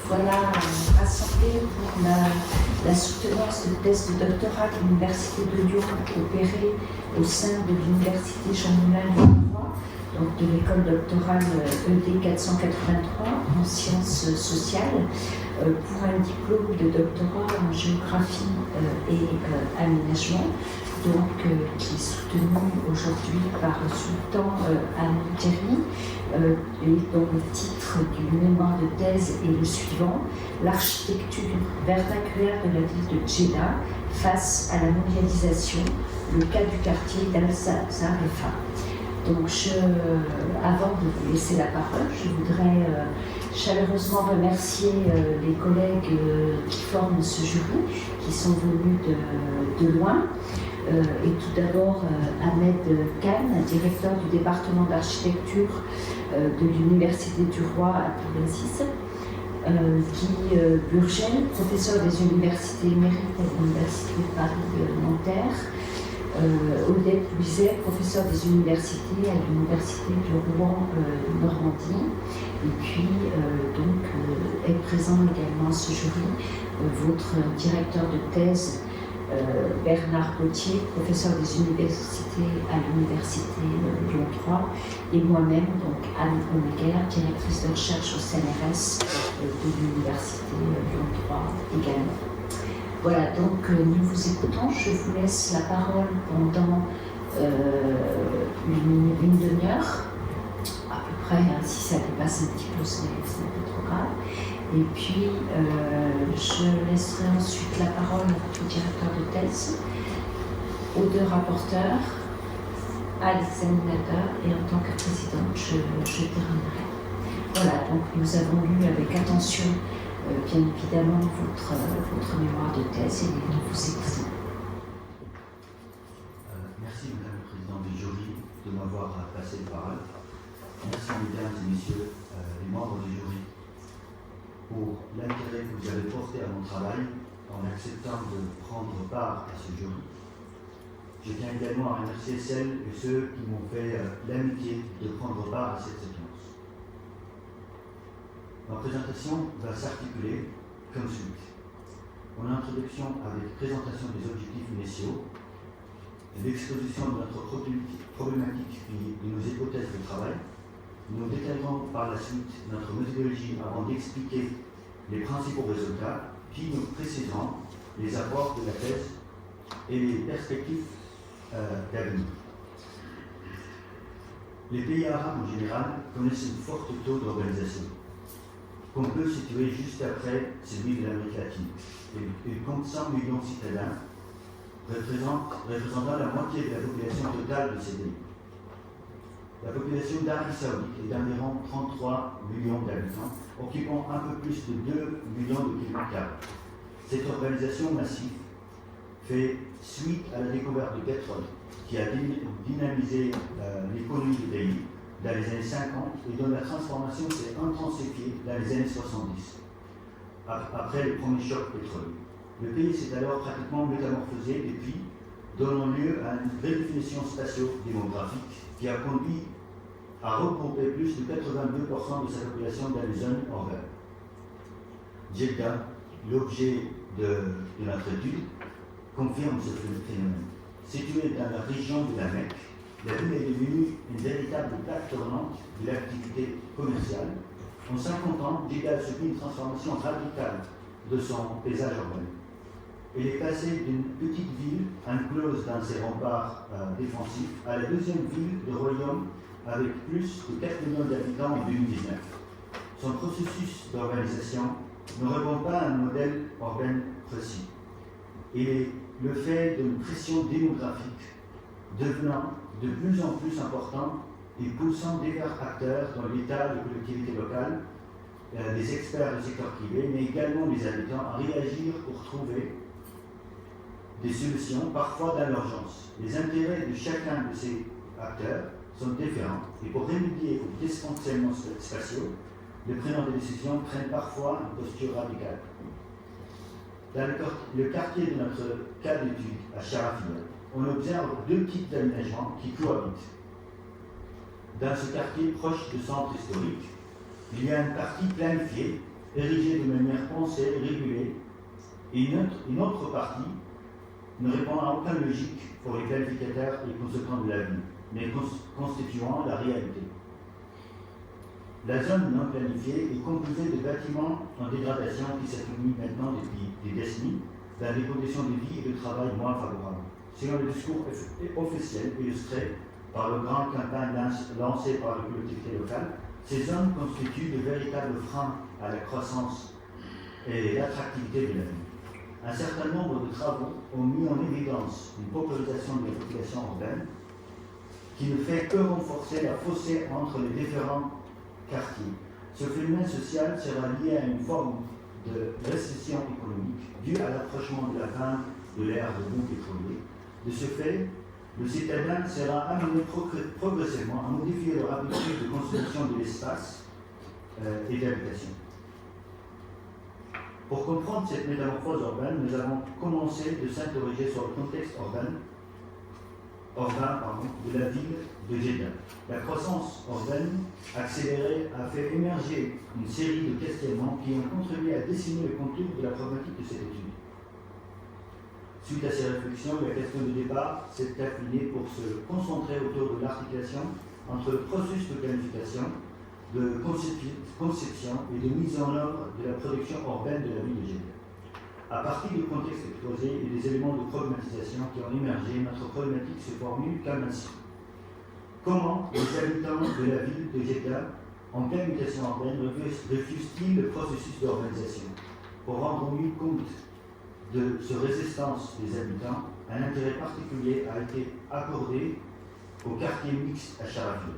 voilà rassemblés pour la soutenance de thèse de doctorat de l'Université de Lyon opérée au sein de l'Université Jean-Moulin de Rouen, donc de l'école doctorale ED 483 en sciences sociales, pour un diplôme de doctorat en géographie et aménagement, donc qui est soutenu aujourd'hui par Sultan Al-Jari, et dont le titre du mémoire de thèse est le suivant: l'architecture vernaculaire de la ville de Djeddah face à la mondialisation, le cas du quartier d'Al-Zarefa. Donc, avant de vous laisser la parole, je voudrais chaleureusement remercier les collègues qui forment ce jury, qui sont venus de loin. Et tout d'abord, Ahmed Khan, directeur du département d'architecture de l'Université du Roi à Abdelaziz, Guy Burgel, professeur des universités émérites à l'Université de Paris-Nanterre, Odette Louiset, professeur des universités à l'Université de Rouen-Normandie, et puis est présent également à ce jury votre directeur de thèse, Bernard Gauthier, professeur des universités à l'Université Lyon 3, et moi-même, donc Anne Honegger, directrice de recherche au CNRS de l'Université Lyon 3 également. Voilà, donc nous vous écoutons. Je vous laisse la parole pendant une demi-heure, à peu près. Si ça dépasse un petit peu, c'est un peu trop grave. Et puis, je laisserai ensuite la parole au directeur de thèse, aux deux rapporteurs, à l'examinateur, et en tant que présidente, je terminerai. Voilà, donc nous avons lu avec attention, bien évidemment, votre mémoire de thèse, et nous vous écoutons. Merci, Madame la Présidente du jury, de m'avoir passé la parole. Merci, Mesdames et Messieurs, les membres du jury, pour l'intérêt que vous avez porté à mon travail en acceptant de prendre part à ce jury. Je tiens également à remercier celles et ceux qui m'ont fait l'amitié de prendre part à cette séquence. Ma présentation va s'articuler comme suit. Mon introduction avec présentation des objectifs initiaux, l'exposition de notre problématique et de nos hypothèses de travail. Nous détaillerons par la suite notre méthodologie avant d'expliquer les principaux résultats, puis nous préciserons les apports de la thèse et les perspectives d'avenir. Les pays arabes en général connaissent un fort taux d'urbanisation, qu'on peut situer juste après celui de l'Amérique latine. Il compte 100 millions de citadins, représentant la moitié de la population totale de ces pays. La population d'Arabie Saoudite est d'environ 33 millions d'habitants, occupant un peu plus de 2 millions de kilomètres carrés. Cette urbanisation massive fait suite à la découverte du pétrole, qui a dynamisé l'économie du pays dans les années 50 et dont la transformation s'est intensifiée dans les années 70, après le premier choc pétrolier. Le pays s'est alors pratiquement métamorphosé depuis, donnant lieu à une redéfinition spatio-démographique qui a conduit à regrouper plus de 82% de sa population dans les zones urbaines. Djeddah, l'objet de notre étude, confirme ce phénomène. Située dans la région de la Mecque, la ville est devenue une véritable plaque tournante de l'activité commerciale. En 50 ans, Djeddah a subi une transformation radicale de son paysage urbain. Elle est passée d'une petite ville enclose dans ses remparts défensifs à la deuxième ville du royaume avec plus de 4 millions d'habitants en 2019. Son processus d'urbanisation ne répond pas à un modèle urbain précis. Il est le fait d'une pression démographique devenant de plus en plus importante et poussant divers acteurs dans l'État, les collectivités locales, les experts du secteur privé, mais également les habitants à réagir pour trouver des solutions, parfois dans l'urgence. Les intérêts de chacun de ces acteurs sont différents et pour remédier aux dysfonctionnements spatiaux, les preneurs de décision prennent parfois une posture radicale. Dans le quartier de notre cas d'étude, à Sharafia, on observe deux types d'aménagements qui cohabitent. Dans ce quartier proche du centre historique, il y a une partie planifiée érigée de manière pensée, régulée, et une autre partie ne répond à aucune logique pour les qualificateurs et conséquents de la vie, mais constituant la réalité. La zone non planifiée est composée de bâtiments en dégradation qui s'accumulent maintenant depuis des décennies dans des conditions de vie et de travail moins favorables. Selon le discours officiel illustré par le grand campagne lancé par les collectivités locales, ces zones constituent de véritables freins à la croissance et l'attractivité de la ville. Un certain nombre de travaux ont mis en évidence une paupérisation de la population urbaine qui ne fait que renforcer la fossé entre les différents quartiers. Ce phénomène social sera lié à une forme de récession économique due à l'approchement de la fin de l'ère de boom pétrolier. De ce fait, le citadin sera amené progressivement à modifier leur habitude de consommation de l'espace et d'habitation. Pour comprendre cette métamorphose urbaine, nous avons commencé de s'interroger sur le contexte urbain de la ville de Jeddah. La croissance urbaine accélérée a fait émerger une série de questionnements qui ont contribué à dessiner le contour de la problématique de cette étude. Suite à ces réflexions, la question de départ s'est affinée pour se concentrer autour de l'articulation entre le processus de planification, de conception et de mise en œuvre de la production urbaine de la ville de Jeddah. À partir du contexte exposé et des éléments de problématisation qui ont émergé, notre problématique se formule comme ainsi. Comment les habitants de la ville de Jeddah, en pleine mutation urbaine, refusent-ils le processus d'urbanisation? Pour rendre mieux compte de cette résistance des habitants, un intérêt particulier a été accordé au quartier mixte à Charafia.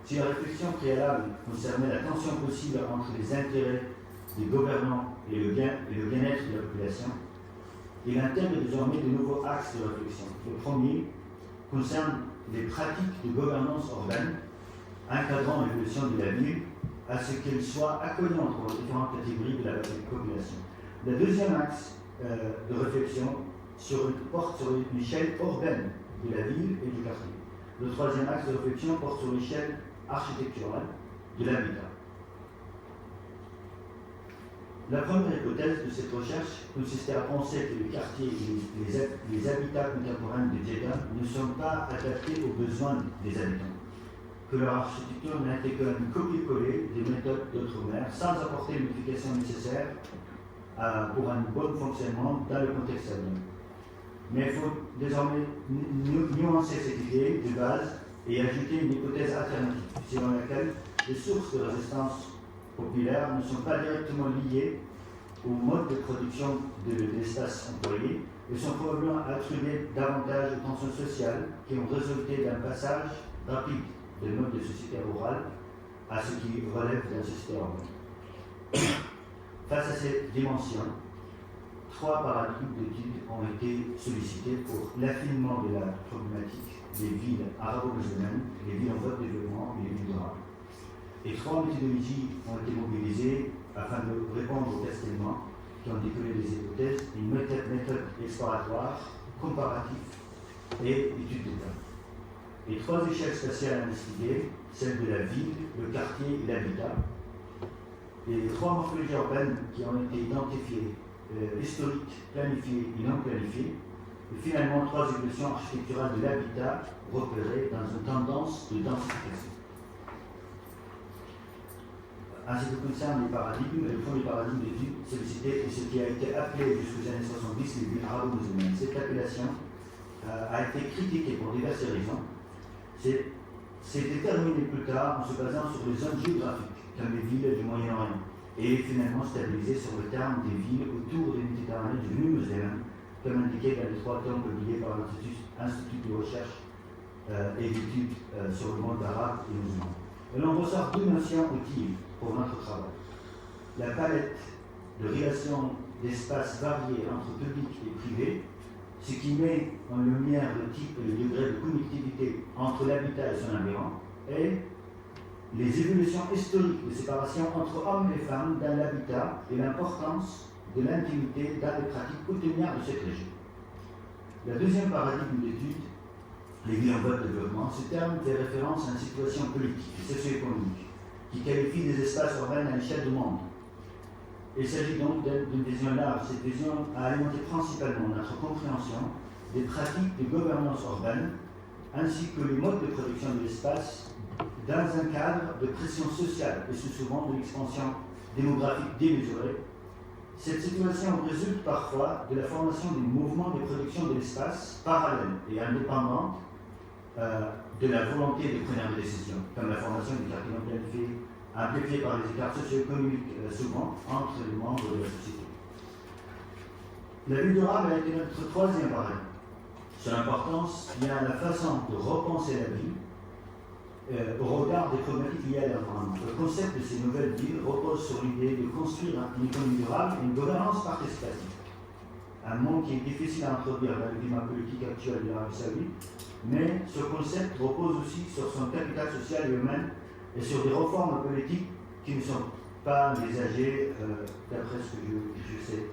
Si la réflexion préalable concernait la tension possible entre les intérêts des gouvernants et le bien-être de la population, il intègre désormais de nouveaux axes de réflexion. Le premier concerne les pratiques de gouvernance urbaine, encadrant l'évolution de la ville à ce qu'elle soit accueillante pour les différentes catégories de la population. Le deuxième axe de réflexion porte sur l'échelle urbaine de la ville et du quartier. Le troisième axe de réflexion porte sur l'échelle architecturale de l'habitat. La première hypothèse de cette recherche consistait à penser que les quartiers et les habitats contemporains de Jeddah ne sont pas adaptés aux besoins des habitants, que leur architecture n'a été qu'un copier-coller des méthodes d'outre-mer sans apporter les modifications nécessaires pour un bon fonctionnement dans le contexte urbain. Mais il faut désormais nuancer cette idée de base et ajouter une hypothèse alternative, selon laquelle les sources de résistance populaire ne sont pas directement liées au mode de production de l'espace employé et sont probablement attribuées davantage aux tensions sociales qui ont résulté d'un passage rapide des modes de société rurale à ce qui relève de la société urbaine. Face à cette dimension, 3 paradigmes d'études ont été sollicités pour l'affinement de la problématique des villes arabo-musulmanes, les villes en voie de développement et les villes durables. Et 3 méthodologies ont été mobilisées afin de répondre aux questionnements qui ont découlé des hypothèses, une méthode exploratoire, comparative et étude d'état. Les 3 échelles spatiales investiguées, celle de la ville, le quartier et l'habitat, les 3 morphologies urbaines qui ont été identifiées, historiques, planifiées et non planifiées, et finalement 3 évolutions architecturales de l'habitat repérées dans une tendance de densification. En ce qui concerne les paradigmes, le premier paradigme d'étude sollicité est ce qui a été appelé jusqu'aux années 70 les villes arabo-musulmanes. Cette appellation a été critiquée pour diverses raisons. C'est déterminé plus tard en se basant sur les zones géographiques, comme les villes du Moyen-Orient, et finalement stabilisé sur le terme des villes autour de Méditerranée devenues musulmanes, comme indiqué dans les 3 tomes publiés par l'Institut de recherche et d'études sur le monde arabe et musulman. Et l'on ressort 2 notions utiles pour notre travail. La palette de relations d'espaces variés entre public et privé, ce qui met en lumière le type et le degré de connectivité entre l'habitat et son environnement, et les évolutions historiques de séparation entre hommes et femmes dans l'habitat et l'importance de l'intimité dans les pratiques coutumières de cette région. Le deuxième paradigme d'étude, les villes en voie de développement, ce terme fait référence à une situation politique et socio-économique qui qualifie les espaces urbains à l'échelle du monde. Il s'agit donc d'une vision large. Cette vision a alimenté principalement notre compréhension des pratiques de gouvernance urbaine ainsi que les modes de production de l'espace dans un cadre de pression sociale et souvent de l'expansion démographique démesurée. Cette situation résulte parfois de la formation des mouvements de production de l'espace parallèles et indépendants de la volonté de prendre des décisions, comme la formation des quartiers non planifiés, amplifiée par les écarts socio-économiques souvent entre les membres de la société. La vie durable a été notre troisième barème. Son importance vient à la façon de repenser la vie au regard des problématiques liées à l'environnement. Le concept de ces nouvelles villes repose sur l'idée de construire une économie durable et une gouvernance participative. Un mot qui est difficile à introduire dans le climat politique actuel de l'Arabie Saoudite, mais ce concept repose aussi sur son capital social et humain et sur des réformes politiques qui ne sont pas envisagées d'après ce que je sais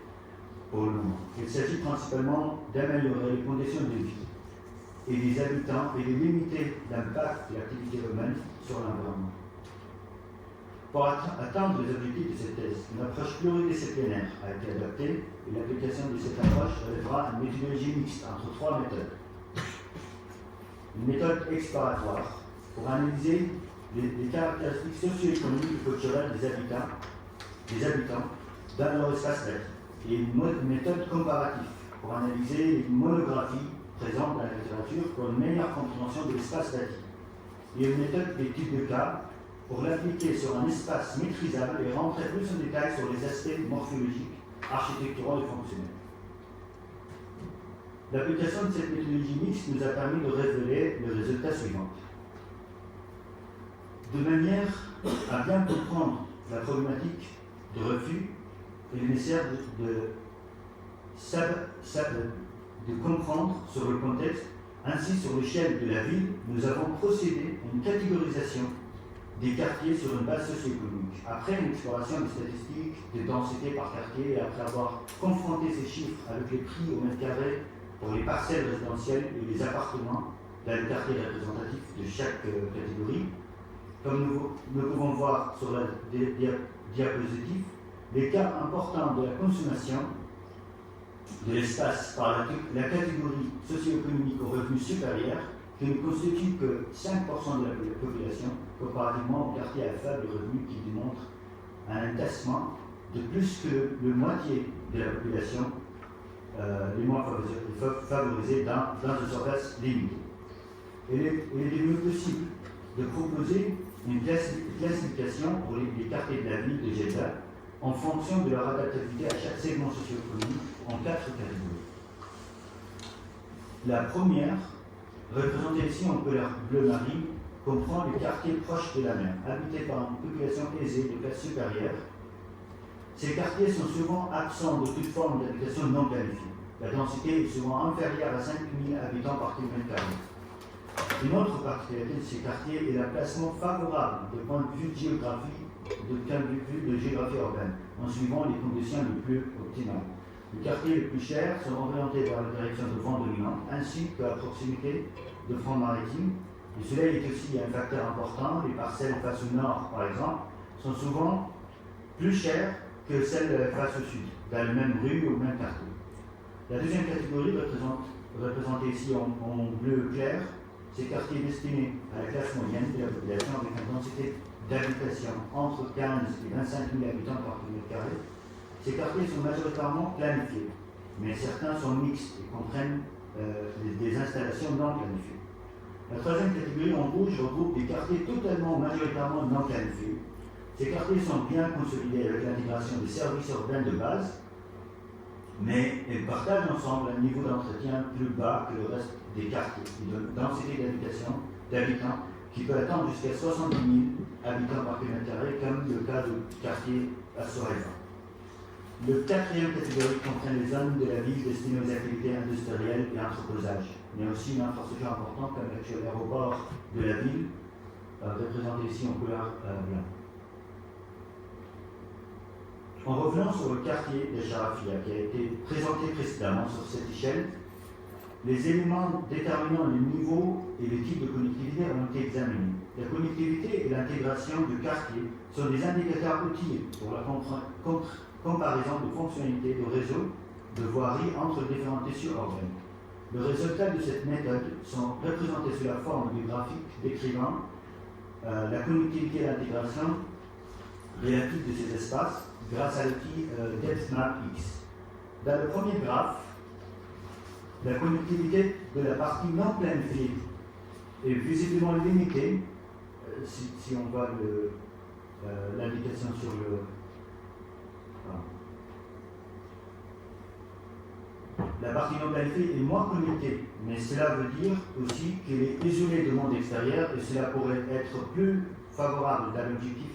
pour le moment. Il s'agit principalement d'améliorer les conditions de vie et des habitants et de limiter l'impact de l'activité humaine sur l'environnement. Pour atteindre les objectifs de cette thèse, une approche pluridisciplinaire a été adoptée et l'application de cette approche relèvera une méthodologie mixte entre trois méthodes. Une méthode exploratoire pour analyser les caractéristiques socio-économiques et culturelles des habitants dans leur espace bâti, et une méthode comparative pour analyser les monographies présentes dans la littérature pour une meilleure compréhension de l'espace bâti, et une méthode d'étude de cas pour l'appliquer sur un espace maîtrisable et rentrer plus en détail sur les aspects morphologiques, architecturaux et fonctionnels. L'application de cette méthodologie mixte nous a permis de révéler le résultat suivant. De manière à bien comprendre la problématique de refus, il est nécessaire de comprendre sur le contexte. Ainsi, sur l'échelle de la ville, nous avons procédé à une catégorisation des quartiers sur une base socio-économique. Après une exploration des statistiques, des densités par quartier, et après avoir confronté ces chiffres avec les prix au mètre carré pour les parcelles résidentielles et les appartements dans le quartier représentatif de chaque catégorie, comme nous pouvons voir sur la diapositive, l'écart important de la consommation de l'espace par la catégorie socio-économique aux revenus supérieurs, qui ne constitue que 5% de la population, comparativement au quartier à faible revenu qui démontre un entassement de plus que la moitié de la population, les moins favorisés dans un surface limitée. Il est devenu possible de proposer une classification pour les quartiers de la ville de Jeddah en fonction de leur adaptabilité à chaque segment socio-économique en 4 catégories. La première, représentée ici en couleur bleu marine, comprend les quartiers proches de la mer, habités par une population aisée de classe supérieure. Ces quartiers sont souvent absents de toute forme d'habitation non planifiée. La densité est souvent inférieure à 5 000 habitants par kilomètre carré. Une autre particularité de ces quartiers est l'emplacement favorable de point de vue de géographie urbaine, en suivant les conditions les plus optimales. Les quartiers les plus chers sont orientés vers la direction de vent dominant, ainsi qu'à proximité de fronts maritimes. Le soleil est aussi un facteur important. Les parcelles face au nord, par exemple, sont souvent plus chères que celles face au sud, dans la même rue ou au même quartier. La deuxième catégorie, représentée ici en bleu clair, ces quartiers destinés à la classe moyenne de la population avec une densité d'habitation entre 15 et 25 000 habitants par kilomètre carré. Ces quartiers sont majoritairement planifiés, mais certains sont mixtes et comprennent des installations non planifiées. La troisième catégorie en rouge regroupe des quartiers totalement, majoritairement non planifiés. Ces quartiers sont bien consolidés avec l'intégration des services urbains de base, mais ils partagent ensemble un niveau d'entretien plus bas que le reste des quartiers, une densité d'habitants qui peut atteindre jusqu'à 70 000 habitants par kilomètre carré, comme le cas du quartier à Soraya. Le quatrième catégorie comprend les zones de la ville destinées aux activités industrielles et entreposage, mais aussi une infrastructure importante comme l'actuel aéroport de la ville, représenté ici en couleur blanc. En revenant sur le quartier de Sharafia qui a été présenté précédemment sur cette échelle, les éléments déterminant les niveaux et les types de connectivité ont été examinés. La connectivité et l'intégration du quartier sont des indicateurs utiles pour la comparaison de fonctionnalités de réseau de voirie entre différents tissus urbains. Les résultats de cette méthode sont représentés sous la forme du graphique décrivant la connectivité et l'intégration relative de ces espaces grâce à l'outil DepthMapX. Dans le premier graphe, la connectivité de la partie non planifiée est visiblement limitée, si on voit l'indication sur le... La partie non planifiée est moins connectée, mais cela veut dire aussi qu'elle est isolée du monde extérieur et cela pourrait être plus favorable dans l'objectif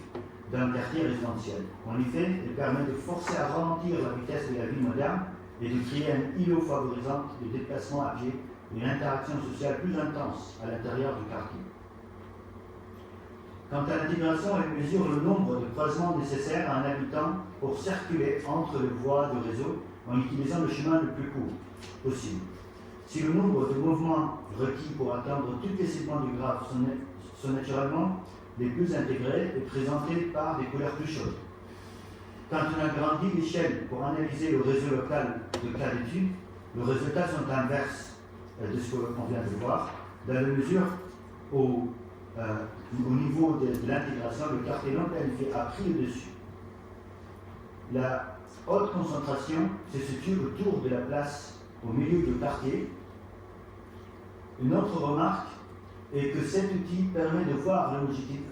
d'un quartier résidentiel. En effet, elle permet de forcer à ralentir la vitesse de la vie moderne et de créer un îlot favorisant le déplacement à pied et une interaction sociale plus intense à l'intérieur du quartier. Quant à l'intégration, elle mesure le nombre de croisements nécessaires à un habitant pour circuler entre les voies de réseau en utilisant le chemin le plus court possible. Si le nombre de mouvements requis pour atteindre tous les segments du graphe sont naturellement les plus intégrés et présentés par des couleurs plus chaudes. Quand on agrandit l'échelle pour analyser le réseau local de cas d'étude, les résultats sont inverses de ce qu'on vient de voir, dans la mesure où, au niveau de l'intégration, le quartier non planifié a pris le dessus. La haute concentration se situe autour de la place au milieu du quartier. Une autre remarque est que cet outil permet de voir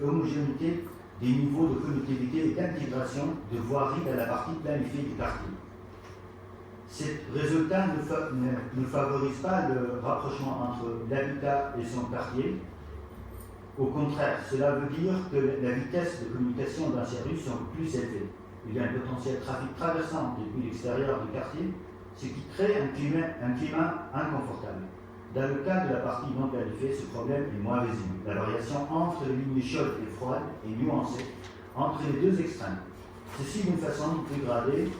l'homogénéité des niveaux de connectivité et d'intégration de voirie dans la partie planifiée du quartier. Ces résultats ne favorisent pas le rapprochement entre l'habitat et son quartier. Au contraire, cela veut dire que la vitesse de communication dans ces rues sont plus élevées. Il y a un potentiel trafic traversant depuis l'extérieur du quartier, ce qui crée un climat inconfortable. Dans le cas de la partie non planifiée, ce problème est moins visible. La variation entre les lignes chaudes et froides est nuancée entre les deux extrêmes. Ceci d'une façon dégradée.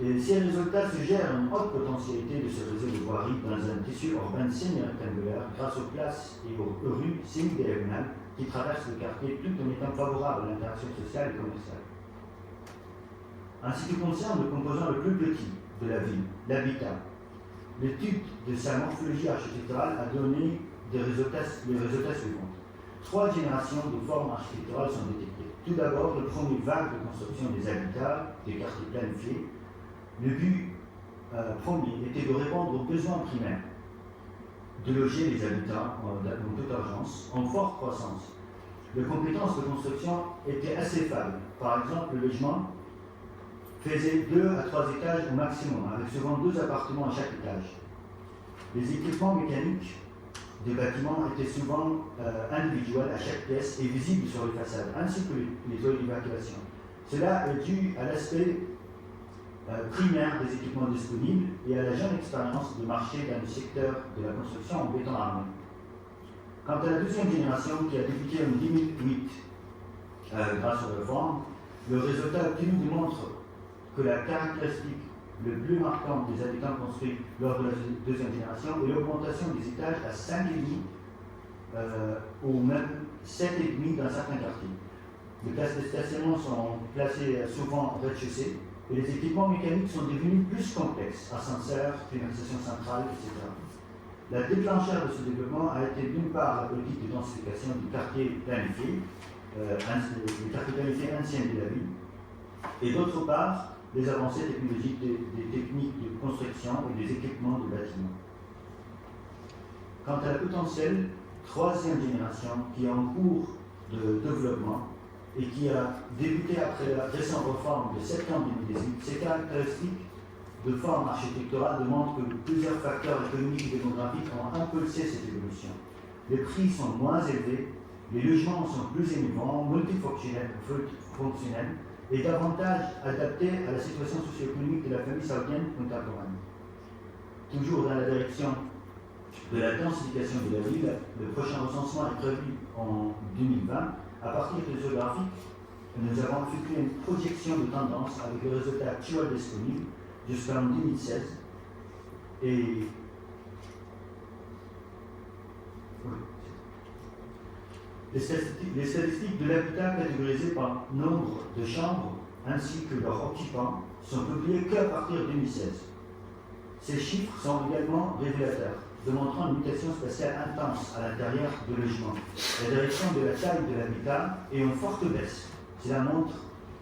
Et ces résultats suggèrent une haute potentialité de ce réseau de voirie dans un tissu urbain semi-rectangulaire grâce aux places et aux rues semi-diagonales qui traversent le quartier tout en étant favorables à l'interaction sociale et commerciale. En ce qui concerne le composant le plus petit de la ville, l'habitat, l'étude de sa morphologie architecturale a donné les résultats suivants. 3 générations de formes architecturales sont détectées. Tout d'abord, le premier vague de construction des habitats, des quartiers planifiés. Le but premier était de répondre aux besoins primaires, de loger les habitants en toute urgence, en forte croissance. Les compétences de construction étaient assez faibles. Par exemple, le logement faisait 2 à 3 étages au maximum, avec souvent 2 appartements à chaque étage. Les équipements mécaniques des bâtiments étaient souvent individuels à chaque pièce et visibles sur les façades, ainsi que les toiles d'évacuation. Cela est dû à l'aspect primaire des équipements disponibles et à la jeune expérience de marché dans le secteur de la construction en béton armé. Quant à la deuxième génération qui a débuté en 2008 grâce aux réformes, le résultat obtenu démontre que la caractéristique le plus marquante des habitants construits lors de la deuxième génération est l'augmentation des étages à 5,5 ou même 7,5 dans certains quartiers. Les places de stationnement sont placées souvent au rez-de-chaussée et les équipements mécaniques sont devenus plus complexes, ascenseurs, climatisation centrale, etc. La déclencheur de ce développement a été d'une part la politique de densification du quartier planifié, du quartier planifié ancien de la ville, et d'autre part les avancées technologiques des techniques de construction et des équipements de bâtiments. Quant à la potentielle troisième génération qui est en cours de développement et qui a débuté après la récente réforme de septembre 2018, ses caractéristiques de forme architecturale démontrent que plusieurs facteurs économiques et démographiques ont impulsé cette évolution. Les prix sont moins élevés, les logements sont plus innovants, multifonctionnels et davantage adaptés à la situation socio-économique de la famille saoudienne contemporaine. Toujours dans la direction de la densification de la ville, le prochain recensement est prévu en 2020. À partir de ce graphique, nous avons effectué une projection de tendance avec les résultats actuels disponibles jusqu'en 2016. Et Les statistiques de l'habitat catégorisées par nombre de chambres ainsi que leurs occupants sont publiées qu'à partir de 2016. Ces chiffres sont également révélateurs, démontrant une mutation spatiale intense à l'intérieur de logements. La direction de la taille de l'habitat est en forte baisse. Cela montre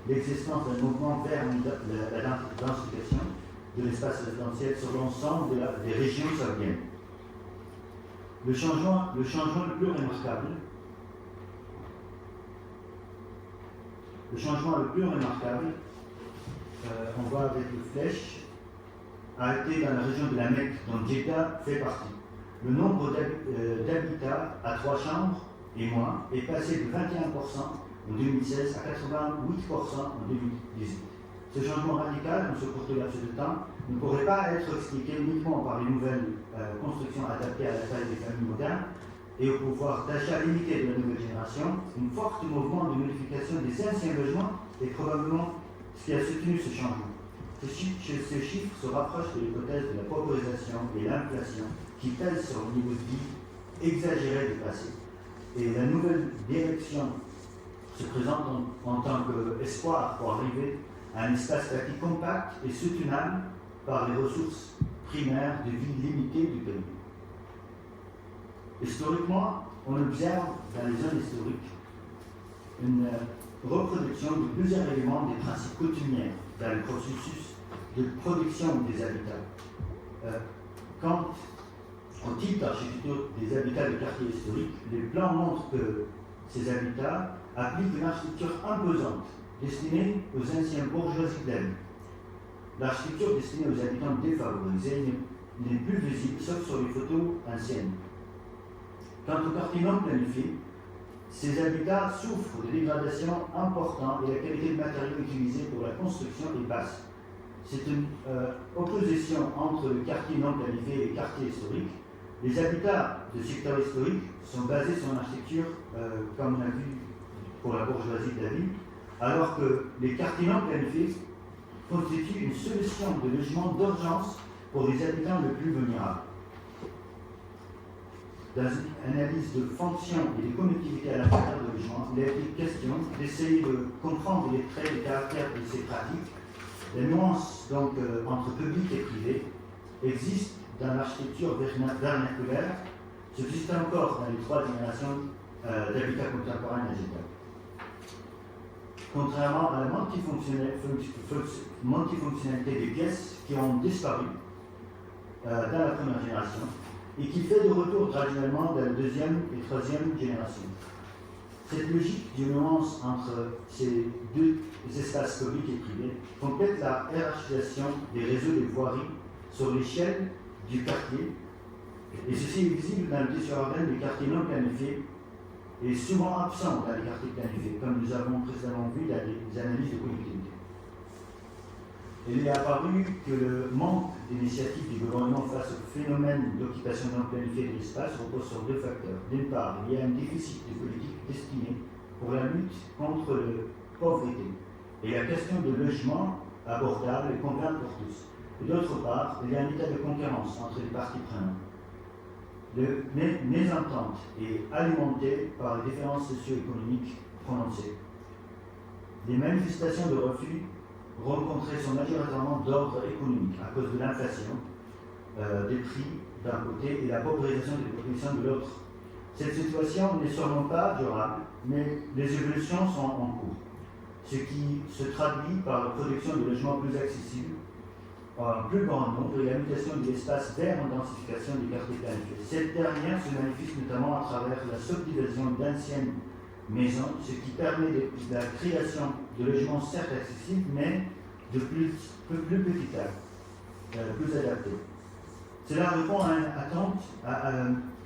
l'existence d'un mouvement vers la densification de l'espace résidentiel sur l'ensemble des régions saoudiennes. Le changement le plus remarquable on voit avec le flèche, a été dans la région de la Mecque, dont Jeddah fait partie. Le nombre d'habitats à 3 chambres et moins est passé de 21% en 2016 à 88% en 2018. Ce changement radical, dans ce court laps de temps, ne pourrait pas être expliqué uniquement par les nouvelles constructions adaptées à la taille des familles modernes et au pouvoir d'achat limité de la nouvelle génération. Une forte mouvement de modification des anciens logements est probablement ce qui a soutenu ce changement. Ces chiffres se rapprochent de l'hypothèse de la paupérisation et l'inflation qui pèsent sur le niveau de vie exagéré du passé. Et la nouvelle direction se présente en tant qu'espoir pour arriver à un espace bâti compact et soutenable par les ressources primaires de vie limitées du pays. Historiquement, on observe dans les zones historiques une reproduction de plusieurs éléments des principes coutumiers dans le processus de production des habitats. Quant au type d'architecture des habitats de quartiers historiques, les plans montrent que ces habitats appliquent une architecture imposante destinée aux anciens bourgeoisies de la ville. L'architecture destinée aux habitants défavorisés n'est plus visible sauf sur les photos anciennes. Quant aux quartiers non planifiés, ces habitats souffrent de dégradations importantes et la qualité de matériaux utilisés pour la construction est basse. C'est une opposition entre le quartier non planifié et les quartiers historiques. Les habitats de secteurs historiques sont basés sur une architecture, comme on a vu pour la bourgeoisie de la ville, alors que les quartiers non planifiés constituent une solution de logement d'urgence pour les habitants les plus vulnérables. Dans une analyse de fonction et de connectivité à l'intérieur de logement, il a été question d'essayer de comprendre les traits et caractères de ces pratiques. La nuance donc entre public et privé existe dans l'architecture vernaculaire, subsiste encore dans les 3 générations d'habitats contemporains à Jeddah. Contrairement à la multifonctionnalité des pièces qui ont disparu dans la première génération et qui fait de retour graduellement dans la 2e et 3e génération. Cette logique de nuance entre ces 2 espaces publics et privés complète la hiérarchisation des réseaux de voirie sur l'échelle du quartier, et ceci est visible dans le tissu urbain des quartiers non planifiés et souvent absent dans les quartiers planifiés, comme nous avons précédemment vu dans les analyses de collectivité. Il est apparu que le manque d'initiative du gouvernement face au phénomène d'occupation non planifiée de l'espace repose sur 2 facteurs. D'une part, il y a un déficit de politique destinée pour la lutte contre la pauvreté et la question de logement abordable et convenable pour tous. Et d'autre part, il y a un état de concurrence entre les parties prenantes. Le mésentente est alimentée par les différences socio-économiques prononcées. Les manifestations de refus rencontrées sont majoritairement d'ordre économique à cause de l'inflation des prix d'un côté et la paupérisation des populations de l'autre. Cette situation n'est sûrement pas durable, mais les évolutions sont en cours, ce qui se traduit par la production de logements plus accessibles en plus grand nombre et la mutation de l'espace vers une densification des quartiers planifiés. Cette dernière se manifeste notamment à travers la subdivision d'anciennes maisons, ce qui permet la création de logements certes accessibles, mais de plus petite taille, plus adaptés. Cela répond à une attente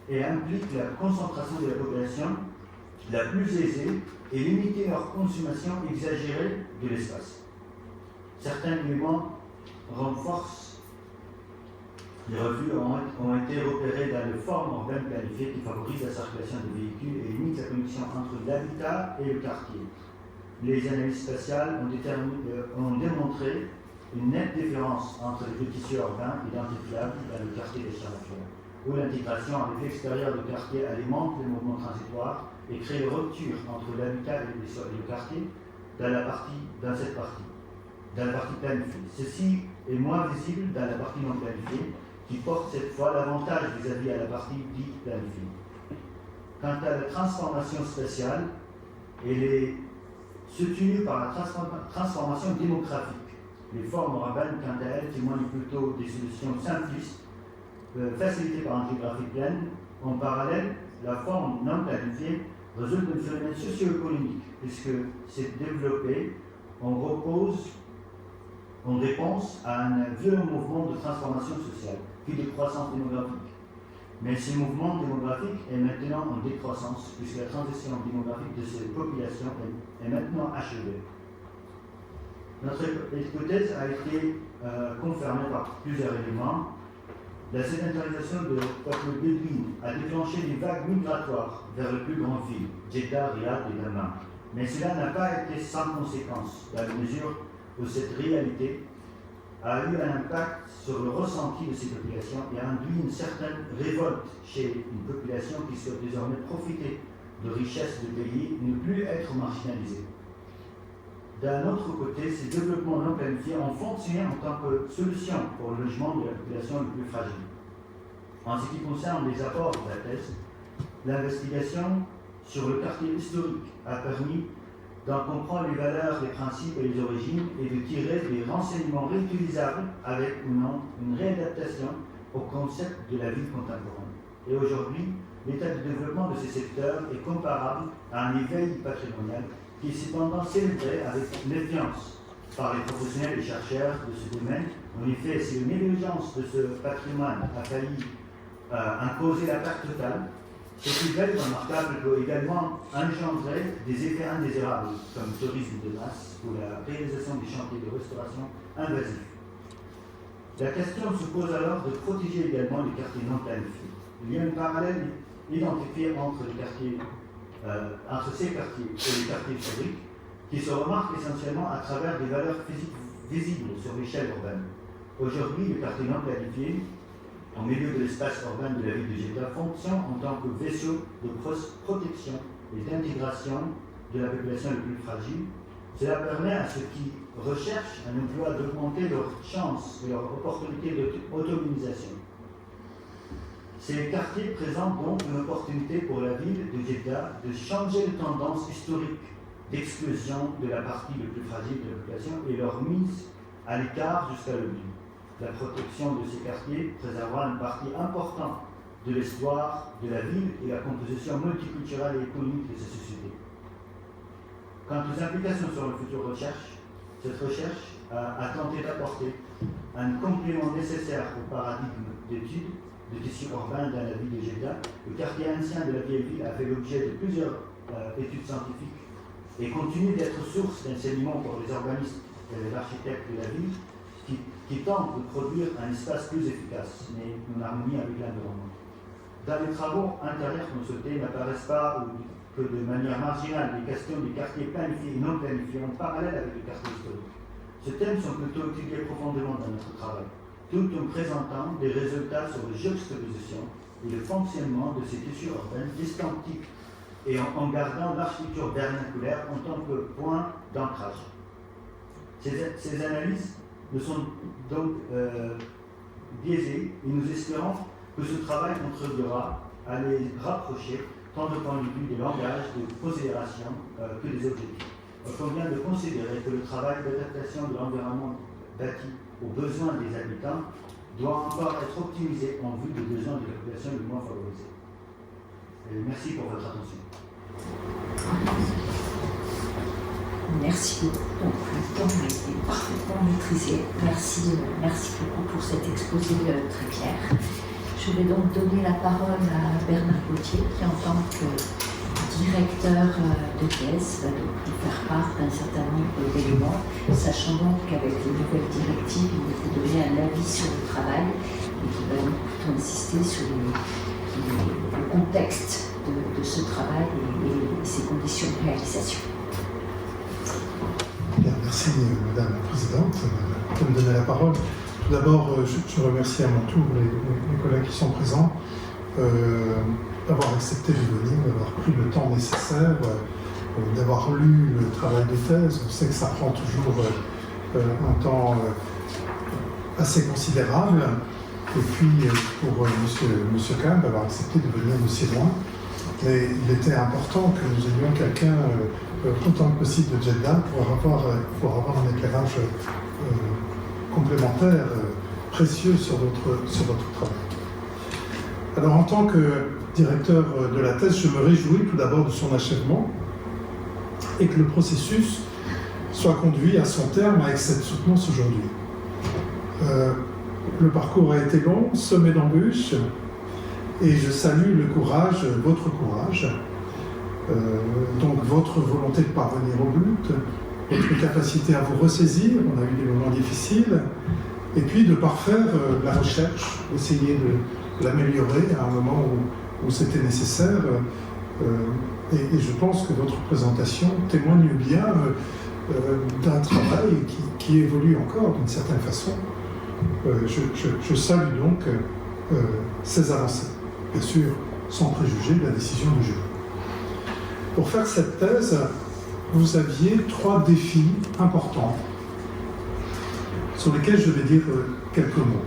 et implique la concentration de la population la plus aisée et limiter leur consommation exagérée de l'espace. Certains éléments renforcent les refus ont été repérés dans les formes urbaines planifiées qui favorisent la circulation de véhicules et limitent la connexion entre l'habitat et le quartier. Les analyses spatiales ont démontré une nette différence entre les deux tissus urbains identifiables dans le quartier des Charles. où l'intégration avec l'extérieur du quartier alimente les mouvements transitoires et crée une rupture entre l'habitat et le quartier dans cette partie planifiée. Ceci est moins visible dans la partie non planifiée, qui porte cette fois l'avantage vis-à-vis à la partie dite planifiée. Quant à la transformation spatiale, elle est soutenue par la transformation démographique. Les formes urbaines, quant à elles, témoignent plutôt des solutions simplistes, facilitées par une géographie pleine. En parallèle, la forme non planifiée résulte d'un phénomène socio-économique, puisque c'est développé en réponse à un violent mouvement de transformation sociale, puis de croissance démographique. Mais ce mouvement démographique est maintenant en décroissance, puisque la transition démographique de ces populations est maintenant achevée. Notre hypothèse a été confirmée par plusieurs éléments. La sédentarisation de peuple bédouin a déclenché des vagues migratoires vers les plus grandes villes, Jeddah, Riyad et Dammam. Mais cela n'a pas été sans conséquence, dans la mesure où cette réalité a eu un impact sur le ressenti de ces populations et a induit une certaine révolte chez une population qui souhaite désormais profiter de richesses de pays et ne plus être marginalisée. D'un autre côté, ces développements non planifiés ont fonctionné en tant que solution pour le logement de la population les plus fragile. En ce qui concerne les apports de la thèse, l'investigation sur le quartier historique a permis d'en comprendre les valeurs, les principes et les origines et de tirer des renseignements réutilisables avec ou non une réadaptation au concept de la ville contemporaine. Et aujourd'hui, l'état de développement de ces secteurs est comparable à un éveil patrimonial qui est cependant célébré avec méfiance par les professionnels et chercheurs de ce domaine. En effet, si la négligence de ce patrimoine a failli imposer la perte totale, cet éveil remarquable peut également engendrer des effets indésirables, comme le tourisme de masse ou la réalisation des chantiers de restauration invasifs. La question se pose alors de protéger également les quartiers non planifiés. Il y a un parallèle identifié entre ces quartiers et les quartiers historiques qui se remarque essentiellement à travers des valeurs physiques visibles sur l'échelle urbaine. Aujourd'hui, le quartier non planifié, au milieu de l'espace urbain de la ville de Jeddah, fonctionne en tant que vaisseau de protection et d'intégration de la population la plus fragile. Cela permet à ceux qui recherchent un emploi d'augmenter leurs chances et leurs opportunités d'autonomisation. Ces quartiers présentent donc une opportunité pour la ville de Jeddah de changer de tendance historique d'exclusion de la partie la plus fragile de la population et leur mise à l'écart jusqu'à l'oubli. La protection de ces quartiers préservera une partie importante de l'histoire de la ville et la composition multiculturelle et économique de ces sociétés. Quant aux implications sur le futur recherche, cette recherche a tenté d'apporter un complément nécessaire au paradigme d'études de tissu urbain dans la ville de Jeddah. Le quartier ancien de la vieille ville a fait l'objet de plusieurs études scientifiques et continue d'être source d'enseignement pour les urbanistes et les architectes de la ville qui tentent de produire un espace plus efficace, mais en harmonie avec l'environnement. Dans les travaux intérieurs consultés n'apparaissent pas que de manière marginale les questions des quartiers planifiés et non planifiés en parallèle avec les quartiers historiques. Ces thèmes sont plutôt étudiés profondément dans notre travail, tout en présentant des résultats sur les juxtapositions et le fonctionnement de ces tissus urbains distinctifs et en gardant l'architecture vernaculaire en tant que point d'ancrage. Ces analyses ne sont donc biaisées et nous espérons que ce travail contribuera à les rapprocher tant du point de vue des langages, des considérations que des objectifs. Il convient de considérer que le travail d'adaptation de l'environnement bâti aux besoins des habitants doit encore être optimisé en vue des besoins de la population les moins favorisées. Merci pour votre attention. Merci beaucoup. Donc, le temps a été parfaitement maîtrisé. Merci beaucoup pour cet exposé très clair. Je vais donc donner la parole à Bernard Gauthier, qui en tant que directeur de thèse va donc nous faire part d'un certain nombre d'éléments, sachant donc qu'avec les nouvelles directives, il était donné un avis sur le travail et qui va donc plutôt insister sur le contexte de ce travail et ses conditions de réalisation. Bien, merci Madame la Présidente de me donner la parole. Tout d'abord, je remercie à mon tour les collègues qui sont présents d'avoir accepté de venir, d'avoir pris le temps nécessaire, d'avoir lu le travail de thèse. On sait que ça prend toujours un temps assez considérable. Et puis pour monsieur Kahn d'avoir accepté de venir aussi loin. Mais il était important que nous ayons quelqu'un autant que possible de Jeddah pour avoir un éclairage complémentaire, précieux sur votre travail. Alors en tant que directeur de la thèse, je me réjouis tout d'abord de son achèvement et que le processus soit conduit à son terme avec cette soutenance aujourd'hui. Le parcours a été long, semé d'embûches, et je salue le courage, votre courage, donc votre volonté de parvenir au but, votre capacité à vous ressaisir, on a eu des moments difficiles, et puis de parfaire la recherche, essayer de l'améliorer à un moment où c'était nécessaire. Et je pense que votre présentation témoigne bien d'un travail qui évolue encore d'une certaine façon. Je salue donc ces avancées, bien sûr sans préjuger de la décision du jury. Pour faire cette thèse, vous aviez 3 défis importants sur lesquels je vais dire quelques mots.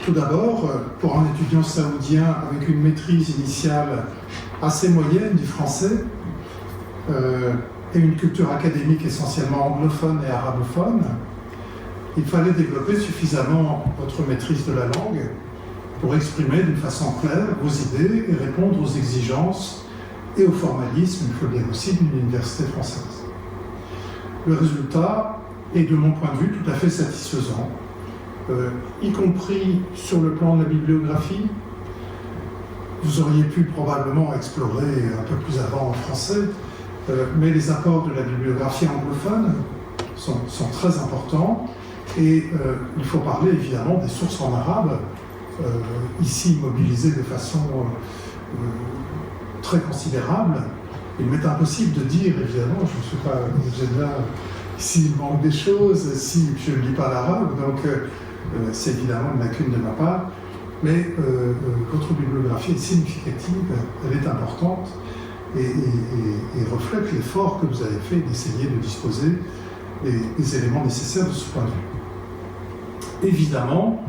Tout d'abord, pour un étudiant saoudien avec une maîtrise initiale assez moyenne du français et une culture académique essentiellement anglophone et arabophone, il fallait développer suffisamment votre maîtrise de la langue pour exprimer d'une façon claire vos idées et répondre aux exigences et au formalisme, il faut le dire aussi, d'une université française. Le résultat est, de mon point de vue, tout à fait satisfaisant, y compris sur le plan de la bibliographie. Vous auriez pu probablement explorer un peu plus avant en français, mais les apports de la bibliographie anglophone sont très importants. Et il faut parler évidemment des sources en arabe, ici mobilisées de façon très considérable. Il m'est impossible de dire, évidemment, je ne suis pas Jeddah, s'il manque des choses, si je ne lis pas l'arabe, donc c'est évidemment une lacune de ma part. Mais votre bibliographie est significative, elle est importante et reflète l'effort que vous avez fait d'essayer de disposer des éléments nécessaires de ce point de vue. Évidemment,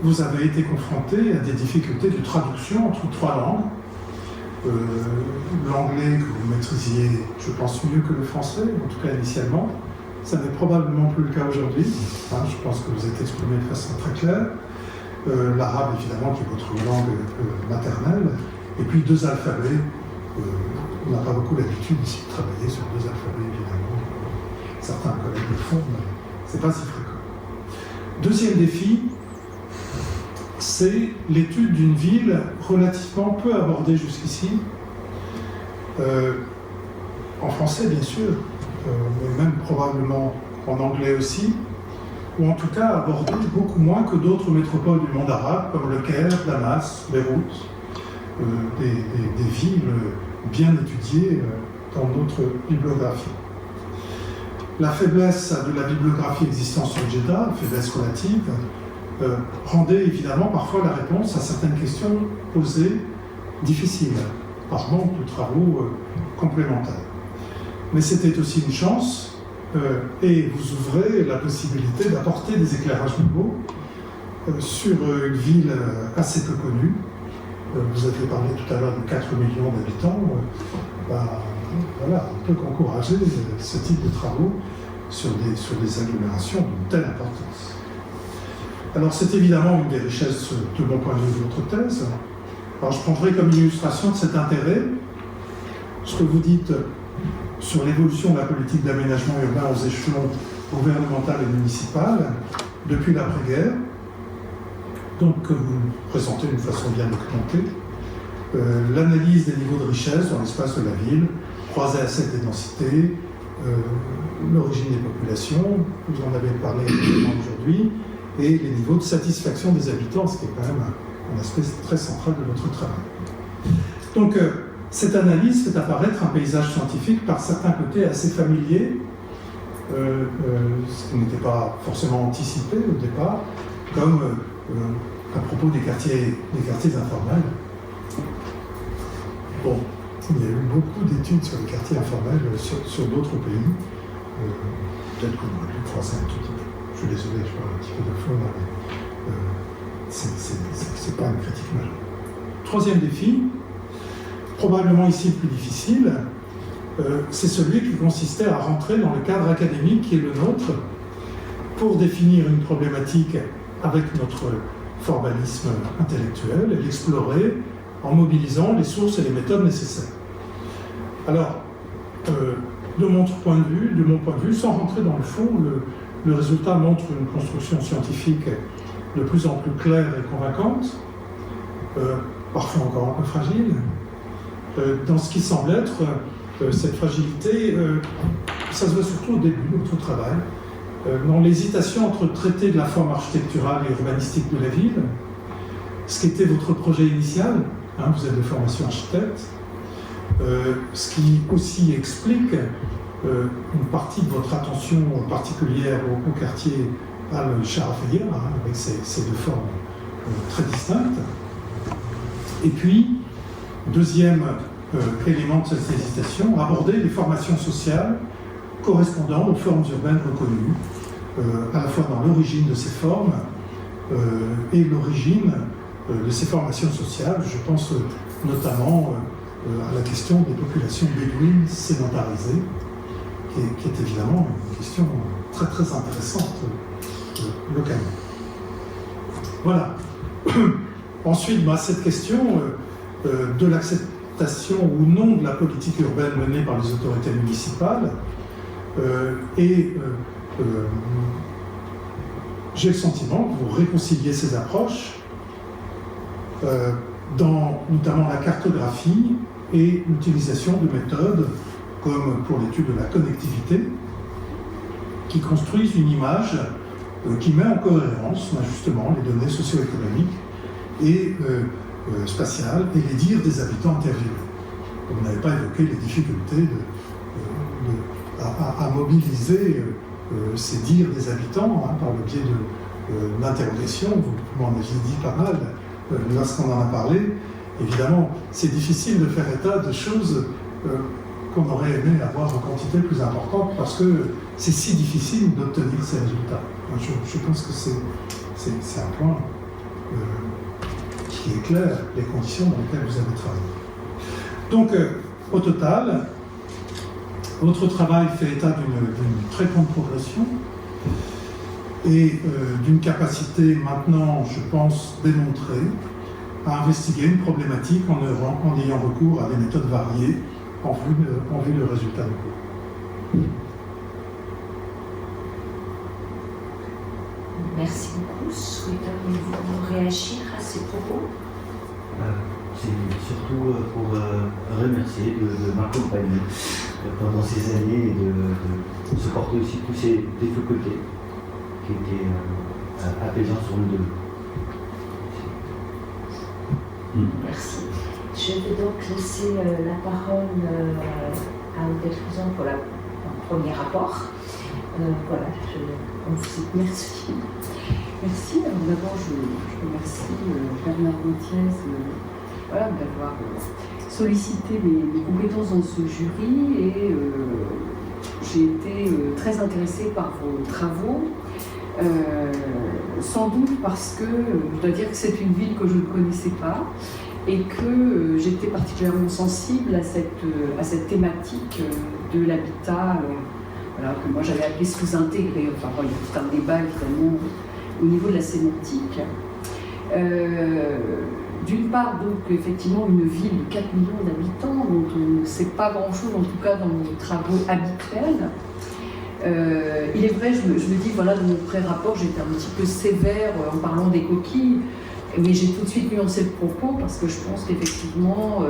vous avez été confronté à des difficultés de traduction entre 3 langues. L'anglais que vous maîtrisiez, je pense, mieux que le français, en tout cas initialement. Ça n'est probablement plus le cas aujourd'hui. Je pense que vous êtes exprimé de façon très claire. L'arabe, évidemment, qui est votre langue maternelle. Et puis 2 alphabets. On n'a pas beaucoup l'habitude ici de travailler sur 2 alphabets, évidemment. Certains collègues le font, mais ce n'est pas si fréquent. Deuxième défi, c'est l'étude d'une ville relativement peu abordée jusqu'ici, en français bien sûr, mais même probablement en anglais aussi, ou en tout cas abordée beaucoup moins que d'autres métropoles du monde arabe, comme le Caire, Damas, Beyrouth, des villes bien étudiées dans notre bibliographie. La faiblesse de la bibliographie existante sur Jeddah, faiblesse relative, rendait évidemment parfois la réponse à certaines questions posées difficiles, par manque de travaux complémentaires. Mais c'était aussi une chance, et vous ouvrez la possibilité d'apporter des éclairages nouveaux sur une ville assez peu connue. Vous avez parlé tout à l'heure de 4 millions d'habitants. Voilà, on peut qu'encourager ce type de travaux sur des agglomérations d'une telle importance. Alors c'est évidemment une des richesses de mon point de vue de votre thèse. Alors je prendrai comme illustration de cet intérêt ce que vous dites sur l'évolution de la politique d'aménagement urbain aux échelons gouvernemental et municipal depuis l'après-guerre, donc que vous présentez d'une façon bien documentée, l'analyse des niveaux de richesse dans l'espace de la ville, croisée à cette densité, l'origine des populations, vous en avez parlé aujourd'hui, et les niveaux de satisfaction des habitants, ce qui est quand même un aspect très central de votre travail. Donc, cette analyse fait apparaître un paysage scientifique par certains côtés assez familier, ce qui n'était pas forcément anticipé au départ, comme à propos des quartiers informels. Bon, il y a eu beaucoup d'études sur les quartiers informels sur d'autres pays. Peut-être qu'on aurait pu croiser un tout petit peu. Je suis désolé, je parle un petit peu de fond, mais c'est pas une critique majeure. Troisième défi, probablement ici le plus difficile, c'est celui qui consistait à rentrer dans le cadre académique qui est le nôtre pour définir une problématique avec notre formalisme intellectuel et l'explorer en mobilisant les sources et les méthodes nécessaires. Alors, de mon point de vue, sans rentrer dans le fond, le résultat montre une construction scientifique de plus en plus claire et convaincante, parfois encore un peu fragile. Dans ce qui semble être cette fragilité, ça se voit surtout au début de notre travail, dans l'hésitation entre traiter de la forme architecturale et urbanistique de la ville, ce qui était votre projet initial, hein, vous êtes de formation architecte, ce qui aussi explique une partie de votre attention particulière au quartier Al-Sharafiyya, hein, avec ces deux formes très distinctes. Et puis, deuxième élément de cette hésitation, aborder les formations sociales correspondant aux formes urbaines reconnues, à la fois dans l'origine de ces formes et l'origine de ces formations sociales. Je pense notamment à la question des populations bédouines sédentarisées, qui est évidemment une question très très intéressante localement. Voilà. Ensuite, cette question de l'acceptation ou non de la politique urbaine menée par les autorités municipales j'ai le sentiment que vous réconciliez ces approches dans notamment la cartographie et l'utilisation de méthodes comme pour l'étude de la connectivité qui construisent une image qui met en cohérence justement les données socio-économiques et spatiales et les dires des habitants interviewés. Vous n'avez pas évoqué les difficultés à mobiliser ces dires des habitants par le biais de l'interrogation. Vous m'en aviez dit pas mal lorsqu'on en a parlé. Évidemment, c'est difficile de faire état de choses qu'on aurait aimé avoir en quantité plus importante parce que c'est si difficile d'obtenir ces résultats. Je pense que c'est un point qui éclaire les conditions dans lesquelles vous avez travaillé. Donc, au total, votre travail fait état d'une très grande progression et d'une capacité maintenant, je pense, démontrée à investiguer une problématique en ayant recours à des méthodes variées en vue de résultats locaux. Merci beaucoup. Souhaiteriez-vous réagir à ces propos? C'est surtout pour remercier de m'accompagner pendant ces années et de supporter aussi toutes ces difficultés qui étaient apaisantes sur le début. Merci. Je vais donc laisser la parole à Odette Cousin pour le premier rapport. Voilà, on vous dit merci. Merci. Alors d'abord, je remercie Bernard Gauthiez d'avoir sollicité mes compétences dans ce jury et j'ai été très intéressée par vos travaux. Sans doute parce que je dois dire que c'est une ville que je ne connaissais pas et que j'étais particulièrement sensible à cette thématique de l'habitat que moi j'avais appelé sous-intégré. Enfin, il y a tout un débat évidemment au niveau de la sémantique. D'une part, donc, effectivement, une ville de 4 millions d'habitants dont on ne sait pas grand-chose, en tout cas dans nos travaux habituels. Il est vrai, je me dis, voilà, dans mon pré-rapport, j'étais un petit peu sévère en parlant des coquilles, mais j'ai tout de suite nuancé le propos parce que je pense qu'effectivement,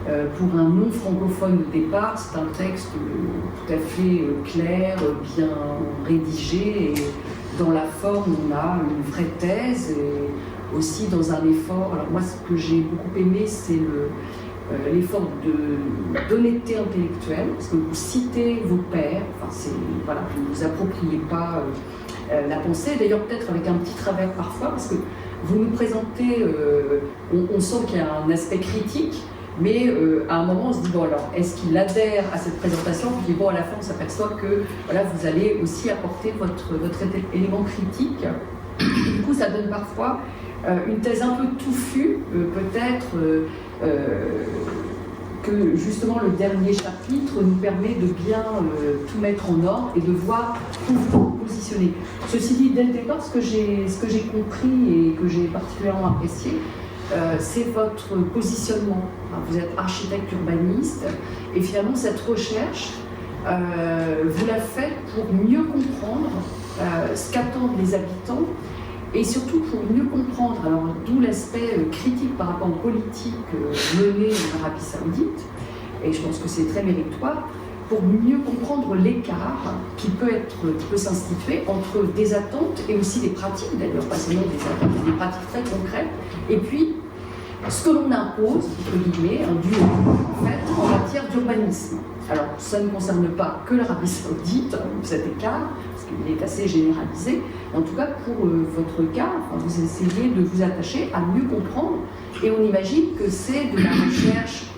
pour un non-francophone au départ, c'est un texte tout à fait clair, bien rédigé, et dans la forme, on a une vraie thèse, et aussi dans un effort. Alors moi, ce que j'ai beaucoup aimé, c'est l'effort d'honnêteté intellectuelle, parce que vous citez vos pairs, enfin, voilà, vous ne vous appropriez pas la pensée, d'ailleurs peut-être avec un petit travers parfois, parce que vous nous présentez, on sent qu'il y a un aspect critique, mais à un moment on se dit, bon alors, est-ce qu'il adhère à cette présentation? Puis bon, à la fin on s'aperçoit que voilà, vous allez aussi apporter votre élément critique. Du coup, ça donne parfois une thèse un peu touffue, peut-être que justement le dernier chapitre nous permet de bien tout mettre en ordre et de voir où vous positionner. Ceci dit, dès le départ, ce que j'ai compris et que j'ai particulièrement apprécié, c'est votre positionnement. Vous êtes architecte urbaniste et finalement cette recherche, vous la faites pour mieux comprendre ce qu'attendent les habitants et surtout pour mieux comprendre, alors d'où l'aspect critique par rapport aux politiques menées en Arabie Saoudite, et je pense que c'est très méritoire, pour mieux comprendre l'écart qui peut s'instituer entre des attentes et aussi des pratiques, d'ailleurs pas seulement des attentes, des pratiques très concrètes, et puis ce que l'on impose, entre guillemets, un duo, en fait, en matière d'urbanisme. Alors, ça ne concerne pas que l'Arabie Saoudite, cet écart, parce qu'il est assez généralisé. En tout cas, pour votre cas, vous essayez de vous attacher à mieux comprendre, et on imagine que c'est de la recherche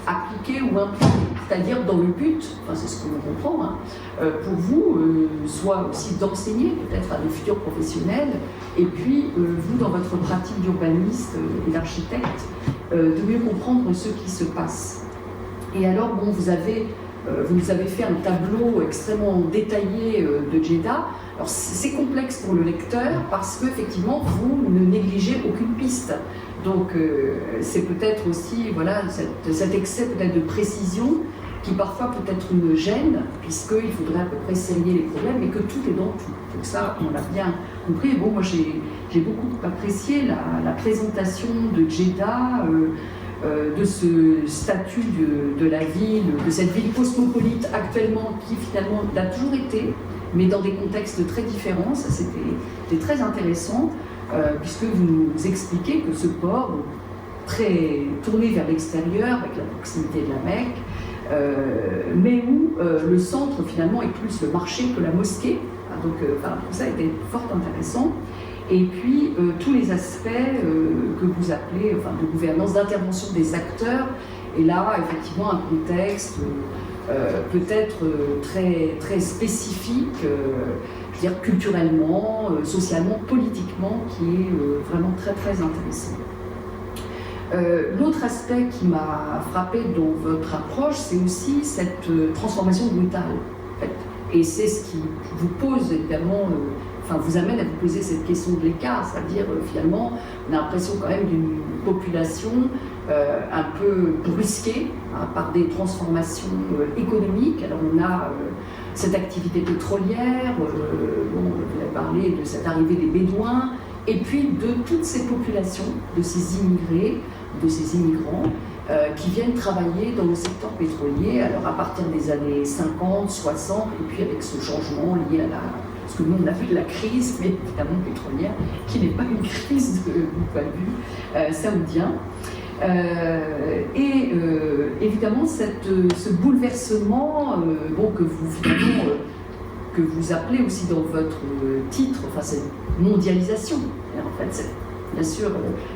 appliquée ou impliquée, c'est-à-dire dans le but, c'est ce que l'on comprend, pour vous, soit aussi d'enseigner peut-être à des futurs professionnels, et puis vous, dans votre pratique d'urbaniste et d'architecte, de mieux comprendre ce qui se passe. Et alors, bon, vous nous avez fait un tableau extrêmement détaillé de Djeddah. Alors, c'est complexe pour le lecteur parce qu'effectivement, vous ne négligez aucune piste. Donc, c'est peut-être aussi, voilà, cet excès peut-être de précision qui parfois peut être une gêne, puisqu'il faudrait à peu près cerner les problèmes, et que tout est dans tout. Donc ça, on l'a bien compris. Et bon, moi, j'ai beaucoup apprécié la présentation de Djeddah, de ce statut de la ville, de cette ville cosmopolite actuellement, qui finalement l'a toujours été, mais dans des contextes très différents. Ça, c'était très intéressant, puisque vous nous expliquez que ce port, très tourné vers l'extérieur, avec la proximité de la Mecque, mais où le centre finalement est plus le marché que la mosquée. Donc tout ça était fort intéressant. Et puis tous les aspects que vous appelez de gouvernance, d'intervention des acteurs, et là effectivement un contexte peut-être très, très spécifique, je veux dire culturellement, socialement, politiquement, qui est vraiment très très intéressant. L'autre aspect qui m'a frappé dans votre approche, c'est aussi cette transformation brutale, en fait. Et c'est ce qui vous pose évidemment, vous amène à vous poser cette question de l'écart, c'est-à-dire finalement, on a l'impression quand même d'une population un peu brusquée par des transformations économiques. Alors on a cette activité pétrolière, vous avez parlé de cette arrivée des Bédouins, et puis de toutes ces populations, de ces immigrés, de ces immigrants qui viennent travailler dans le secteur pétrolier, alors à partir des années 50, 60, et puis avec ce changement lié à ce que nous on appelle la crise, mais évidemment pétrolière, qui n'est pas une crise du point de vue saoudien. Évidemment, ce bouleversement que vous appelez aussi dans votre titre, cette mondialisation. En fait, bien sûr,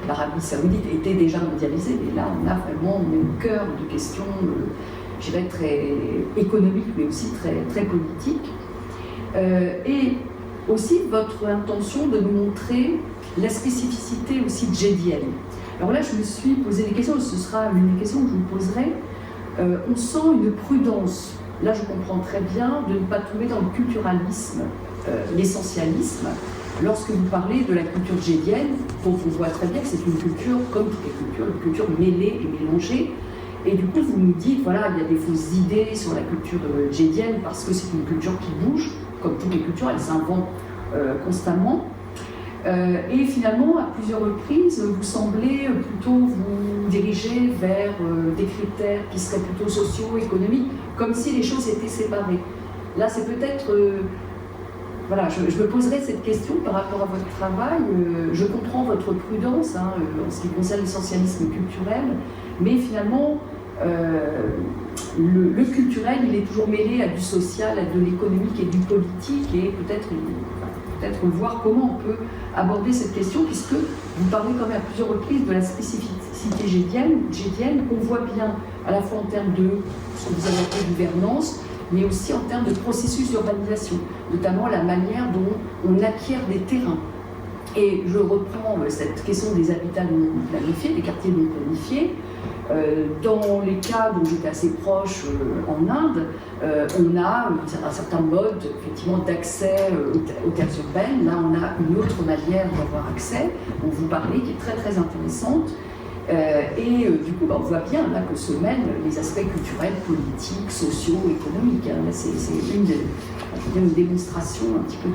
l'Arabie Saoudite était déjà mondialisée, mais là, on est au cœur de questions, je dirais, très économiques, mais aussi très, très politiques. Et aussi votre intention de nous montrer la spécificité aussi djeddienne. Alors là, je me suis posé des questions, ce sera une des questions que je vous poserai. On sent une prudence, là je comprends très bien, de ne pas tomber dans le culturalisme, l'essentialisme. Lorsque vous parlez de la culture djeddienne, on voit très bien que c'est une culture, comme toutes les cultures, une culture mêlée et mélangée. Et du coup, vous nous dites, voilà, il y a des fausses idées sur la culture djeddienne parce que c'est une culture qui bouge, comme toutes les cultures, elle s'invente constamment. Et finalement, à plusieurs reprises, vous semblez plutôt vous diriger vers des critères qui seraient plutôt socio-économiques, comme si les choses étaient séparées. Là, c'est peut-être voilà, je me poserai cette question par rapport à votre travail. Je comprends votre prudence en ce qui concerne l'essentialisme culturel, mais finalement, le culturel, il est toujours mêlé à du social, à de l'économique et du politique, et peut-être voir comment on peut aborder cette question, puisque vous parlez quand même à plusieurs reprises de la spécificité gédienne, qu'on voit bien à la fois en termes de ce que vous avez appelé gouvernance, mais aussi en termes de processus d'urbanisation, notamment la manière dont on acquiert des terrains. Et je reprends cette question des habitats non planifiés, des quartiers non planifiés. Dans les cas dont j'étais assez proche en Inde, on a un certain mode effectivement d'accès aux terres urbaines. Là, on a une autre manière d'avoir accès, dont vous parlez, qui est très très intéressante. Du coup, on voit bien là que se mêlent les aspects culturels, politiques, sociaux, économiques. C'est une démonstration un petit peu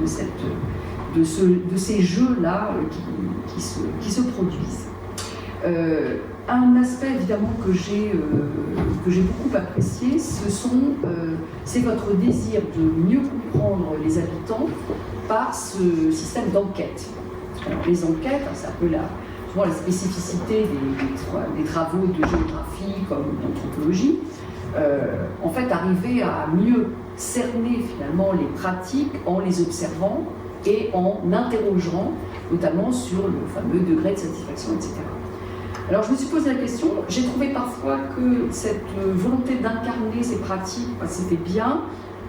de ces jeux-là qui se produisent. Un aspect évidemment que j'ai beaucoup apprécié, c'est votre désir de mieux comprendre les habitants par ce système d'enquête. Alors, les enquêtes, c'est un peu souvent la spécificité des travaux de géographie comme d'anthropologie. En fait, arriver à mieux cerner finalement les pratiques en les observant et en interrogeant, notamment sur le fameux degré de satisfaction, etc. Alors je me suis posé la question, j'ai trouvé parfois que cette volonté d'incarner ces pratiques, c'était bien.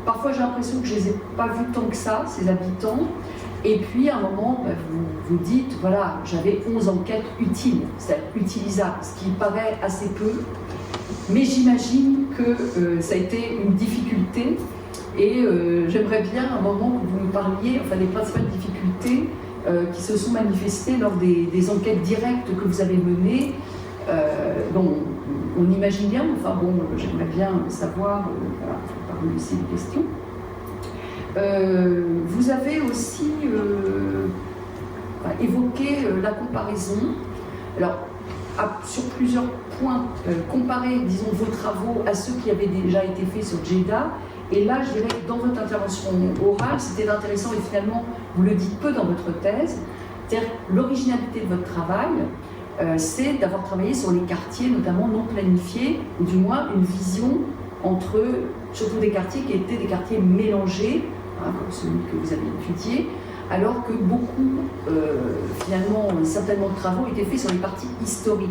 Parfois j'ai l'impression que je ne les ai pas vus tant que ça, ces habitants. Et puis à un moment, vous dites, voilà, j'avais 11 enquêtes utiles, c'est-à-dire utilisables, ce qui paraît assez peu. Mais j'imagine que ça a été une difficulté. Et j'aimerais bien à un moment que vous nous parliez, des principales difficultés qui se sont manifestées lors des enquêtes directes que vous avez menées. On imagine bien, j'aimerais bien savoir, par vous laisser des questions. Vous avez aussi évoqué la comparaison. Alors, sur plusieurs points, comparer, disons, vos travaux à ceux qui avaient déjà été faits sur Djeddah. Et là, je dirais que dans votre intervention orale, c'était intéressant et finalement, vous le dites peu dans votre thèse. C'est-à-dire l'originalité de votre travail, c'est d'avoir travaillé sur les quartiers, notamment non planifiés, ou du moins une vision entre, surtout des quartiers qui étaient des quartiers mélangés, comme celui que vous avez étudié, alors que beaucoup, finalement, certainement de travaux étaient faits sur les parties historiques.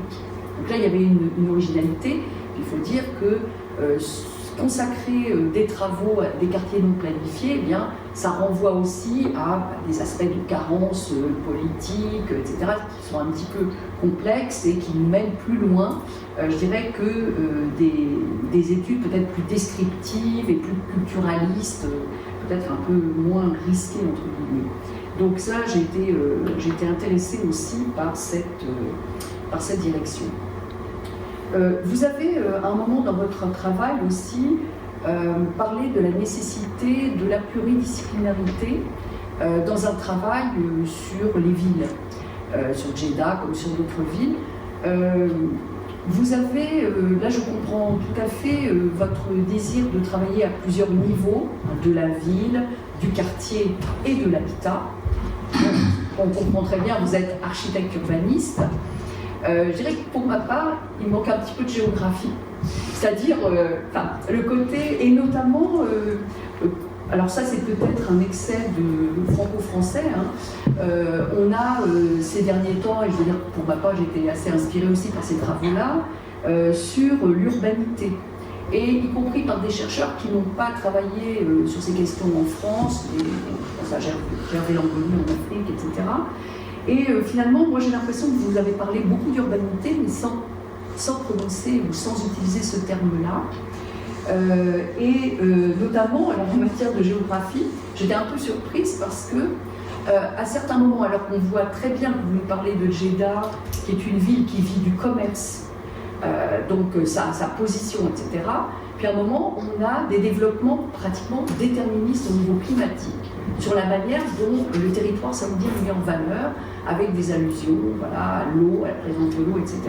Donc là, il y avait une originalité. Il faut dire que consacrer des travaux à des quartiers non planifiés, eh bien, ça renvoie aussi à des aspects de carence politique, etc., qui sont un petit peu complexes et qui nous mènent plus loin, je dirais, que des études peut-être plus descriptives et plus culturalistes, peut-être un peu moins risquées, entre guillemets. Donc ça, j'ai été intéressée aussi par cette direction. Vous avez, à un moment dans votre travail aussi, parlé de la nécessité de la pluridisciplinarité dans un travail sur les villes, sur Djeddah comme sur d'autres villes. Vous avez, là je comprends tout à fait votre désir de travailler à plusieurs niveaux, de la ville, du quartier et de l'habitat. On comprend très bien, vous êtes architecte urbaniste. Je dirais que pour ma part, il manque un petit peu de géographie. C'est-à-dire, le côté, et notamment, alors ça c'est peut-être un excès de franco-français, on a ces derniers temps, et je veux dire pour ma part j'ai été assez inspirée aussi par ces travaux-là, sur l'urbanité. Et y compris par des chercheurs qui n'ont pas travaillé sur ces questions en France, je pense à Gervais Langoni en Afrique, etc. Et finalement, moi j'ai l'impression que vous avez parlé beaucoup d'urbanité, mais sans prononcer ou sans utiliser ce terme-là. Notamment, alors, en matière de géographie, j'étais un peu surprise parce que, à certains moments, alors qu'on voit très bien que vous nous parlez de Djeddah, qui est une ville qui vit du commerce, donc sa position, etc. Puis à un moment, on a des développements pratiquement déterministes au niveau climatique, sur la manière dont le territoire saoudien est mis en valeur, avec des allusions à l'eau, à la présence de l'eau, etc.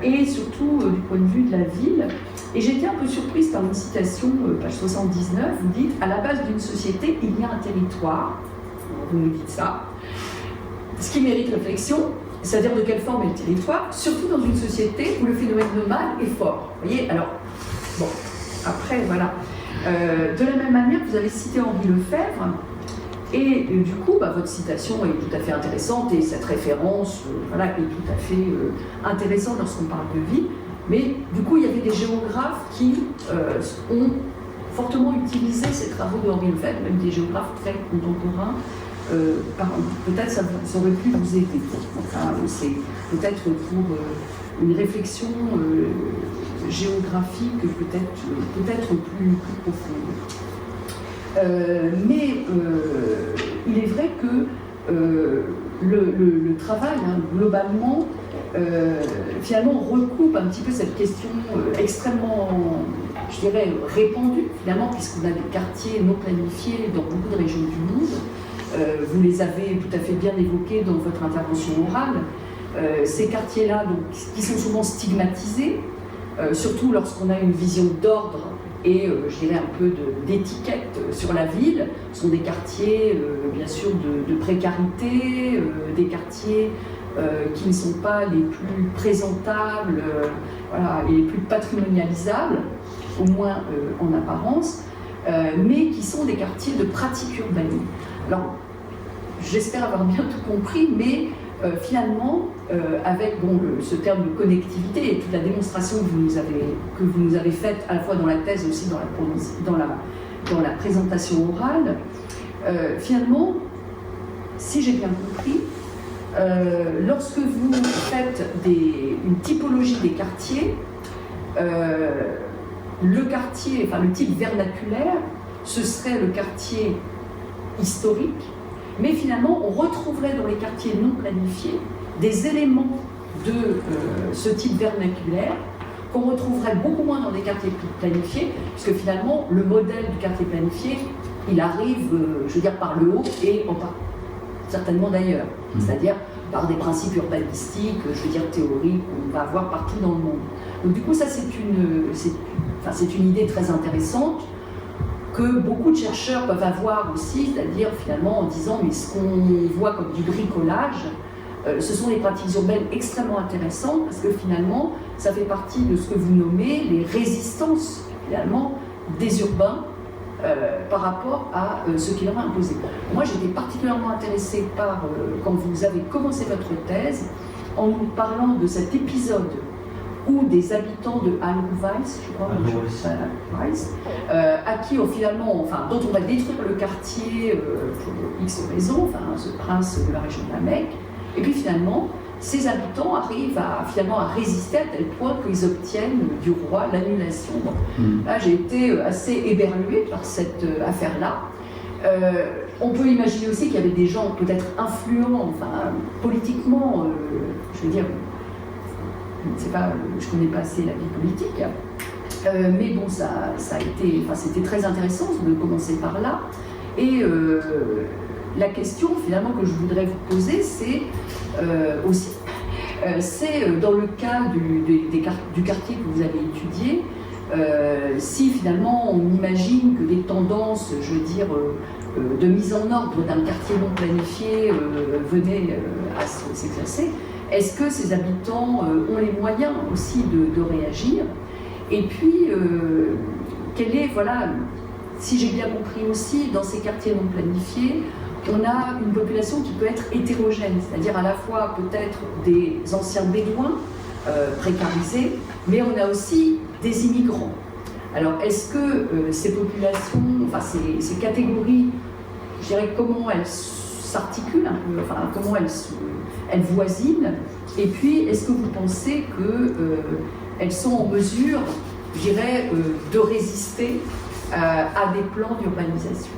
et surtout du point de vue de la ville. Et j'étais un peu surprise par une citation, page 79, vous dites « À la base d'une société, il y a un territoire ». Vous nous dites ça. Ce qui mérite réflexion, c'est-à-dire de quelle forme est le territoire, surtout dans une société où le phénomène nomade est fort. Vous voyez, alors, bon, après, voilà. De la même manière, vous avez cité Henri Lefebvre, et du coup, votre citation est tout à fait intéressante, et cette référence voilà, est tout à fait intéressante lorsqu'on parle de vie. Mais du coup, il y avait des géographes qui ont fortement utilisé ces travaux de Henri Lefebvre, même des géographes très contemporains. Peut-être ça aurait pu vous aider. Enfin, c'est peut-être pour une réflexion géographique peut-être plus profonde. Mais il est vrai que le travail, globalement, finalement, recoupe un petit peu cette question extrêmement, je dirais, répandue, finalement, puisqu'on a des quartiers non planifiés dans beaucoup de régions du monde. Vous les avez tout à fait bien évoqués dans votre intervention orale. Ces quartiers-là, qui sont souvent stigmatisés, surtout lorsqu'on a une vision d'ordre et, je dirais, un peu d'étiquette sur la ville, sont des quartiers, bien sûr, de précarité, des quartiers qui ne sont pas les plus présentables voilà, et les plus patrimonialisables, au moins en apparence, mais qui sont des quartiers de pratique urbaine. Alors, j'espère avoir bien tout compris, mais finalement, avec ce terme de connectivité et toute la démonstration que vous nous avez faite, à la fois dans la thèse et aussi dans la présentation orale, finalement, si j'ai bien compris, lorsque vous faites une typologie des quartiers, le quartier, enfin le type vernaculaire, ce serait le quartier historique, mais finalement on retrouverait dans les quartiers non planifiés des éléments de ce type vernaculaire qu'on retrouverait beaucoup moins dans des quartiers planifiés, puisque finalement le modèle du quartier planifié, il arrive, je veux dire, par le haut et en bas, certainement d'ailleurs, c'est-à-dire par des principes urbanistiques, je veux dire théoriques, qu'on va avoir partout dans le monde. Donc du coup ça c'est une idée très intéressante, que beaucoup de chercheurs peuvent avoir aussi, c'est-à-dire finalement en disant mais ce qu'on voit comme du bricolage, ce sont des pratiques urbaines extrêmement intéressantes parce que finalement ça fait partie de ce que vous nommez les résistances finalement des urbains par rapport à ce qui leur a imposé. Moi j'étais particulièrement intéressée par, quand vous avez commencé votre thèse, en nous parlant de cet épisode où des habitants de Weiss, je crois, à qui finalement, dont on va détruire le quartier pour X raisons, ce prince de la région de la Mecque, et puis finalement, ces habitants arrivent à résister à tel point qu'ils obtiennent du roi l'annulation. Là, j'ai été assez éberluée par cette affaire-là. On peut imaginer aussi qu'il y avait des gens peut-être influents, politiquement, je veux dire, je ne sais pas, je ne connais pas assez la vie politique, mais bon, c'était très intéressant de commencer par là. Et la question finalement que je voudrais vous poser, c'est aussi, c'est dans le cas du quartier que vous avez étudié, si finalement on imagine que des tendances, je veux dire, de mise en ordre d'un quartier non planifié venaient à s'exercer, est-ce que ces habitants ont les moyens aussi de réagir? Et puis, quel est, voilà, si j'ai bien compris aussi, dans ces quartiers non planifiés, on a une population qui peut être hétérogène, c'est-à-dire à la fois peut-être des anciens bédouins précarisés, mais on a aussi des immigrants. Alors, est-ce que ces populations, ces catégories, je dirais, comment elles s'articulent un peu, comment elles voisinent, et puis est-ce que vous pensez qu'elles sont en mesure, je dirais, de résister à des plans d'urbanisation?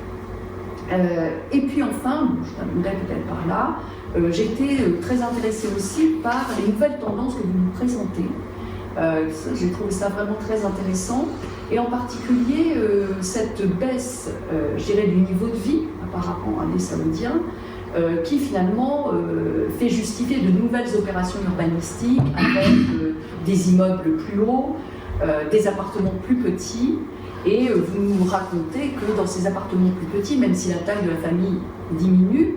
Et puis enfin, je terminerai peut-être par là, j'étais très intéressée aussi par les nouvelles tendances que vous nous présentez. J'ai trouvé ça vraiment très intéressant, et en particulier cette baisse, je dirais, du niveau de vie par rapport à des Saoudiens, qui finalement fait justifier de nouvelles opérations urbanistiques avec des immeubles plus hauts, des appartements plus petits. Et vous nous racontez que dans ces appartements plus petits, même si la taille de la famille diminue,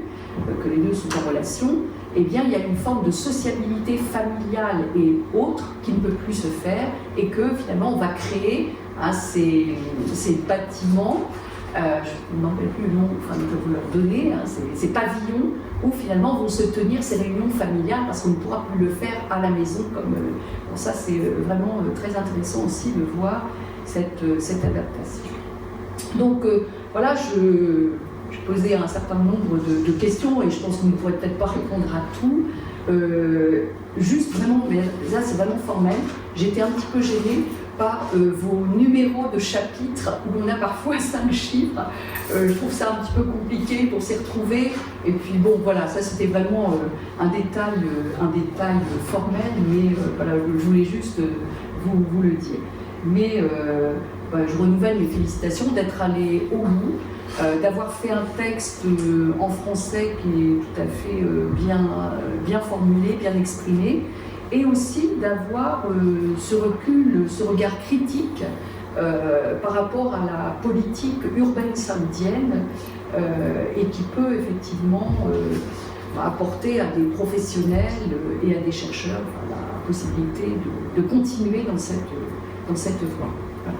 que les deux sont en relation, eh bien, il y a une forme de sociabilité familiale et autre qui ne peut plus se faire, et que finalement on va créer ces bâtiments, je ne m'en rappelle plus le nom, enfin, je vais vous leur donner, ces pavillons où finalement vont se tenir ces réunions familiales parce qu'on ne pourra plus le faire à la maison. Bon, ça, c'est vraiment très intéressant aussi de voir cette adaptation. Donc voilà, je posais un certain nombre de questions et je pense qu'on ne pourrait peut-être pas répondre à tout. Juste vraiment, mais là c'est vraiment formel, j'étais un petit peu gênée par vos numéros de chapitres où on a parfois 5 chiffres. Je trouve ça un petit peu compliqué pour s'y retrouver. Et puis bon, voilà, ça c'était vraiment un détail formel, mais voilà, je voulais juste vous le dire. Mais je renouvelle mes félicitations d'être allé au bout, d'avoir fait un texte en français qui est tout à fait bien formulé, bien exprimé, et aussi d'avoir ce recul, ce regard critique par rapport à la politique urbaine saoudienne et qui peut effectivement apporter à des professionnels et à des chercheurs la possibilité de continuer dans cette voie. Voilà.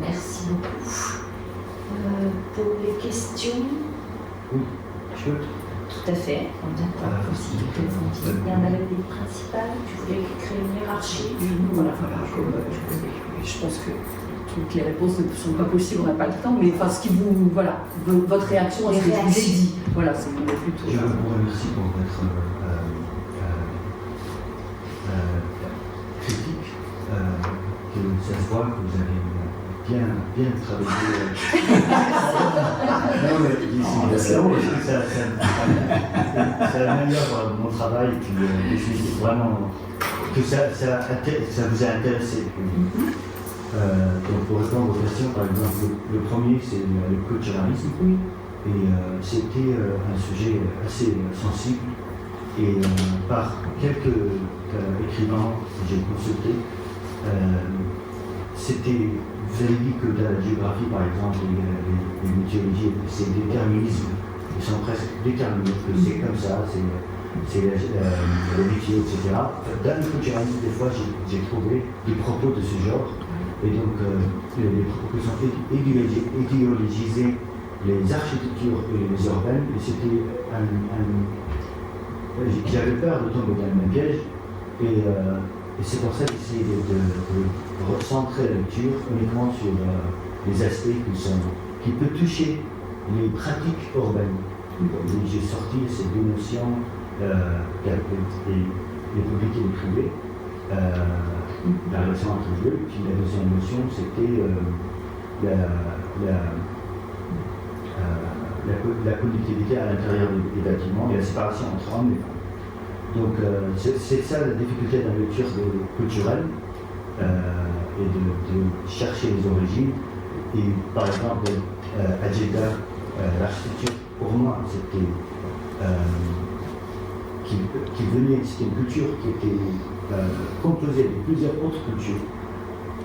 Merci beaucoup. Pour les questions, Oui, je peux. tout à fait, on attend aussi quelques invités. Il y en avait des principales, tu voulais créer une hiérarchie. Voilà, je pense que toutes les réponses ne sont pas possibles, on n'a pas le temps, mais enfin, ce qui vous, voilà, votre réaction à ce que je vous ai dit, voilà, c'est plutôt. Je vous remercie pour votre critique, que ça se voit que vous avez bien travaillé. Non, mais ça améliore mon travail, et puis je suis vraiment que ça vous a intéressé. Donc pour répondre aux questions, par exemple, le premier c'est le culturalisme. Oui. Et c'était un sujet assez sensible. Et par quelques écrivains que j'ai consultés, vous avez dit que dans la géographie, par exemple, les mythologies, c'est déterminisme. Ils sont presque déterminés, que c'est comme ça, c'est l'amitié, etc. Dans le culturalisme, des fois, j'ai trouvé des propos de ce genre. Et donc, les propos qui sont idéologisés, les architectures et les urbaines, et c'était j'avais peur de tomber dans le même piège, et c'est pour ça que j'essaie de recentrer la lecture uniquement sur les aspects qui peuvent toucher les pratiques urbaines. J'ai sorti ces deux notions, les publics et les privés, la relation entre les deux. Puis la deuxième notion, c'était la connectivité à l'intérieur des bâtiments et la séparation entre hommes et femmes. Donc c'est ça la difficulté dans la lecture culturelle et de chercher les origines. Et par exemple, à Jeddah, l'architecture, pour moi, c'était c'était une culture qui était composée de plusieurs autres cultures.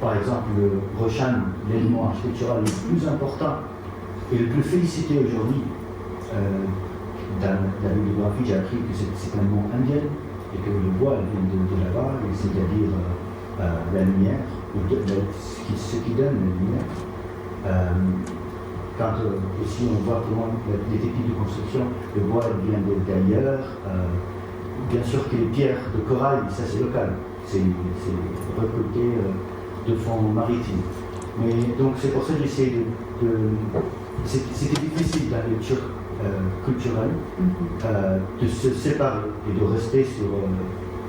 Par exemple, le Roshan, l'élément architectural le plus important et le plus félicité aujourd'hui. Dans la bibliographie, j'ai appris que c'est un mot indien et que le bois vient de là-bas, c'est-à-dire la lumière, ce qui donne la lumière. Quand aussi on voit comment les techniques de construction, le bois vient d'ailleurs. Bien sûr que les pierres de corail, ça c'est local, c'est récolté de fond maritime. Mais donc c'est pour ça que j'essaie c'était difficile dans la lecture culturelle de se séparer et de rester sur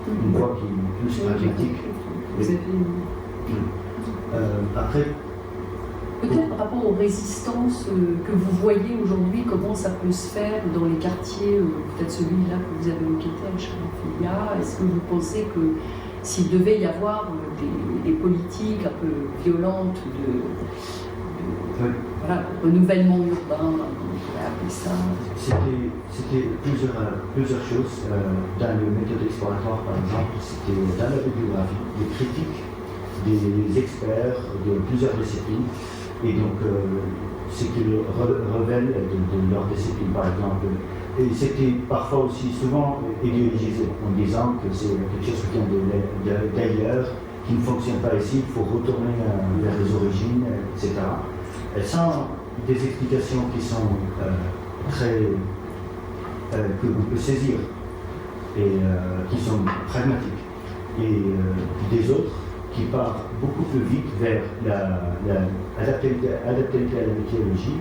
une voie qui est plus pragmatique. Après, peut-être par rapport aux résistances que vous voyez aujourd'hui, comment ça peut se faire dans les quartiers, peut-être celui-là que vous avez enquêté à Charafilia, est-ce que vous pensez que s'il devait y avoir des politiques un peu violentes voilà, renouvellement urbain, on pourrait appeler ça. C'était plusieurs choses. Dans le méthode exploratoire, par exemple, c'était dans la bibliographie, des critiques des experts de plusieurs disciplines. Et donc, ce qu'ils révèlent de leur discipline, par exemple. Et c'était parfois aussi souvent idéologisé, en disant que c'est quelque chose qui vient d'ailleurs, qui ne fonctionne pas ici, il faut retourner vers les origines, etc. Elles sont des explications qui sont que vous pouvez saisir et qui sont pragmatiques. Et des autres qui partent beaucoup plus vite vers l'adaptabilité à la météorologie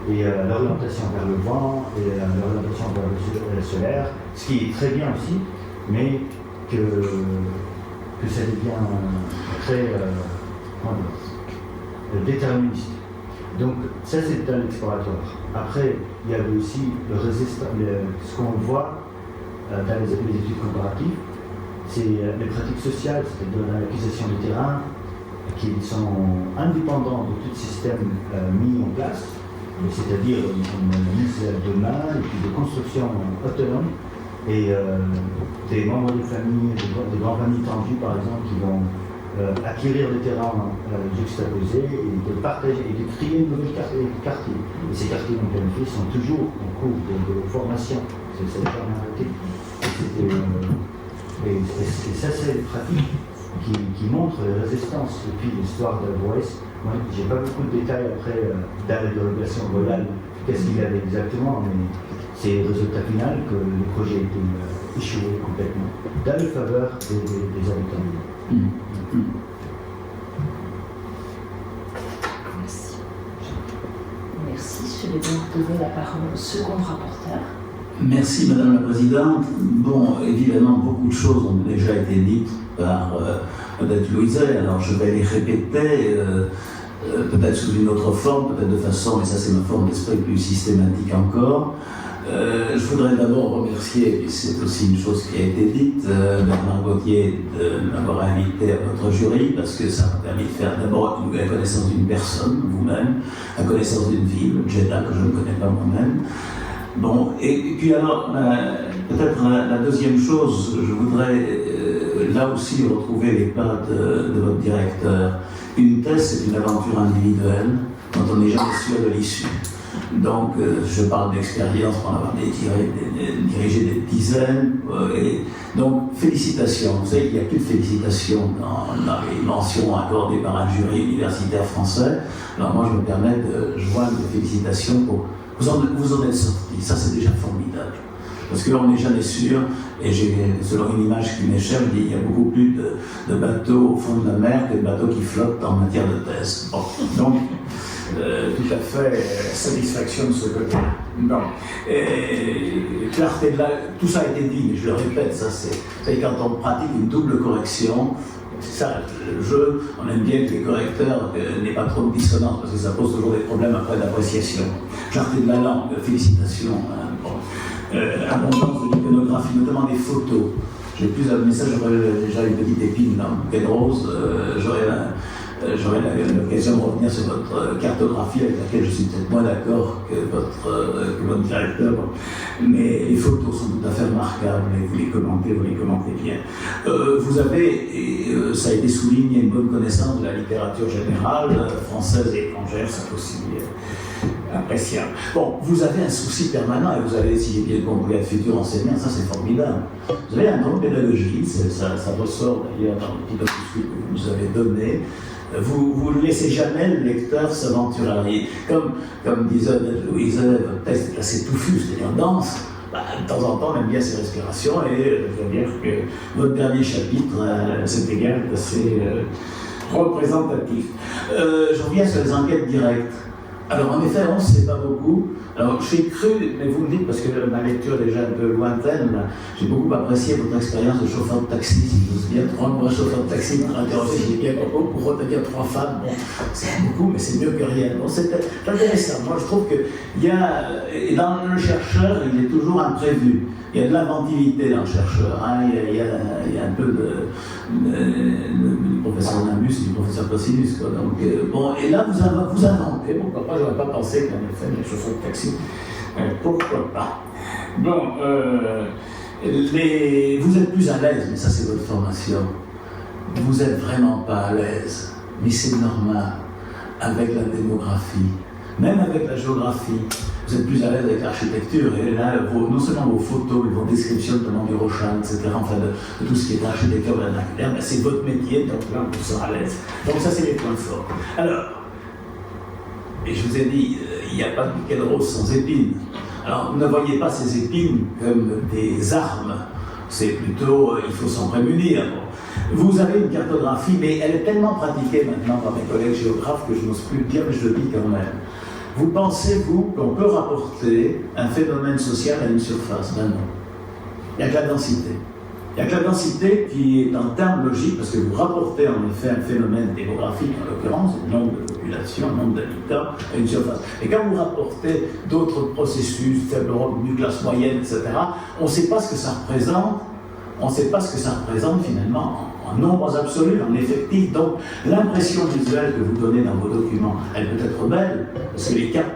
et l'orientation vers le vent et l'orientation vers le solaire, ce qui est très bien aussi, mais que ça devient très déterministe. Donc ça c'est un exploratoire. Après, il y avait aussi ce qu'on voit dans les études comparatives, c'est les pratiques sociales, c'est-à-dire l'acquisition du terrain, qui sont indépendants de tout système mis en place, c'est-à-dire une mise de main et puis de construction autonome, et des membres de famille, des grandes familles tendues par exemple, qui vont acquérir des terrains juxtaposés et de partager et de créer une nouvelle quartier. Et ces quartiers non planifiés sont toujours en cours de formation, c'est jamais arrêté. Et ça, c'est une pratique qui montre la résistance depuis l'histoire de l'Ouest. Moi, je n'ai pas beaucoup de détails après dans la dérogation royale, qu'est-ce qu'il y avait exactement, mais c'est le résultat final que le projet a été échoué complètement, dans la faveur des habitants. Merci. Merci. Je vais donc donner la parole au second rapporteur. Merci Madame la Présidente. Bon, évidemment, beaucoup de choses ont déjà été dites par Madame Louiset, alors je vais les répéter, peut-être sous une autre forme, peut-être de façon, et ça c'est ma forme d'esprit plus systématique encore. Je voudrais d'abord remercier, et c'est aussi une chose qui a été dite, Bernard Gauthier de m'avoir invité à votre jury, parce que ça m'a permis de faire d'abord la connaissance d'une personne, vous-même, la connaissance d'une ville, Jeddah, que je ne connais pas moi-même. Bon, et puis alors, peut-être la deuxième chose, je voudrais là aussi retrouver les pas de votre directeur. Une thèse, c'est une aventure individuelle dont on n'est jamais sûr de l'issue. Donc, je parle d'expérience pour en avoir dirigé des dizaines. Et donc, félicitations. Vous savez qu'il n'y a plus de félicitations dans les mentions accordées par un jury universitaire français. Alors moi, je me permets de joindre des félicitations pour... Vous en êtes sortis, ça c'est déjà formidable. Parce qu'on n'est jamais sûr, et selon une image qui m'est chère, je dis qu'il y a beaucoup plus de bateaux au fond de la mer que de bateaux qui flottent en matière de thèse. Bon. Donc, tout à fait satisfaction de ce côté. Bon. Clarté de là, tout ça a été dit, mais je le répète, ça c'est quand on pratique une double correction. C'est ça, le jeu, on aime bien que les correcteurs n'aient pas trop de dissonance, parce que ça pose toujours des problèmes après d'appréciation. Clarté de la langue, félicitations. Abondance de l'iconographie, notamment des photos. J'ai plus mais ça j'aurais déjà une petite épine dans le bouquet de rose, j'aurai l'occasion de revenir sur votre cartographie avec laquelle je suis peut-être moins d'accord que votre directeur. Mais les photos sont tout à fait remarquables et vous les commentez bien. Vous avez, et ça a été souligné, une bonne connaissance de la littérature générale, française et étrangère, c'est aussi appréciable. Bon, vous avez un souci permanent et vous avez, si j'ai bien compris, un futur enseignant, ça c'est formidable. Vous avez un don de pédagogie, ça ressort d'ailleurs dans le petit opuscule que vous nous avez donné. Vous ne laissez jamais le lecteur s'aventurer. Comme disait Louise, votre texte est classé touffu, c'est-à-dire dense. De temps en temps, on aime bien ses respirations et je veux dire que votre dernier chapitre, à cet égard, est assez représentatif. Je reviens sur les enquêtes directes. Alors en effet, on ne sait pas beaucoup. Alors j'ai cru, mais vous me dites, parce que ma lecture est déjà un peu lointaine, j'ai beaucoup apprécié votre expérience de chauffeur de taxi, si vous bien 3 mois chauffeur de taxi, pour interroger, j'ai bien compris, pour retenir 3 femmes, bon, c'est beaucoup, mais c'est mieux que rien. Bon, c'est intéressant. Moi je trouve qu'il y a, et dans le chercheur, il est toujours imprévu. Il y a de l'inventivité dans le chercheur, hein. Il y a un peu de professeur Nimbus et du professeur Cosinus. Quoi. Donc, bon, et là, vous inventez, pourquoi pas, j'aurais pas pensé qu'en effet, les chauffeurs de taxi, pourquoi pas. Bon, vous êtes plus à l'aise, mais ça c'est votre formation. Vous n'êtes vraiment pas à l'aise, mais c'est normal, avec la démographie, même avec la géographie. Vous êtes plus à l'aise avec l'architecture, et là, non seulement vos photos, vos descriptions de Mont du Rochal, etc., enfin de tout ce qui est architecture vernaculaire, ben, c'est votre métier, donc là, vous serez à l'aise. Donc ça, c'est les points forts. Alors, et je vous ai dit, il n'y a pas de bouquet de roses sans épines. Alors, ne voyez pas ces épines comme des armes, c'est plutôt, il faut s'en prémunir. Vous avez une cartographie, mais elle est tellement pratiquée maintenant par mes collègues géographes que je n'ose plus le dire, mais je le dis quand même. Vous pensez, vous, qu'on peut rapporter un phénomène social à une surface? Ben non. Il n'y a que la densité. Il n'y a que la densité qui est en termes logiques, parce que vous rapportez en effet un phénomène démographique, en l'occurrence, le nombre de population, le nombre d'habitants, à une surface. Et quand vous rapportez d'autres processus, faible revenu, classe moyenne, etc., on ne sait pas ce que ça représente. On ne sait pas ce que ça représente finalement en nombres absolus, en effectifs. Donc l'impression visuelle que vous donnez dans vos documents, elle peut être belle, parce que les cartes,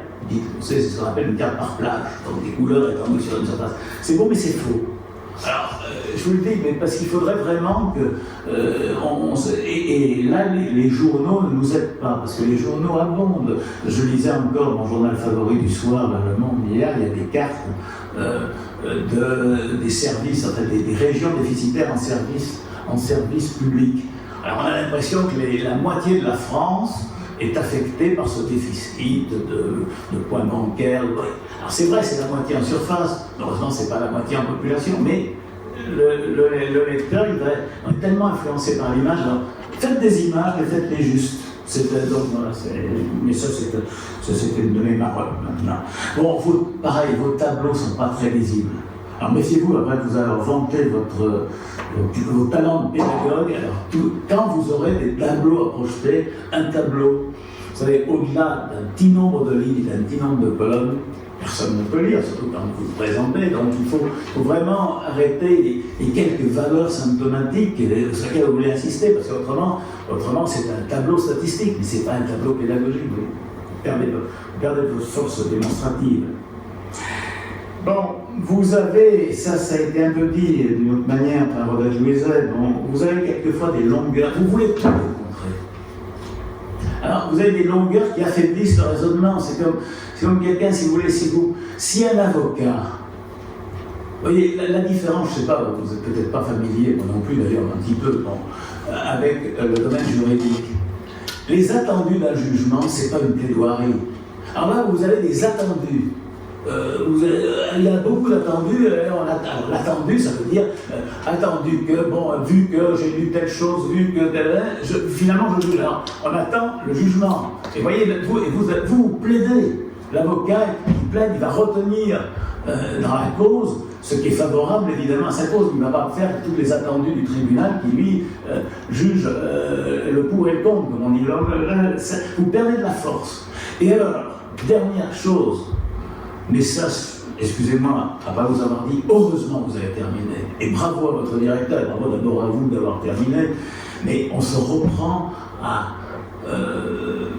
c'est ce qu'on appelle une carte par plage, donc des couleurs étendues sur une surface. C'est beau, mais c'est faux. Alors, je vous le dis, mais parce qu'il faudrait vraiment que... et là, les journaux ne nous aident pas, parce que les journaux abondent. Je lisais encore mon journal favori du soir, Le Monde, hier, il y a des cartes des services, enfin des régions déficitaires en service public. Alors on a l'impression que la moitié de la France est affectée par ce déficit de points bancaires. Alors c'est vrai, c'est la moitié en surface, heureusement c'est pas la moitié en population, mais le lecteur, il est tellement influencé par l'image. Faites des images, mais faites-les justes. Donc voilà, mais ça c'était une de mes marottes maintenant. Bon, pareil, vos tableaux ne sont pas très lisibles. Alors méfiez-vous, après vous allez vanter vos talents de pédagogue. Alors quand vous aurez des tableaux à projeter, un tableau, vous savez, au-delà d'un petit nombre de lignes, d'un petit nombre de colonnes, personne ne peut lire, surtout quand vous vous présentez. Donc il faut vraiment arrêter les quelques valeurs symptomatiques sur lesquelles vous voulez insister, parce qu'autrement, c'est un tableau statistique, mais ce n'est pas un tableau pédagogique. Vous perdez votre force démonstrative. Bon, vous avez, ça a été un peu dit d'une autre manière par Rodolphe Louiset, vous avez quelquefois des longueurs, vous voulez tout démontrer. Alors, vous avez des longueurs qui affaiblissent le raisonnement. C'est comme quelqu'un, si vous voulez, si un avocat, vous voyez, la différence, je ne sais pas, vous n'êtes peut-être pas familier, moi non plus d'ailleurs, un petit peu, avec le domaine juridique. Les attendus d'un jugement, ce n'est pas une plaidoirie. Alors là, vous avez des attendus. Il y a beaucoup d'attendus. L'attendu, ça veut dire attendu que, bon, vu que j'ai lu telle chose, vu que finalement je juge. Alors, on attend le jugement. Et voyez, vous plaidez. L'avocat qui plaide, il va retenir dans la cause ce qui est favorable évidemment à sa cause. Il ne va pas faire tous les attendus du tribunal qui lui juge le pour et le contre, comme on dit. Vous perdez de la force. Et alors, dernière chose, mais ça, excusez-moi, à pas vous avoir dit, heureusement vous avez terminé. Et bravo à votre directeur, bravo d'abord à vous d'avoir terminé. Mais on se reprend à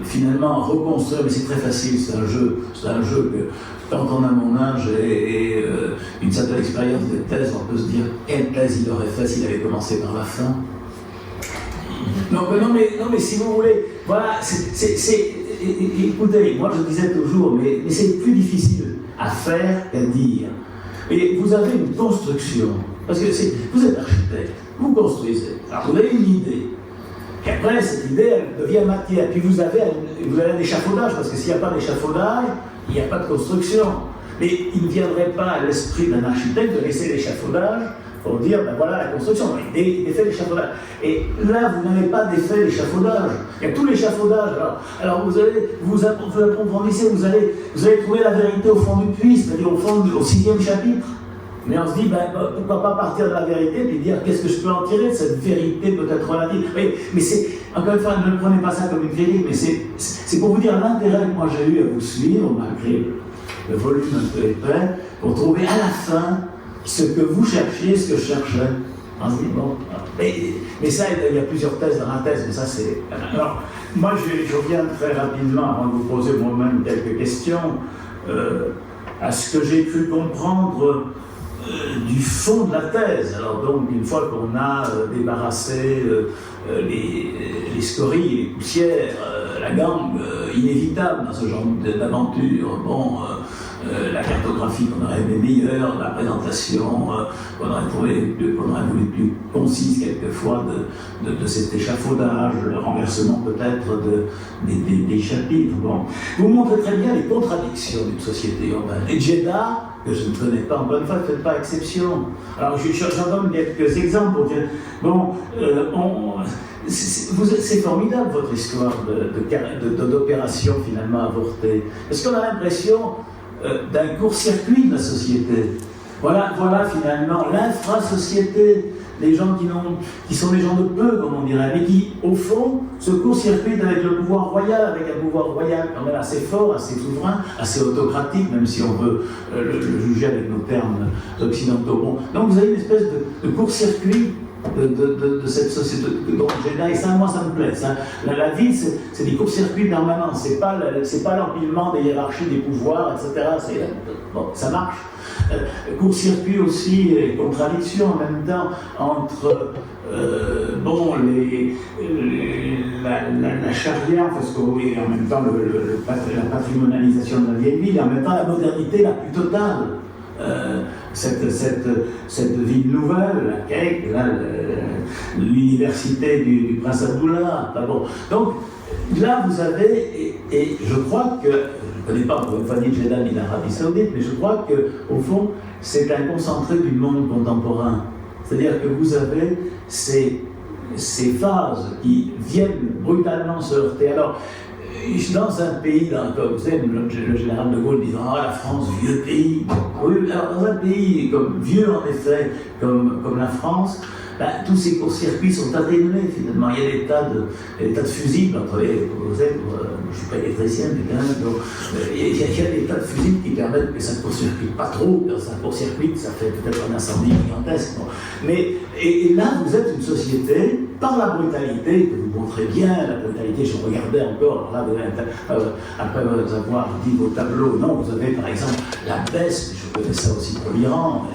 finalement reconstruire, mais c'est très facile, c'est un jeu que quand on a mon âge et une certaine expérience de thèse, on peut se dire quelle thèse il aurait fait s'il avait commencé par la fin. Non mais si vous voulez, voilà, écoutez, moi je disais toujours, mais c'est plus difficile à faire qu'à dire. Et vous avez une construction, parce que vous êtes architecte, vous construisez, alors vous avez une idée. Et après, cette idée, elle devient matière. Puis vous avez un échafaudage, parce que s'il n'y a pas d'échafaudage, il n'y a pas de construction. Mais il ne viendrait pas à l'esprit d'un architecte de laisser l'échafaudage pour dire, ben voilà la construction, il défait l'échafaudage. Et là, vous n'avez pas d'effet d'échafaudage. Il y a tout l'échafaudage. Alors vous approfondissez, vous allez trouver la vérité au fond du puits, c'est-à-dire au 6e chapitre. Mais on se dit, pourquoi pas partir de la vérité et dire qu'est-ce que je peux en tirer de cette vérité peut-être relative. Mais c'est, encore une fois, ne prenez pas ça comme une critique, mais c'est pour vous dire l'intérêt que moi j'ai eu à vous suivre, malgré le volume un peu épais, pour trouver à la fin ce que vous cherchiez, ce que je cherchais. Ah oui, bon. Mais ça, il y a plusieurs thèses dans la thèse, mais ça c'est... Alors, moi je reviens très rapidement, avant de vous poser moi-même quelques questions, à ce que j'ai pu comprendre du fond de la thèse. Alors donc, une fois qu'on a débarrassé les scories, les poussières, la gangue inévitable dans ce genre d'aventure, bon... la cartographie qu'on aurait aimé meilleure, la présentation qu'on aurait voulu plus concise quelquefois de cet échafaudage, le renversement peut-être des chapitres. Bon. Vous montrez très bien les contradictions d'une société urbaine. Et Djeddah, que je ne connais pas, encore une fois, ne faites pas exception. Alors j'en donne quelques exemples pour dire, bon, c'est formidable votre histoire d'opération finalement avortée. Est-ce qu'on a l'impression d'un court-circuit de la société? Voilà finalement l'infra-société, les gens qui sont les gens de peu, comme on dirait, mais qui, au fond, se court-circuitent avec le pouvoir royal, avec un pouvoir royal quand même assez fort, assez souverain, assez autocratique, même si on veut le juger avec nos termes occidentaux. Bon. Donc vous avez une espèce de court-circuit de cette société dont Djeddah, et ça, moi, ça me plaît. Ça. La ville, c'est des courts-circuits permanents, c'est pas l'empilement des hiérarchies, des pouvoirs, etc. Bon, ça marche. Court-circuit aussi, et contradiction en même temps entre la charia, parce que oui, en même temps la patrimonialisation de la vieille ville, et en même temps la modernité la plus totale. Cette ville nouvelle, la CAIC, l'université du Prince Abdullah. Bon. Donc là, vous avez, et je crois que, je ne connais pas encore une fois ni Djeddah ni l'Arabie Saoudite, mais je crois qu'au fond, c'est un concentré du monde contemporain. C'est-à-dire que vous avez ces phases qui viennent brutalement se heurter. Alors, dans un pays, comme vous savez, le général de Gaulle disant « Ah, la France, vieux pays ». Oui, alors dans un pays comme vieux, en effet, comme la France, ben, tous ces courts-circuits sont atténués, finalement. Il y a des tas de fusibles entre les... Vous savez, je ne suis pas électricien, mais quand même, donc, il y a des tas de fusibles qui permettent que ça ne court-circuite pas trop. Quand ça court-circuite, ça fait peut-être un incendie gigantesque. Bon. Mais, et là, vous êtes une société, par la brutalité, que vous montrez bien, la brutalité, je regardais encore, alors là, après avoir dit vos tableaux, non, vous avez par exemple la baisse, je connais ça aussi pour l'Iran,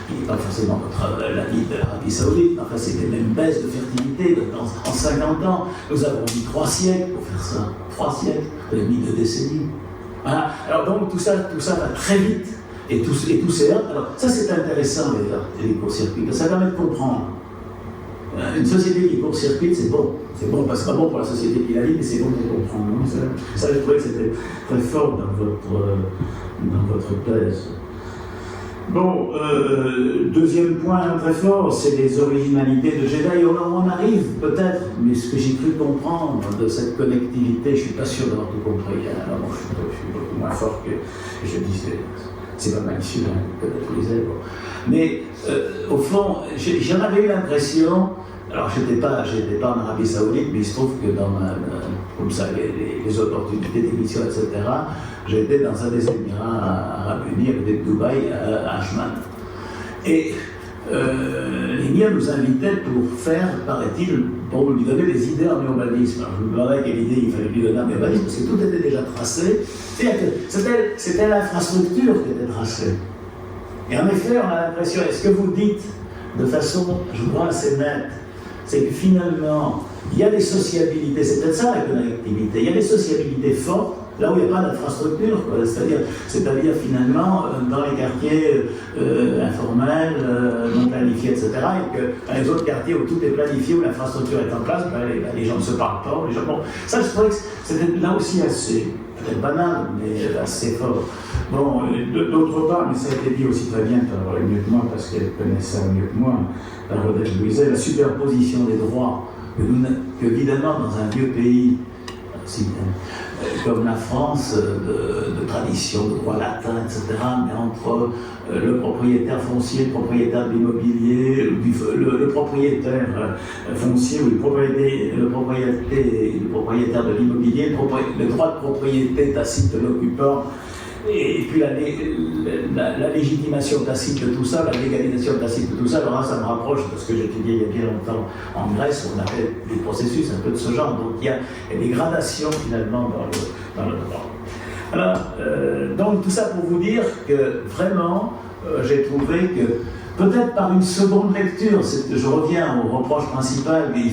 qui n'est pas forcément la vie de l'Arabie Saoudite, enfin c'est les mêmes baisses de fertilité en 50 ans. Nous avons mis 3 siècles pour faire ça, 3 siècles, vous avez mis 2 décennies. Voilà. Alors donc tout ça va très vite, et tout c'est... Alors ça c'est intéressant les courts-circuits, ça permet de comprendre. Une société qui court-circuite, c'est bon. C'est bon, c'est pas bon pour la société qui la vit, mais c'est bon pour comprendre. Ça, je trouvais que c'était très fort dans votre thèse. Bon, deuxième point très fort, c'est les originalités de Djeddah. Et on arrive peut-être, mais ce que j'ai cru comprendre de cette connectivité, je ne suis pas sûr d'avoir tout compris. Alors, moi, je suis beaucoup moins fort que je disais. C'est pas malicieux, que tous les êtres. Mais au fond, j'en avais eu l'impression. Alors, j'étais pas en Arabie Saoudite, mais il se trouve que comme ça, les opportunités d'émission, etc., j'étais dans un des Émirats Arabes Unis, à côté de Dubaï, à Ajman. Et l'émir nous invitait pour faire, paraît-il, pour lui donner des idées en urbanisme. Alors, je me demandais quelle idée il fallait lui donner en urbanisme, parce que tout était déjà tracé. C'est-à-dire que c'était l'infrastructure qui était tracée. Et en effet, on a l'impression, et ce que vous dites de façon, je crois, assez nette, c'est que finalement, il y a des sociabilités, c'est peut-être ça la connectivité, il y a des sociabilités fortes, là où il n'y a pas d'infrastructure, c'est-à-dire finalement dans les quartiers informels, non planifiés, etc., et que dans les autres quartiers où tout est planifié, où l'infrastructure est en place, les gens ne se parlent pas, bon, ça je trouvais que c'était là aussi assez, peut-être banal, mais assez fort. Bon, d'autre part, mais ça a été dit aussi très bien par mieux que moi, parce qu'elle connaît ça mieux que moi, par Odette Louiset, la superposition des droits, que évidemment dans un vieux pays, comme la France, de tradition, de droit latin, etc., mais entre le propriétaire foncier, le propriétaire de l'immobilier, le propriétaire foncier ou le propriétaire de l'immobilier, le droit de propriété tacite de l'occupant, Et puis la légitimation tacite de tout ça, la légalisation tacite de tout ça, alors là, ça me rapproche de ce que j'ai étudié il y a bien longtemps en Grèce, où on avait des processus un peu de ce genre. Donc il y a des gradations finalement dans le droit. Alors, donc tout ça pour vous dire que vraiment, j'ai trouvé que peut-être par une seconde lecture, je reviens au reproche principal, mais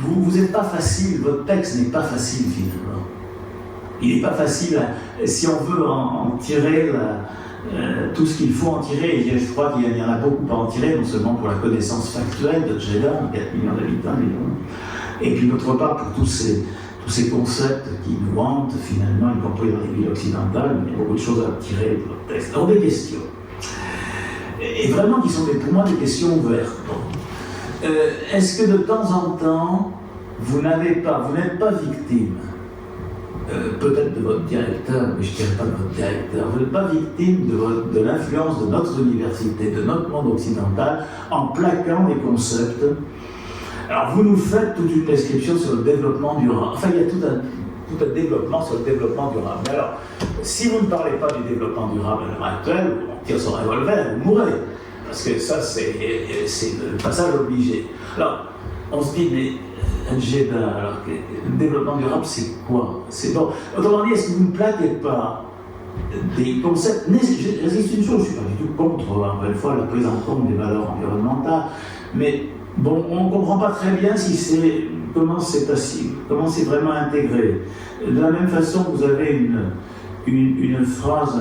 vous n'êtes pas facile, votre texte n'est pas facile finalement. Il n'est pas facile, si on veut en tirer tout ce qu'il faut en tirer, et je crois qu'il y en a beaucoup à en tirer, non seulement pour la connaissance factuelle de Djeddah, 4 millions d'habitants, et puis d'autre part pour tous ces concepts qui nous hantent finalement, y compris dans les villes occidentales, il y a beaucoup de choses à tirer de votre texte. Alors des questions. Et vraiment qui sont pour moi des questions ouvertes. Est-ce que de temps en temps, vous n'êtes pas victime, peut-être de votre directeur, mais je ne dirais pas de votre directeur, vous n'êtes pas victime de l'influence de notre université, de notre monde occidental, en plaquant des concepts. Alors vous nous faites toute une description sur le développement durable. Enfin, il y a tout un développement sur le développement durable. Mais alors, si vous ne parlez pas du développement durable à l'heure actuelle, on tire son revolver, vous mourrez. Parce que ça, c'est le passage obligé. Alors, on se dit, mais Djeddah, alors, le développement durable, c'est quoi? C'est bon. Autrement dit, est-ce que vous ne plaquez pas des concepts nécessaires? C'est une chose, je ne suis pas du tout contre, encore une fois, la prise en compte des valeurs environnementales, mais bon, on ne comprend pas très bien comment c'est vraiment intégré. De la même façon, vous avez une phrase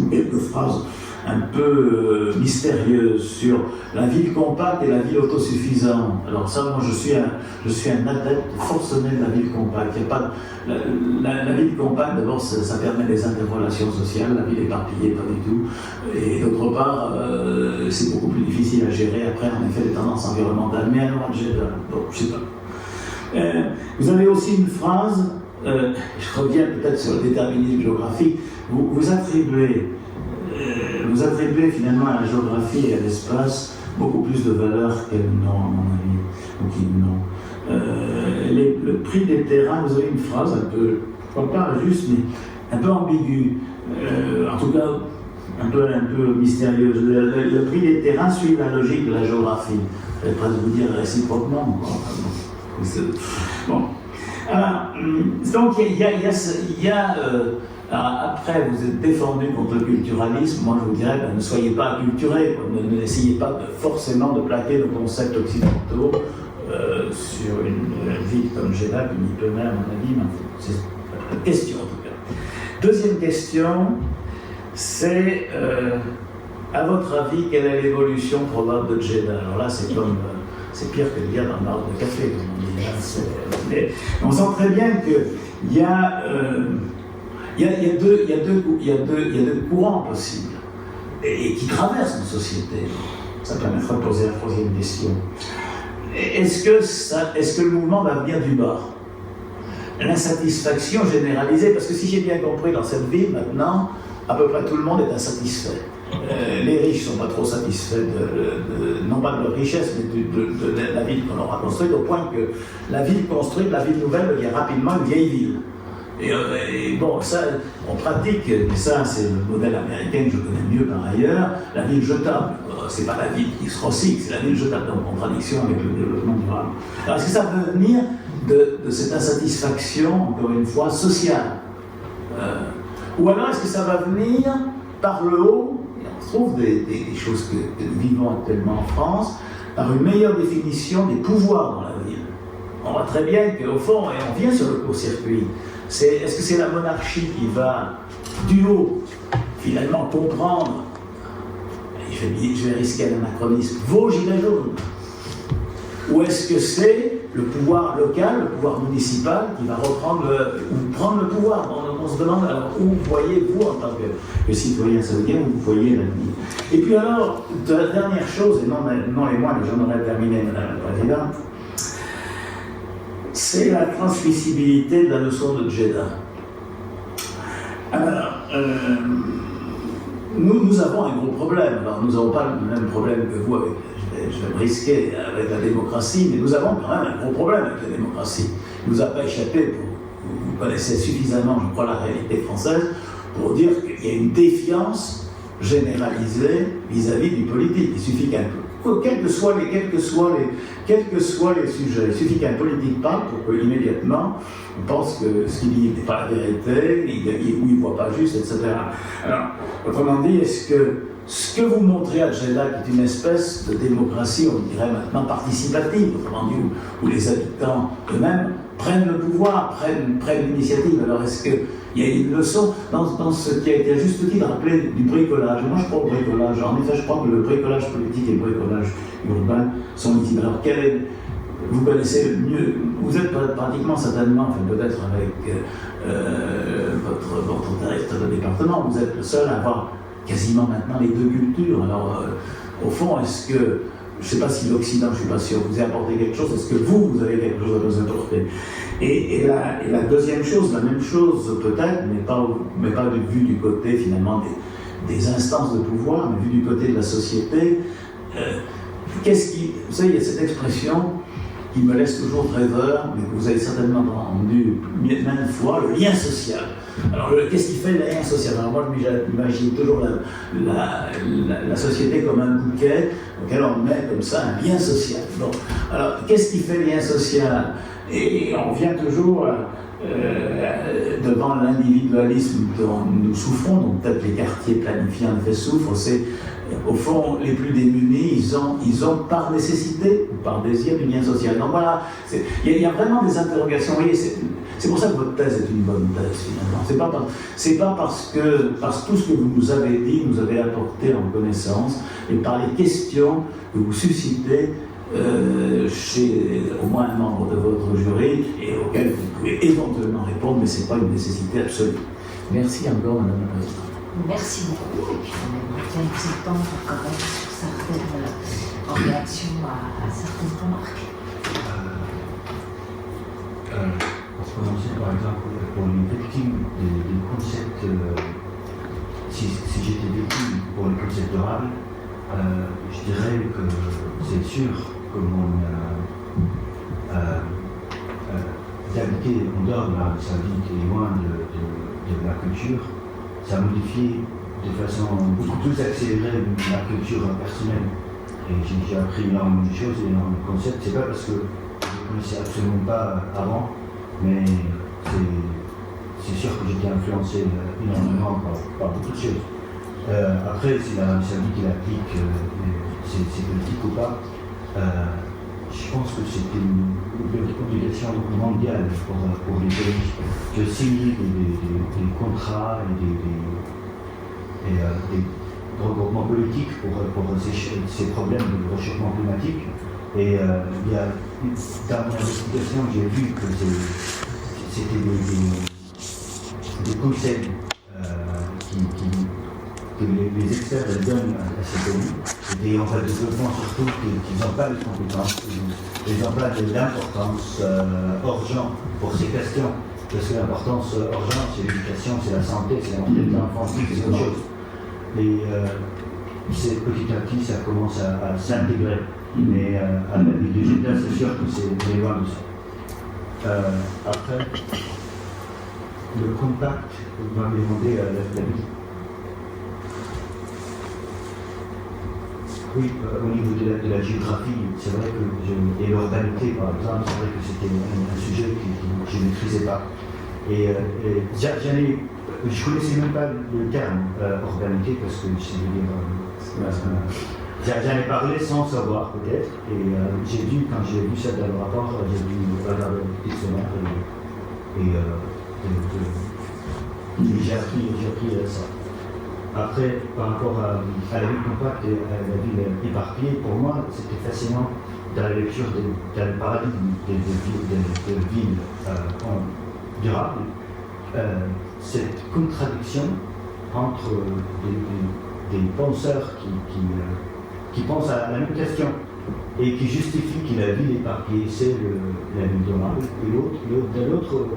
quelques phrases un peu mystérieuses sur la ville compacte et la ville autosuffisante. Alors ça, moi je suis un adepte forcené de la ville compacte. Il y a pas la ville compacte, d'abord, ça permet des interrelations sociales, la ville éparpillée, pas du tout. Et d'autre part, c'est beaucoup plus difficile à gérer après, en effet, les tendances environnementales. Mais alors, bon, je sais pas. Vous avez aussi une phrase, je reviens peut-être sur le déterminisme géographique, vous attribuez finalement à la géographie et à l'espace beaucoup plus de valeur qu'elles n'ont, à mon avis, ou qu'ils n'ont. Le prix des terrains, vous avez une phrase un peu, pas juste, mais un peu ambiguë, en tout cas un peu mystérieuse. Le prix des terrains suit la logique de la géographie. Je vais presque vous dire réciproquement. Bon. Alors, donc il y a après, vous êtes défendu contre le culturalisme. Moi, je vous dirais, ne soyez pas acculturés, n'essayez pas forcément de plaquer nos concepts occidentaux sur une ville comme Djeddah, qui n'y peut même, à mon avis, c'est une question en tout cas. Deuxième question, c'est, à votre avis, quelle est l'évolution probable de Djeddah? Alors là, c'est pire que de dire dans le marque de café, comme on dit. Mais on sent très bien qu'il y a... Il y a deux courants possibles et qui traversent nos sociétés. Ça permettra de poser la troisième question. Est-ce que le mouvement va venir du bas? L'insatisfaction généralisée, parce que si j'ai bien compris, dans cette ville maintenant, à peu près tout le monde est insatisfait. Les riches ne sont pas trop satisfaits, non pas de leur richesse, mais de la ville qu'on aura construite, au point que la ville construite, la ville nouvelle, devient rapidement une vieille ville. Et bon, ça, on pratique, mais ça, c'est le modèle américain que je connais mieux par ailleurs, la ville jetable. C'est pas la ville qui se recycle, c'est la ville jetable, en contradiction avec le développement durable. Alors, est-ce que ça peut venir de cette insatisfaction, encore une fois, sociale? Ou alors, est-ce que ça va venir par le haut? Et on trouve des choses que nous vivons actuellement en France, par une meilleure définition des pouvoirs dans la ville. On voit très bien qu'au fond, et on vient sur le court-circuit, est-ce que c'est la monarchie qui va, du haut, finalement comprendre, je vais risquer un anachronisme, vos gilets jaunes? Ou est-ce que c'est le pouvoir local, le pouvoir municipal qui va reprendre ou prendre le pouvoir? On se demande alors où voyez-vous en tant que citoyen saoudien, où vous voyez l'avenir? Et puis alors, la dernière chose, et non les moindres, j'en aurais terminé, Madame la Présidente, c'est la transmissibilité de la leçon de Djeddah. Alors, nous avons un gros problème. Alors, nous n'avons pas le même problème que vous, je vais me risquer avec la démocratie, mais nous avons quand même un gros problème avec la démocratie. Il ne nous a pas échappé, vous connaissez suffisamment, je crois, la réalité française, pour dire qu'il y a une défiance généralisée vis-à-vis du politique. Il suffit quels que soient les sujets, il suffit qu'un politique parle pour qu'immédiatement on pense que ce qu'il dit n'est pas la vérité, ou il ne voit pas juste, etc. Alors, autrement dit, est-ce que ce que vous montrez à Jeddah, qui est une espèce de démocratie, on dirait maintenant participative, autrement dit, où les habitants eux-mêmes prennent le pouvoir, prennent l'initiative. Alors est-ce qu'il y a une leçon dans ce qui a été à juste titre rappelé du bricolage? Moi je crois au bricolage. En effet, je crois que le bricolage politique et le bricolage urbain sont utiles. Alors vous connaissez mieux, vous êtes pratiquement certainement, enfin peut-être avec votre directeur de département, vous êtes le seul à avoir quasiment maintenant les deux cultures. Alors au fond, est-ce que, je ne sais pas si l'Occident, je ne suis pas sûr, vous a apporté quelque chose, est-ce que vous avez quelque chose à nous apporter? Et la deuxième chose, la même chose peut-être, mais pas vu du côté finalement des instances de pouvoir, mais vu du côté de la société, vous savez, il y a cette expression qui me laisse toujours rêveur, mais que vous avez certainement entendu maintes fois, le lien social. Alors, qu'est-ce qui fait le lien social? Alors, moi, je m'imagine toujours la société comme un bouquet auquel on met comme ça un lien social. Bon. Alors, qu'est-ce qui fait le lien social? Et on vient toujours devant l'individualisme dont nous souffrons, donc peut-être les quartiers planifiés en effet souffrent, c'est au fond les plus démunis, ils ont par nécessité ou par désir du lien social. Donc voilà, il y a vraiment des interrogations. Vous voyez, c'est pour ça que votre thèse est une bonne thèse finalement. C'est pas parce que tout ce que vous nous avez dit, nous avez apporté en connaissance, et par les questions que vous suscitez chez au moins un membre de votre jury et auquel vous pouvez éventuellement répondre, mais ce n'est pas une nécessité absolue. Merci encore, Madame la Présidente. Merci beaucoup. Et puis on aimerait bien vous étendre quand même sur certaines en réaction à certaines remarques. Pour commencer, par exemple, pour les victimes des concepts, si j'étais victime pour les concepts durables, je dirais que c'est sûr que d'habiter en dehors de l'Arabie Saoudite et loin de la culture, ça a modifié de façon beaucoup plus accélérée ma culture personnelle. Et j'ai appris énormément de choses, énormément de concepts. C'est pas parce que je ne connaissais absolument pas avant, mais c'est sûr que j'étais influencé énormément par beaucoup de choses. Après, si l'Arabie Saoudite qui applique ces politiques ou pas, je pense que c'était une obligation mondiale pour les pays de signer des contrats et des regroupements politiques pour ces problèmes de réchauffement climatique. Et il y a dans mon investigation, j'ai vu que c'était des conseils que les experts donnent à ces pays, et en fait, développement surtout qu'ils n'ont pas de compétences, ils n'ont pas d'importance urgente pour ces questions, parce que l'importance urgente, c'est l'éducation, c'est la santé, c'est la santé des enfants, c'est autre chose. Et petit à petit, ça commence à s'intégrer, mais à la vie de Jeddah, c'est sûr que c'est loin de ça. Après, le contact, vous m'avez demandé la vie. Oui, au niveau de la géographie, c'est vrai que et l'urbanité, par exemple, c'est vrai que c'était un sujet que je ne maîtrisais pas. Et je ne connaissais même pas le terme urbanité parce que j'en ai parlé sans savoir peut-être. Et j'ai dû, quand j'ai vu ça dans le rapport, j'ai dû regarder le dictionnaire et j'ai appris ça. Après, par rapport à la ville compacte et à la ville éparpillée, pour moi, c'était fascinant dans la lecture dans le paradigme des villes durables, cette contradiction entre des penseurs qui pensent à la même question et qui justifient que la ville éparpillée, c'est la ville durable, et de l'autre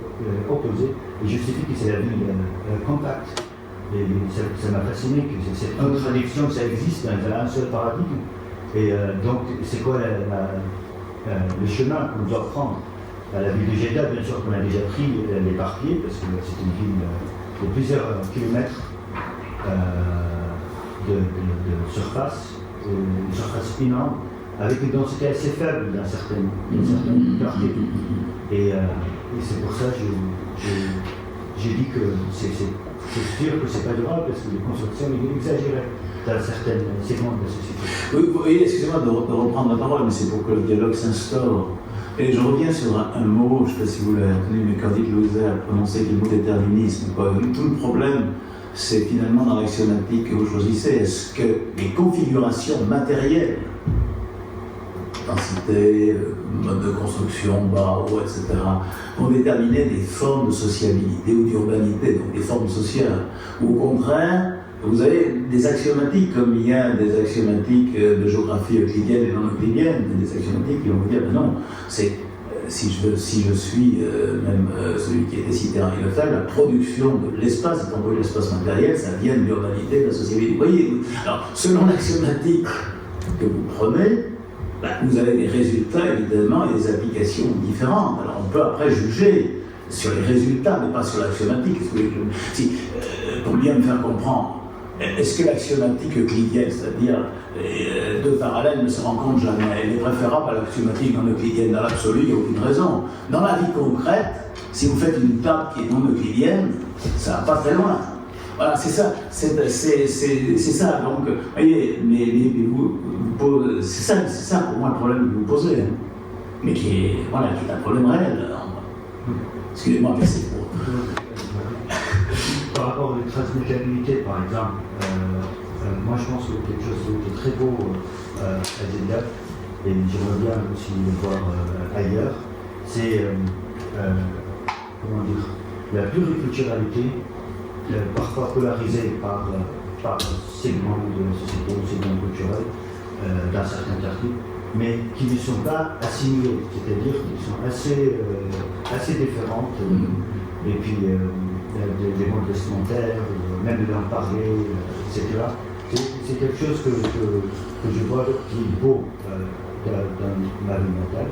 opposé, il justifie que c'est la ville compacte. Et ça m'a fasciné que cette contradiction, ça existe dans un seul paradigme. Et donc, c'est quoi le chemin qu'on doit prendre? La ville de Jeddah, bien sûr, qu'on a déjà pris l'éparpillée, parce que c'est une ville plusieurs kilomètres de surface, une surface énorme, avec une densité assez faible dans certains quartiers. Et c'est pour ça que j'ai dit que c'est sûr que c'est pas durable, parce que les constructions sont exagérées dans certains segments de la société. Oui, excusez-moi de reprendre la parole, mais c'est pour que le dialogue s'instaure. Et je reviens sur un mot, je ne sais pas si vous l'avez entendu, mais quand Dick Louiset a prononcé le mot déterminisme, tout le problème, c'est finalement dans l'axiomatique que vous choisissez, est-ce que les configurations matérielles, densité, mode de construction, barreaux, etc., vont déterminer des formes de sociabilité ou d'urbanité, donc des formes sociales, ou au contraire, vous avez des axiomatiques, comme il y a des axiomatiques de géographie euclidienne et non euclidienne, des axiomatiques qui vont vous dire, ben non, c'est, si je suis même celui qui était cité Henri Lefebvre, la production de l'espace, y compris l'espace matériel, ça vient de l'urbanité, de la sociabilité. Vous voyez, alors, selon l'axiomatique que vous prenez, ben, vous avez des résultats, évidemment, et des applications différentes. Alors, on peut après juger sur les résultats, mais pas sur l'axiomatique. Pour bien me faire comprendre, est-ce que l'axiomatique euclidienne, c'est-à-dire deux parallèles ne se rencontrent jamais, elle est préférable à l'axiomatique non euclidienne? Dans l'absolu, il n'y a aucune raison. Dans la vie concrète, si vous faites une table qui est non euclidienne, ça ne va pas très loin. Voilà, c'est ça. C'est ça. Donc, vous voyez, c'est ça pour moi le problème que vous posez. Hein. Mais qui est un problème réel. Excusez-moi, mais c'est pour. Par rapport à la transmettabilité, par exemple, moi je pense que quelque chose qui est très beau à Jeddah, et j'aimerais bien aussi le voir ailleurs, c'est comment dire, la pluriculturalité, parfois polarisée par segments de la société ou segments culturels dans certains quartiers, mais qui ne sont pas assimilés, c'est-à-dire qu'ils sont assez différentes, et puis des modes vestimentaires, même de leur parler, etc. C'est quelque chose que je vois qui est beau dans ma vie natale,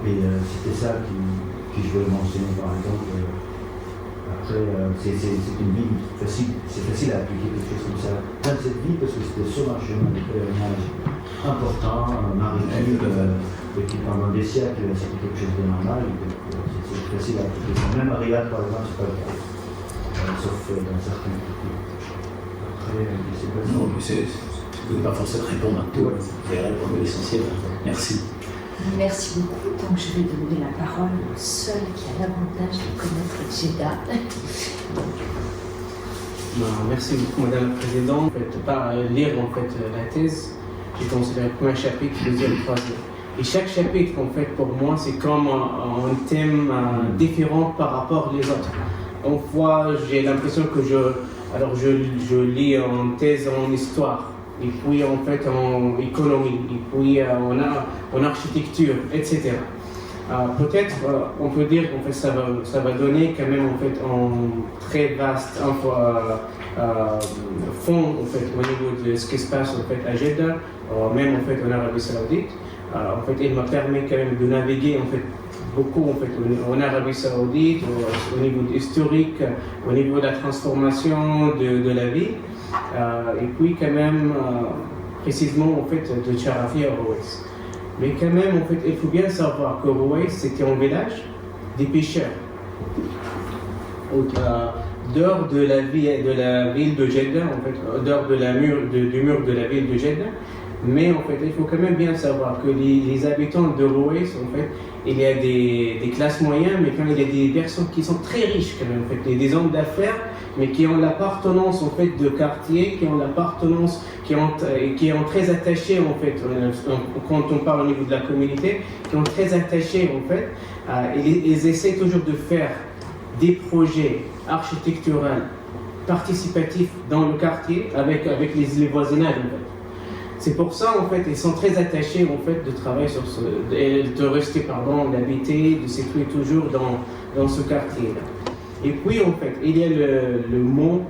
et c'était ça que je voulais mentionner par exemple. Après, c'est une vie facile, c'est facile à appliquer quelque chose comme ça dans cette vie, parce que c'était sur un chemin de pèlerinage important, maritime, et puis pendant des siècles, c'était quelque chose de normal, c'est facile à appliquer. Même à Riyad, par exemple, c'est pas le cas, sauf dans certains pays. Après, c'est pas ça. Non, mais vous n'êtes pas forcément répondre à tout, vous allez répondre à l'essentiel. Merci. Merci beaucoup. Donc je vais donner la parole au seul qui a l'avantage de connaître Jeddah. Merci beaucoup, Madame la Présidente. En fait, par lire la thèse, j'ai considéré le premier chapitre, le deuxième, le troisième. Et chaque chapitre, en fait, pour moi, c'est comme un thème différent par rapport aux autres. En fois, j'ai l'impression que je lis une thèse en histoire, et puis en fait en économie, et puis en architecture, etc. Peut-être, on peut dire qu'en fait ça va donner quand même en fait un très vaste fond en fait au niveau de ce qui se passe en fait à Jeddah, même en fait en Arabie Saoudite. En fait, il m'a permis quand même de naviguer en fait beaucoup en fait en Arabie Saoudite, au niveau historique, au niveau de la transformation de la vie, et puis quand même précisément en fait de Charafia à Rouaïs. Mais quand même en fait il faut bien savoir que Rouaïs c'était un village des pêcheurs. Dehors de la ville de Jeddah, en fait, dehors du mur de la ville de Jeddah. Mais en fait, il faut quand même bien savoir que les habitants de Rouaïs, en fait, il y a des classes moyennes, mais quand il y a des personnes qui sont très riches quand même, en fait, des hommes d'affaires, mais qui ont l'appartenance en fait de quartier, qui ont l'appartenance, qui ont très attachés en fait, quand on parle au niveau de la communauté, qui ont très attachés en fait, ils essaient toujours de faire des projets architecturaux participatifs dans le quartier avec les voisinages en fait. C'est pour ça, en fait, ils sont très attachés, en fait, de travailler sur de rester, d'habiter, de s'étudier toujours dans ce quartier-là. Et puis, en fait, il y a le mot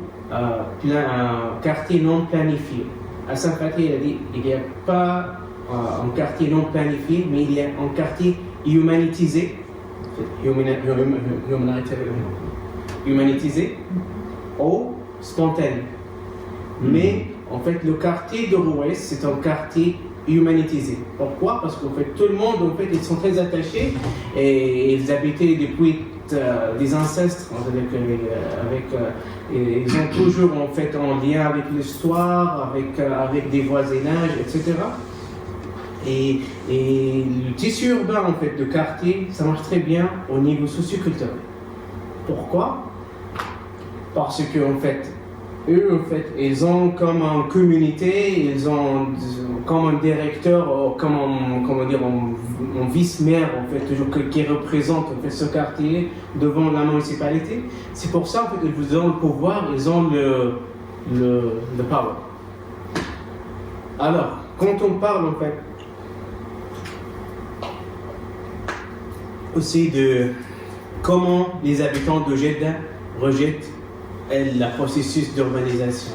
quartier non planifié. À Saint-Patrick, il a dit, il n'y a pas un quartier non planifié, mais il y a un quartier humanisé. eau spontanée. Mais en fait, le quartier de Rouès, c'est un quartier humanisé. Pourquoi? Parce qu'en fait, tout le monde, en fait, ils sont très attachés et ils habitaient depuis des ancêtres ils ont toujours en fait en lien avec l'histoire, avec des voisinages, etc. Et le tissu urbain en fait de quartier, ça marche très bien au niveau socioculturel. Pourquoi? Parce que en fait, eux en fait, ils ont comme une communauté, ils ont comme un directeur, comme un vice-maire en fait, toujours qui représente en fait ce quartier devant la municipalité. C'est pour ça en fait, ils ont le pouvoir, ils ont le power. Alors, quand on parle en fait aussi de comment les habitants de Jeddah rejettent le processus d'urbanisation.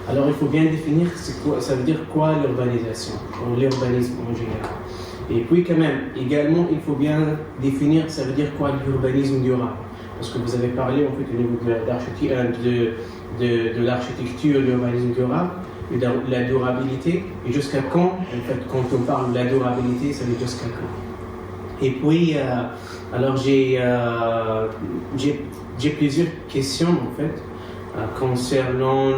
Alors il faut bien définir ça veut dire quoi l'urbanisation, ou l'urbanisme en général. Et puis quand même, également, il faut bien définir ça veut dire quoi l'urbanisme durable. Parce que vous avez parlé en fait au niveau de l'architecture, de l'urbanisme durable, et de la durabilité, et jusqu'à quand, en fait, quand on parle de la durabilité, ça veut dire jusqu'à quand. Et puis, alors j'ai plusieurs questions en fait concernant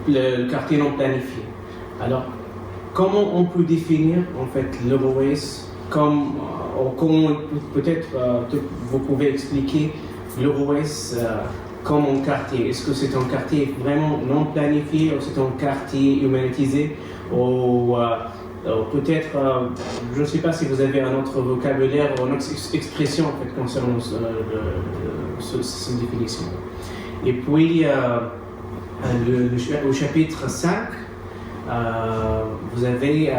le quartier non planifié. Alors, comment on peut définir en fait le ROES comme, comment peut-être vous pouvez expliquer le ROES comme un quartier? Est-ce que c'est un quartier vraiment non planifié ou c'est un quartier humanisé? Ou peut-être, je ne sais pas si vous avez un autre vocabulaire ou une autre expression en fait, concernant cette définition. Et puis, au chapitre 5, vous avez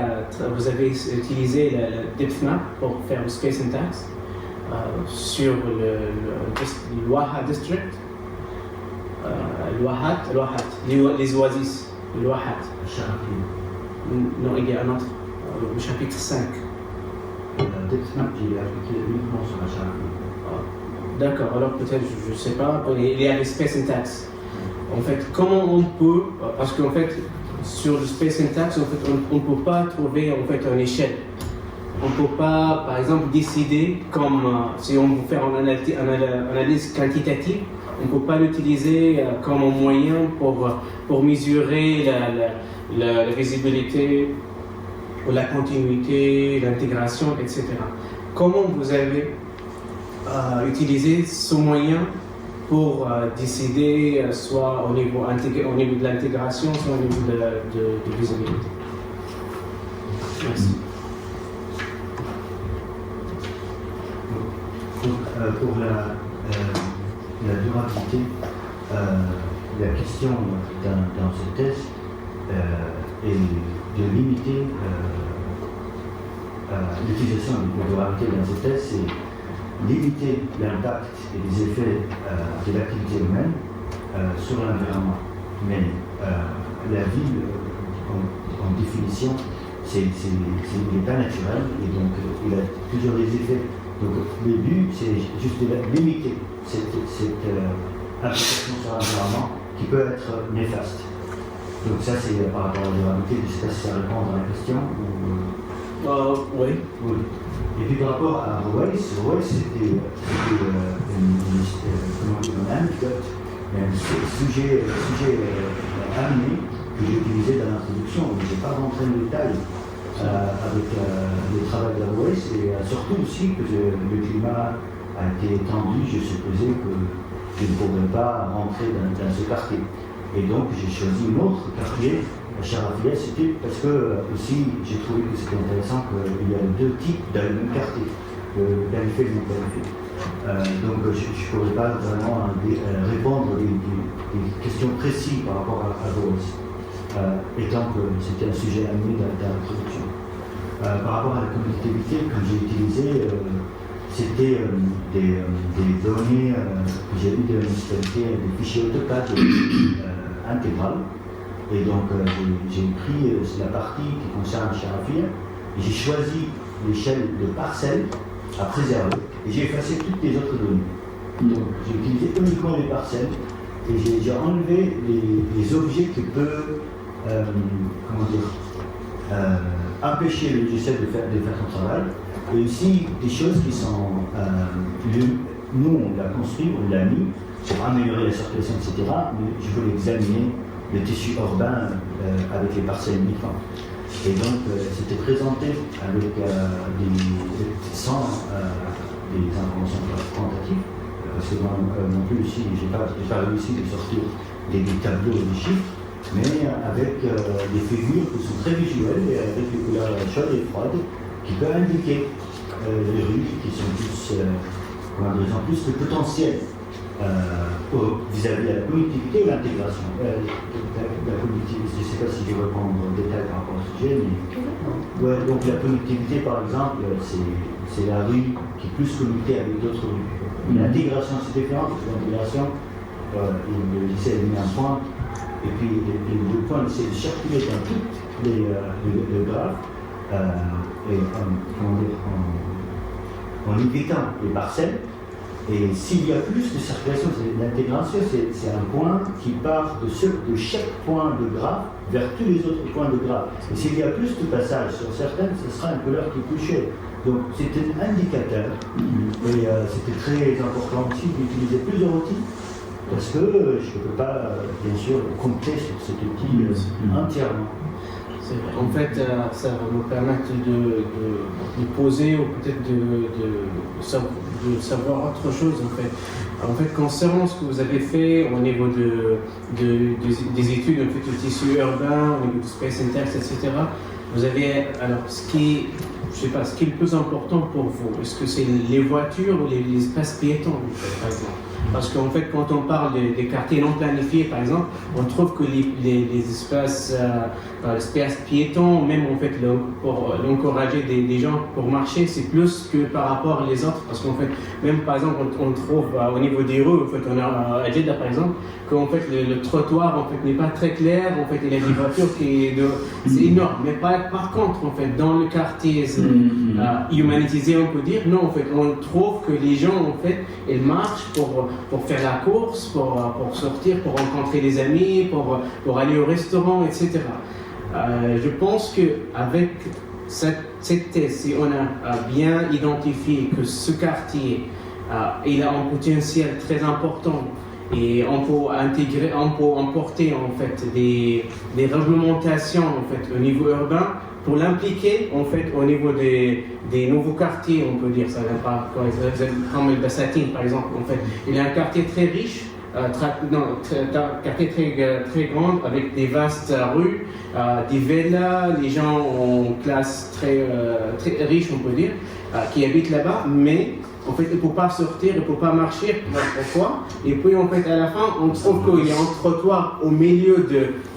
utilisé la depth map pour faire le space syntax sur le Waha district, les oasis, le Wahat. Non, il y a un autre, le chapitre 5. La depth map, il est appliqué uniquement sur la Sharafi. D'accord, alors peut-être, je ne sais pas, il y a le space syntax. En fait, comment on peut, parce qu'en fait, sur le space syntax, en fait, on ne peut pas trouver en fait une échelle. On ne peut pas, par exemple, décider, comme si on veut faire une analyse quantitative, on ne peut pas l'utiliser comme un moyen pour mesurer la visibilité, ou la continuité, l'intégration, etc. Comment vous avez utilisé ce moyen pour décider soit au niveau de l'intégration, soit au niveau de visibilité? Merci. Pour la durabilité, la question dans ce test est de limiter l'utilisation de la durabilité dans ce test, c'est limiter l'impact et les effets de l'activité humaine sur l'environnement. Mais la ville, en définition, il n'est pas naturel et donc il a toujours des effets. Donc le but, c'est juste de limiter cette implication sur l'environnement qui peut être néfaste. Donc ça, c'est par rapport à la durabilité. Je ne sais pas si ça répond à la question. Oui. Et puis par rapport à ROES, c'était une anecdote, un sujet amené que j'ai utilisé dans l'introduction. Je n'ai pas rentré en détail avec le travail de ROES et surtout aussi que le climat a été étendu. Je supposais que je ne pourrais pas rentrer dans ce quartier. Et donc j'ai choisi un autre quartier, Charafia, c'était parce que aussi j'ai trouvé que c'était intéressant qu'il y a deux types dans le même quartier, le planifié et le non planifié. Donc je ne pourrais pas vraiment répondre à des questions précises par rapport à ROES, étant que c'était un sujet amené dans l'introduction. Par rapport à la connectivité, que j'ai utilisé, c'était des données que j'ai eues de la municipalité, des fichiers AutoCAD intégrales. Et donc j'ai pris la partie qui concerne Charafia et j'ai choisi l'échelle de parcelle à préserver, et j'ai effacé toutes les autres données. Donc j'ai utilisé uniquement les parcelles, et j'ai enlevé les objets qui peuvent, empêcher le logiciel de faire son travail, et aussi des choses qui sont, nous on l'a construit, on l'a mis pour améliorer la circulation, etc. Mais je voulais examiner le tissu urbain avec les parcelles migrantes. Et donc c'était présenté avec sans des informations quantitatives, parce que non plus ici, j'ai pas réussi de sortir des tableaux et des chiffres, mais avec des figures qui sont très visuelles, et avec des couleurs chaudes et froides, qui peuvent indiquer les rues qui sont plus, plus de potentiel vis-à-vis de la connectivité ou l'intégration. La connectivité, je ne sais pas si je vais répondre en détail par rapport au sujet, mais ouais, donc la connectivité, par exemple, c'est la rue qui est plus connectée avec d'autres rues. L'intégration, c'est différent, parce que l'intégration, le lycée a mis un point, et puis le point essaie de circuler dans toutes les graphes, en évitant les parcelles. Et s'il y a plus de circulation, l'intégration, c'est un point qui part de chaque point de graphe vers tous les autres points de graphe. Et s'il y a plus de passages sur certaines, ce sera une couleur qui est plus chaude. Donc c'était un indicateur. Et c'était très important aussi d'utiliser plusieurs outils, parce que je ne peux pas, bien sûr, compter sur cet outil entièrement. En fait, ça va nous permettre de poser ou peut-être de savoir autre chose. En fait, concernant ce que vous avez fait au niveau des études en fait, du tissu urbain, au niveau du space index, etc., vous avez alors ce qui est le plus important pour vous. Est-ce que c'est les voitures ou les espaces piétons, par exemple? Parce qu'en fait, quand on parle des quartiers non planifiés, par exemple, on trouve que les espaces piétons, même en fait pour encourager des gens pour marcher, c'est plus que par rapport aux autres. Parce qu'en fait, même par exemple, on trouve au niveau des rues, en fait, on a à Jeddah par exemple, qu'en fait le trottoir en fait n'est pas très clair. En fait, il y a des voitures c'est énorme. Mais par contre, en fait, dans le quartier humanisé, on peut dire, non, en fait, on trouve que les gens en fait, ils marchent pour faire la course, pour sortir, pour rencontrer des amis, pour aller au restaurant, etc. Je pense qu'avec cette thèse, si on a bien identifié que ce quartier il a un potentiel très important et on peut emporter en fait des réglementations en fait au niveau urbain pour l'impliquer en fait au niveau des nouveaux quartiers, on peut dire ça vient pas comme le Bassatine par exemple. En fait, il y a un quartier très riche. Quartier très grand avec des vastes rues, des villas, les gens en classe très riche, on peut dire, qui habitent là-bas, mais en fait, il ne peut pas sortir, il ne peut pas marcher. Pourquoi? Et puis en fait, à la fin, on trouve qu'il y a un trottoir au milieu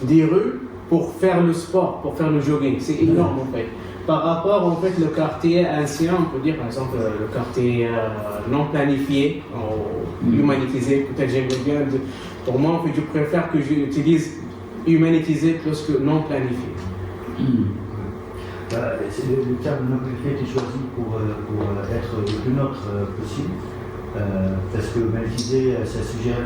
des rues pour faire le sport, pour faire le jogging. C'est énorme en fait. Par rapport en fait le quartier ancien, on peut dire par exemple le quartier non planifié, humanisé, peut-être j'aimerais bien, pour moi en fait je préfère que j'utilise humanisé plus que non planifié. C'est le terme non planifié qui est choisi pour être le plus neutre possible, parce que humanisé ça suggère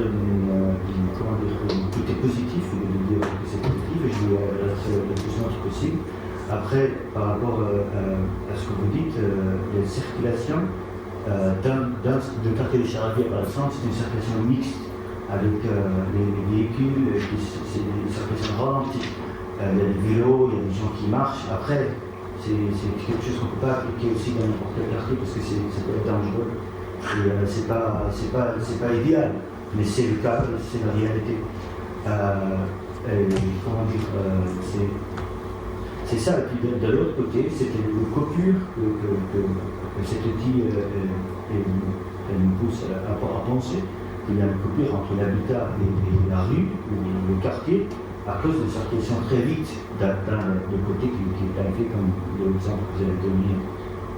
comment dire, tout est positif, il veut dire que c'est positif et je veux être le plus neutre possible. Après, par rapport à ce que vous dites, la circulation de quartier des Charabia, par exemple, c'est une circulation mixte avec les véhicules, c'est une circulation ralentie. Il y a des vélos, il y a des gens qui marchent. Après, c'est quelque chose qu'on ne peut pas appliquer aussi dans n'importe quel quartier parce que ça peut être dangereux. Et c'est pas idéal, mais c'est le cas, c'est la réalité. Comment dire, c'est ça, et puis de l'autre côté, c'était le coupure que cet outil nous pousse à penser. Il y a une coupure entre l'habitat et la rue, ou le quartier, à cause de circulation très vite de côté qui est arrivé, comme l'exemple que vous avez donné,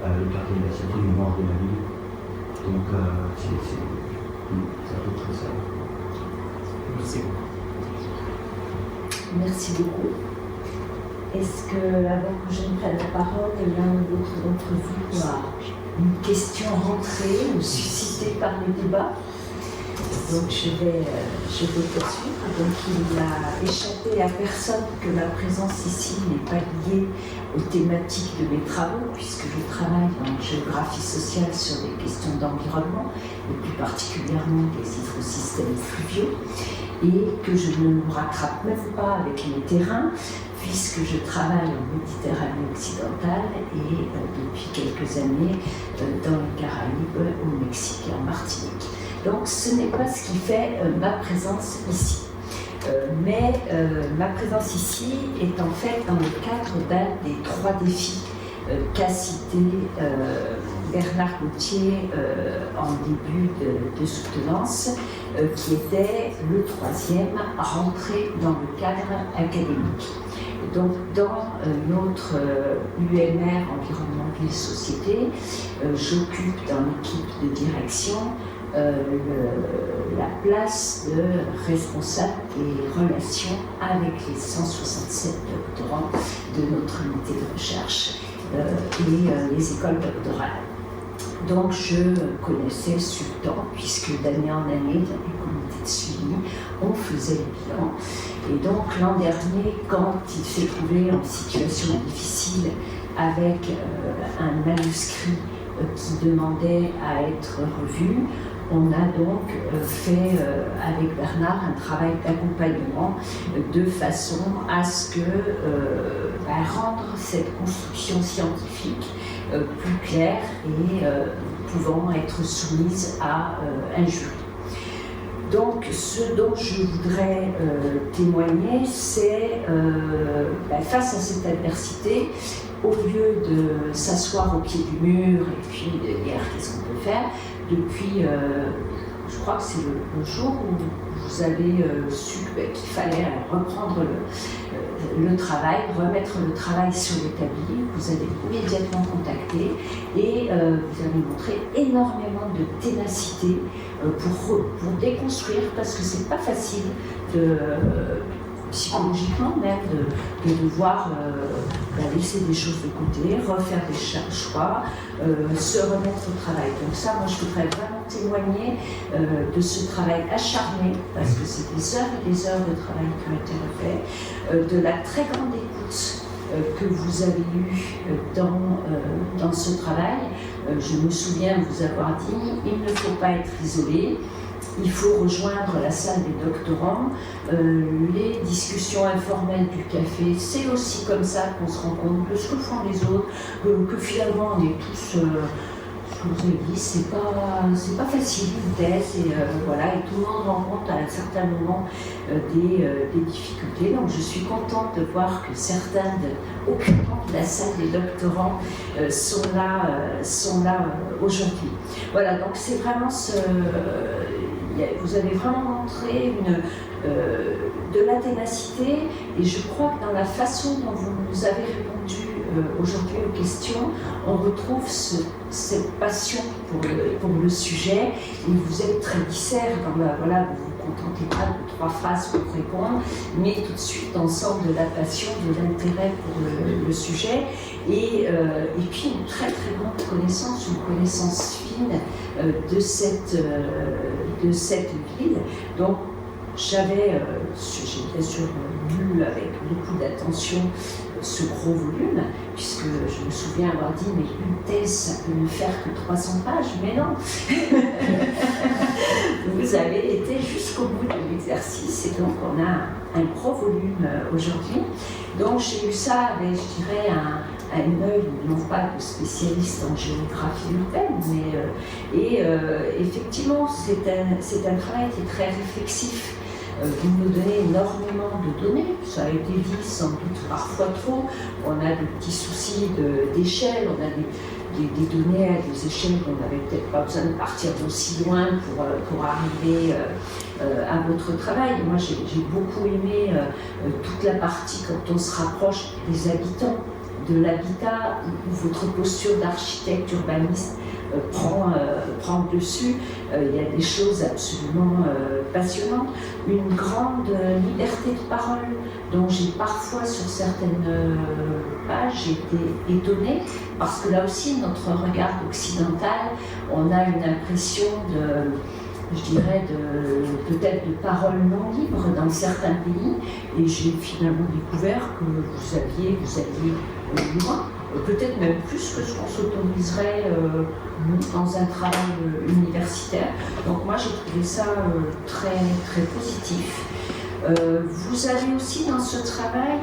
le quartier de la Cité du nord de la ville. Donc c'est à peu près ça. Merci. Merci beaucoup. Est-ce que, avant que je ne prenne la parole, l'un ou l'autre d'entre vous a une question rentrée ou suscitée par les débats? Donc je vais poursuivre. Donc il n'a échappé à personne que ma présence ici n'est pas liée aux thématiques de mes travaux, puisque je travaille en géographie sociale sur des questions d'environnement, et plus particulièrement des hydrosystèmes fluviaux, et que je ne me rattrape même pas avec mes terrains, puisque je travaille en Méditerranée occidentale et depuis quelques années dans les Caraïbes, au Mexique et en Martinique. Donc ce n'est pas ce qui fait ma présence ici. Mais ma présence ici est en fait dans le cadre d'un des 3 défis qu'a cité Bernard Gauthier en début de soutenance, qui était le 3e, rentrer dans le cadre académique. Et donc dans notre UMR, Environnement, Ville, Société, j'occupe dans l'équipe de direction la place de responsable des relations avec les 167 doctorants de notre unité de recherche et les écoles doctorales. Donc je connaissais Sultan, puisque d'année en année, dans les comités de suivi, on faisait le bilan. Et donc l'an dernier, quand il s'est trouvé en situation difficile avec un manuscrit qui demandait à être revu, on a donc fait avec Bernard un travail d'accompagnement de façon à ce que rendre cette construction scientifique plus claire et pouvant être soumise à un jury. Donc ce dont je voudrais témoigner, c'est face à cette adversité, au lieu de s'asseoir au pied du mur et puis de dire qu'est-ce qu'on peut faire, depuis, je crois que c'est le jour où vous avez su qu'il fallait reprendre le travail, remettre le travail sur l'établi, vous avez immédiatement contacté et vous avez montré énormément de ténacité pour déconstruire, parce que c'est pas facile psychologiquement même de devoir laisser des choses de côté, refaire des choix, se remettre au travail. Donc ça, moi je voudrais vraiment témoigner de ce travail acharné, parce que c'est des heures et des heures de travail qui ont été refaits, de la très grande écoute que vous avez eue dans ce travail. Je me souviens vous avoir dit, il ne faut pas être isolé. Il faut rejoindre la salle des doctorants. Les discussions informelles du café, c'est aussi comme ça qu'on se rend compte de ce que font les autres, que finalement on est tous, ce que vous avez dit, c'est pas facile une thèse, et voilà, et tout le monde rencontre à un certain moment des difficultés. Donc je suis contente de voir que certains occupants de la salle des doctorants sont là aujourd'hui. Voilà, donc c'est vraiment vous avez vraiment montré de la ténacité, et je crois que dans la façon dont vous nous avez répondu aujourd'hui aux questions, on retrouve cette passion pour le sujet, et vous êtes très disert, voilà, vous vous contentez pas de 3 phrases pour répondre, mais tout de suite ensemble de la passion, de l'intérêt pour le sujet, et puis une très très grande connaissance, une connaissance fine de cette ville. Donc j'ai bien sûr lu avec beaucoup d'attention ce gros volume, puisque je me souviens avoir dit, mais une thèse, ça peut ne faire que 300 pages, mais non. Vous avez été jusqu'au bout de l'exercice, et donc on a un gros volume aujourd'hui. Donc j'ai eu ça avec, je dirais, un œil, non pas de spécialiste en géographie urbaine, mais effectivement c'est un travail qui est très réflexif. Vous nous donnez énormément de données, ça a été dit sans doute parfois trop. On a des petits soucis d'échelle, on a des données à des échelles où on n'avait peut-être pas besoin de partir d'aussi loin pour arriver à votre travail. Moi j'ai beaucoup aimé toute la partie quand on se rapproche des habitants, de l'habitat, où votre posture d'architecte urbaniste prend le dessus. Il y a des choses absolument passionnantes. Une grande liberté de parole dont j'ai parfois sur certaines pages été étonnée, parce que là aussi, notre regard occidental, on a une impression je dirais, peut-être de paroles non libres dans certains pays, et j'ai finalement découvert que vous alliez loin, peut-être même plus que ce qu'on s'autoriserait dans un travail universitaire. Donc moi j'ai trouvé ça très, très positif. Vous avez aussi dans ce travail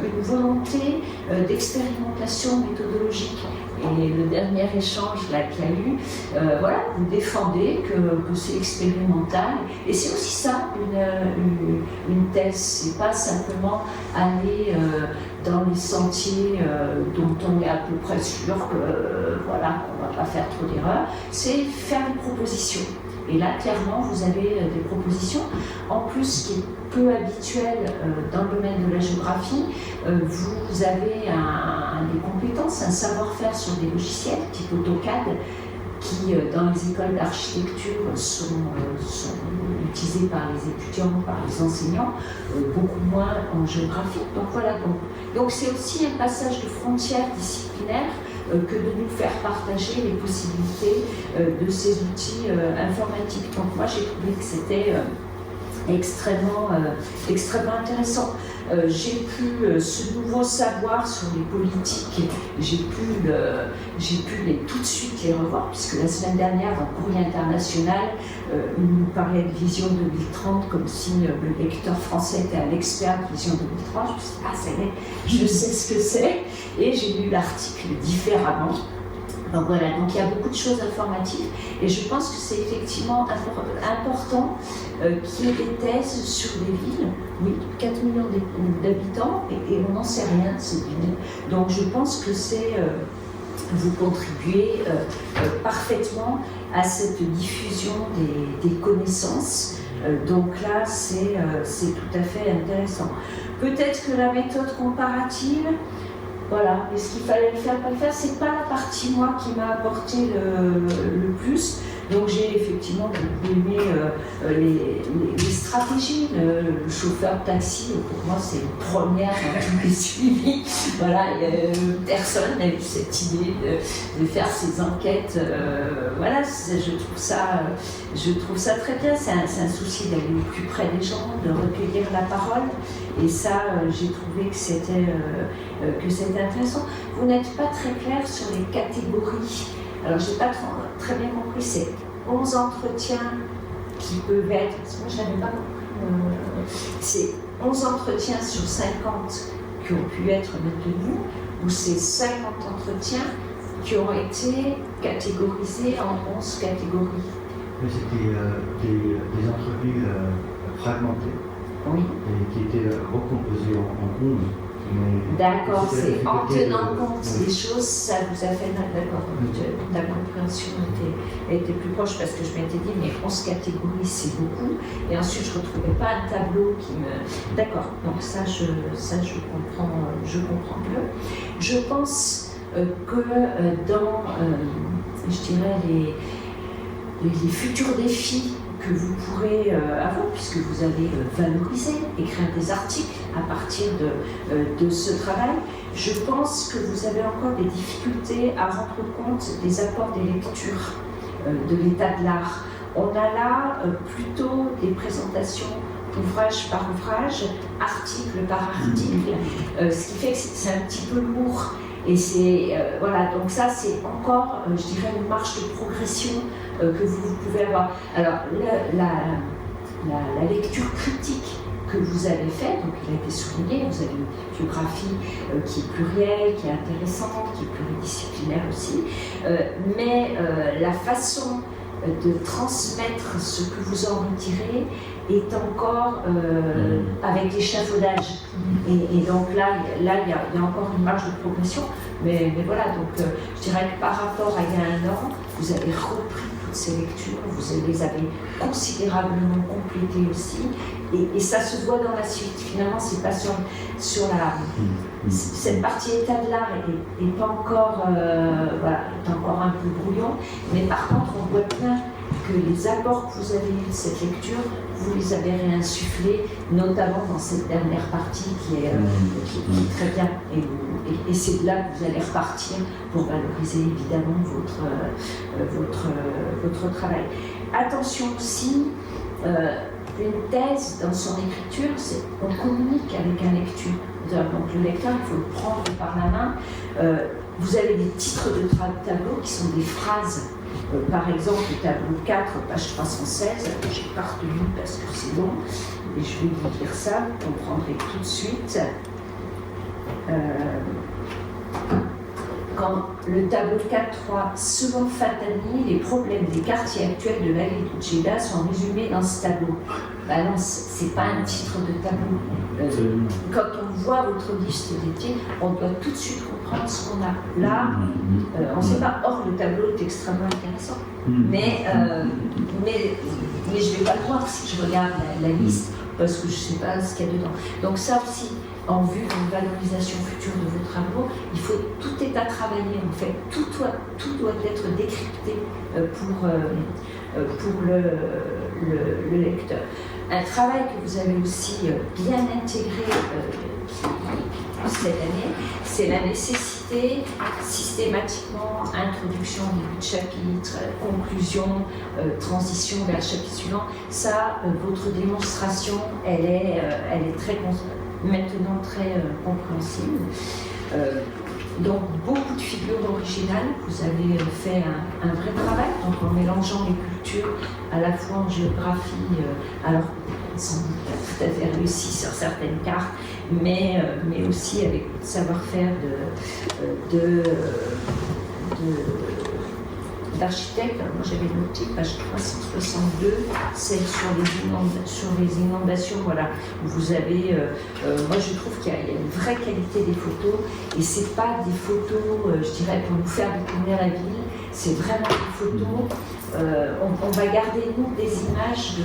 une volonté d'expérimentation méthodologique. Et le dernier échange là qu'il y a eu, voilà, vous défendez que c'est expérimental. Et c'est aussi ça, une thèse. C'est pas simplement aller dans les sentiers dont on est à peu près sûr que voilà, qu'on va pas faire trop d'erreurs. C'est faire une proposition. Et là, clairement, vous avez des propositions. En plus, ce qui est peu habituel dans le domaine de la géographie, vous avez des compétences, un savoir-faire sur des logiciels type AutoCAD qui, dans les écoles d'architecture, sont utilisés par les étudiants, par les enseignants, beaucoup moins en géographie. Donc voilà, donc c'est aussi un passage de frontières disciplinaires que de nous faire partager les possibilités de ces outils informatiques. Donc moi j'ai trouvé que c'était extrêmement intéressant. J'ai pu ce nouveau savoir sur les politiques, j'ai pu tout de suite les revoir, puisque la semaine dernière dans Courrier International, il nous parlait de Vision 2030 comme si le lecteur français était un expert de Vision 2030. Je me suis dit, ah ça y est, je sais ce que c'est, et j'ai lu l'article différemment. Donc voilà, donc il y a beaucoup de choses informatives, et je pense que c'est effectivement important qu'il y ait des thèses sur des villes. Oui, 4 millions d'habitants, et on n'en sait rien de ces villes. Donc je pense que vous contribuez parfaitement à cette diffusion des connaissances. Donc là, c'est tout à fait intéressant. Peut-être que la méthode comparative, voilà, est-ce qu'il fallait le faire, pas le faire, c'est pas la partie, moi, qui m'a apporté le plus. Donc j'ai effectivement beaucoup aimé les stratégies. Le chauffeur de taxi, pour moi, c'est une première dans tous les suivis. Voilà, personne n'a eu cette idée de faire ces enquêtes. Voilà, je trouve ça très bien. C'est un souci d'aller au plus près des gens, de recueillir la parole. Et ça, j'ai trouvé que c'était intéressant. Vous n'êtes pas très clair sur les catégories. Alors, je n'ai pas très bien compris, c'est 11 entretiens qui peuvent être, parce que moi je n'avais pas compris, c'est 11 entretiens sur 50 qui ont pu être maintenus, ou c'est 50 entretiens qui ont été catégorisés en 11 catégories. Mais c'était des entrevues fragmentées, oui, et qui étaient recomposées en 11. D'accord, c'est en tenant compte des choses, ça vous a fait la compréhension était plus proche, parce que je m'étais dit, mais 11 catégories, c'est beaucoup, et ensuite je ne retrouvais pas un tableau qui me... D'accord, donc ça je comprends mieux. Je pense que dans, je dirais, les futurs défis que vous pourrez avoir, puisque vous allez valoriser, écrire des articles à partir de ce travail, je pense que vous avez encore des difficultés à rendre compte des apports des lectures, de l'état de l'art. On a là plutôt des présentations ouvrage par ouvrage, article par article, ce qui fait que c'est un petit peu lourd. Et c'est, voilà, donc ça c'est encore, je dirais, une marge de progression que vous pouvez avoir. Alors, la lecture critique que vous avez faite, donc il a été souligné, vous avez une biographie qui est plurielle, qui est intéressante, qui est pluridisciplinaire aussi, mais la façon de transmettre ce que vous en retirez est encore avec l'échafaudage. Et donc là il y a encore une marge de progression, mais voilà, donc je dirais que par rapport à il y a un an, vous avez repris toute ces lectures, vous les avez considérablement complétées aussi, et ça se voit dans la suite. Finalement, c'est pas sur la... Cette partie état de l'art est pas encore, est encore un peu brouillon, mais par contre, on voit bien que les apports que vous avez eus de cette lecture, vous les avez réinsufflés, notamment dans cette dernière partie qui est très bien. Et c'est de là que vous allez repartir pour valoriser évidemment votre travail. Attention aussi, une thèse dans son écriture, c'est qu'on communique avec un lecteur. Donc le lecteur, il faut le prendre par la main. Vous avez des titres de tableaux qui sont des phrases. Par exemple, le tableau 4, page 316, j'ai pas retenu parce que c'est long, mais je vais vous dire ça, vous comprendrez tout de suite. Quand le tableau 4.3, selon Fatani, les problèmes des quartiers actuels de l'allée de Jeddah sont résumés dans ce tableau. Ben non, c'est pas un titre de tableau. Quand on voit votre liste d'été, on doit tout de suite comprendre ce qu'on a. Là, on ne sait pas. Or, le tableau est extrêmement intéressant. Mais je ne vais pas le voir si je regarde la liste, parce que je ne sais pas ce qu'il y a dedans. Donc ça aussi, en vue d'une valorisation future de vos travaux, tout est à travailler en fait. Tout doit être décrypté pour le lecteur. Un travail que vous avez aussi bien intégré cette année, c'est la nécessité, systématiquement, introduction, début de chapitre, conclusion, transition vers le chapitre suivant. Ça, votre démonstration, elle est maintenant très compréhensible. Donc beaucoup de figures originales, vous avez fait un vrai travail, donc en mélangeant les cultures à la fois en géographie, alors sans doute pas tout à fait réussi sur certaines cartes, mais aussi avec le savoir-faire d'architecte. Moi j'avais noté page 362, celle sur les inondations, voilà. Vous avez, moi je trouve qu'il y a une vraie qualité des photos, et c'est pas des photos, je dirais, pour nous faire découvrir la ville, c'est vraiment des photos, on va garder nous des images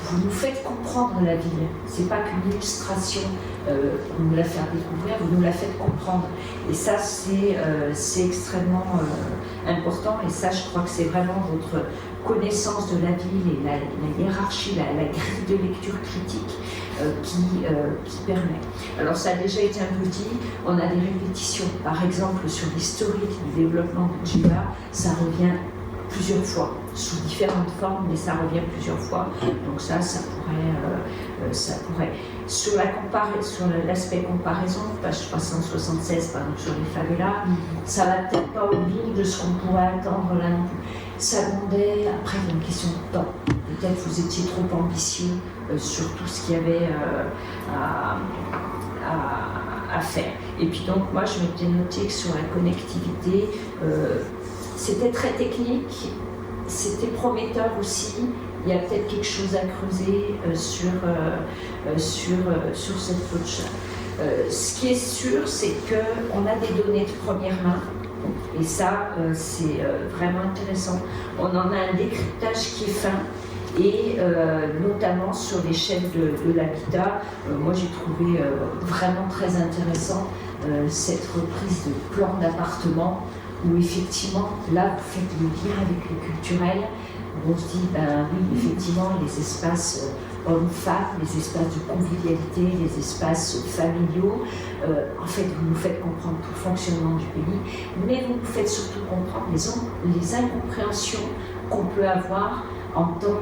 vous nous faites comprendre la ville, c'est pas qu'une illustration pour nous la faire découvrir, vous nous la faites comprendre, et ça c'est extrêmement important, et ça je crois que c'est vraiment votre connaissance de la ville et la hiérarchie, la grille de lecture critique qui permet. Alors ça a déjà été un peu dit, on a des répétitions, par exemple sur l'historique du développement de Jeddah, ça revient plusieurs fois, sous différentes formes, mais ça revient plusieurs fois. Donc ça pourrait. Sur l'aspect comparaison, page 376, par exemple, sur les favelas, ça va peut-être pas au bout de ce qu'on pourrait attendre là non plus. Ça demandait, après, une question de temps. Peut-être vous étiez trop ambitieux sur tout ce qu'il y avait à faire. Et puis donc, moi, je m'étais noté que sur la connectivité, c'était très technique, c'était prometteur aussi. Il y a peut-être quelque chose à creuser sur cette flowchart. Ce qui est sûr, c'est qu'on a des données de première main, et ça, c'est vraiment intéressant. On en a un décryptage qui est fin, et notamment sur l'échelle de l'habitat. Moi, j'ai trouvé vraiment très intéressant cette reprise de plan d'appartement, où effectivement, là, vous faites le lien avec le culturel. On se dit, ben oui, effectivement, les espaces hommes-femmes, les espaces de convivialité, les espaces familiaux, en fait, vous nous faites comprendre tout le fonctionnement du pays, mais vous nous faites surtout comprendre les incompréhensions qu'on peut avoir en tant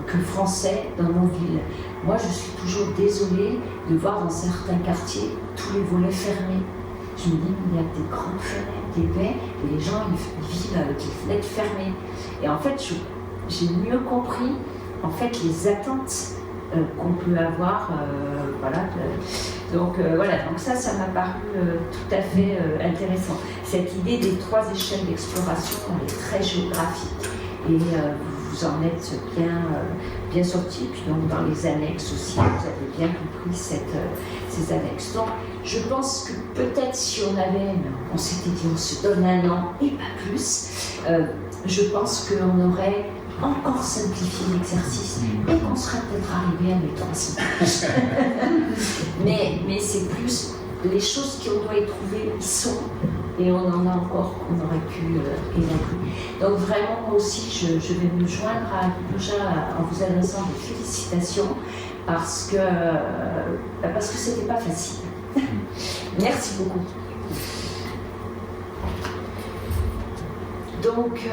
que Français dans nos villes. Moi, je suis toujours désolée de voir dans certains quartiers tous les volets fermés. Je me dis, il y a des grandes fenêtres, des baies, et les gens ils vivent avec les fenêtres fermées. Et en fait, j'ai mieux compris en fait les attentes qu'on peut avoir. Voilà. Donc ça m'a paru tout à fait intéressant. Cette idée des 3 échelles d'exploration, elle est très géographique. Et vous en êtes bien sorti. Puis donc dans les annexes aussi, vous avez bien compris ces annexes. Donc, Je pense que peut-être si on avait, on s'était dit on se donne un an et pas plus, je pense qu'on aurait encore simplifié l'exercice et qu'on serait peut-être arrivé à mes 3 semaines. mais c'est plus les choses qu'on doit y trouver, ils sont, et on en a encore qu'on aurait pu évaluer. Donc vraiment, moi aussi, je vais me joindre à Louja en vous adressant des félicitations parce que c'était pas facile. Merci beaucoup. Donc,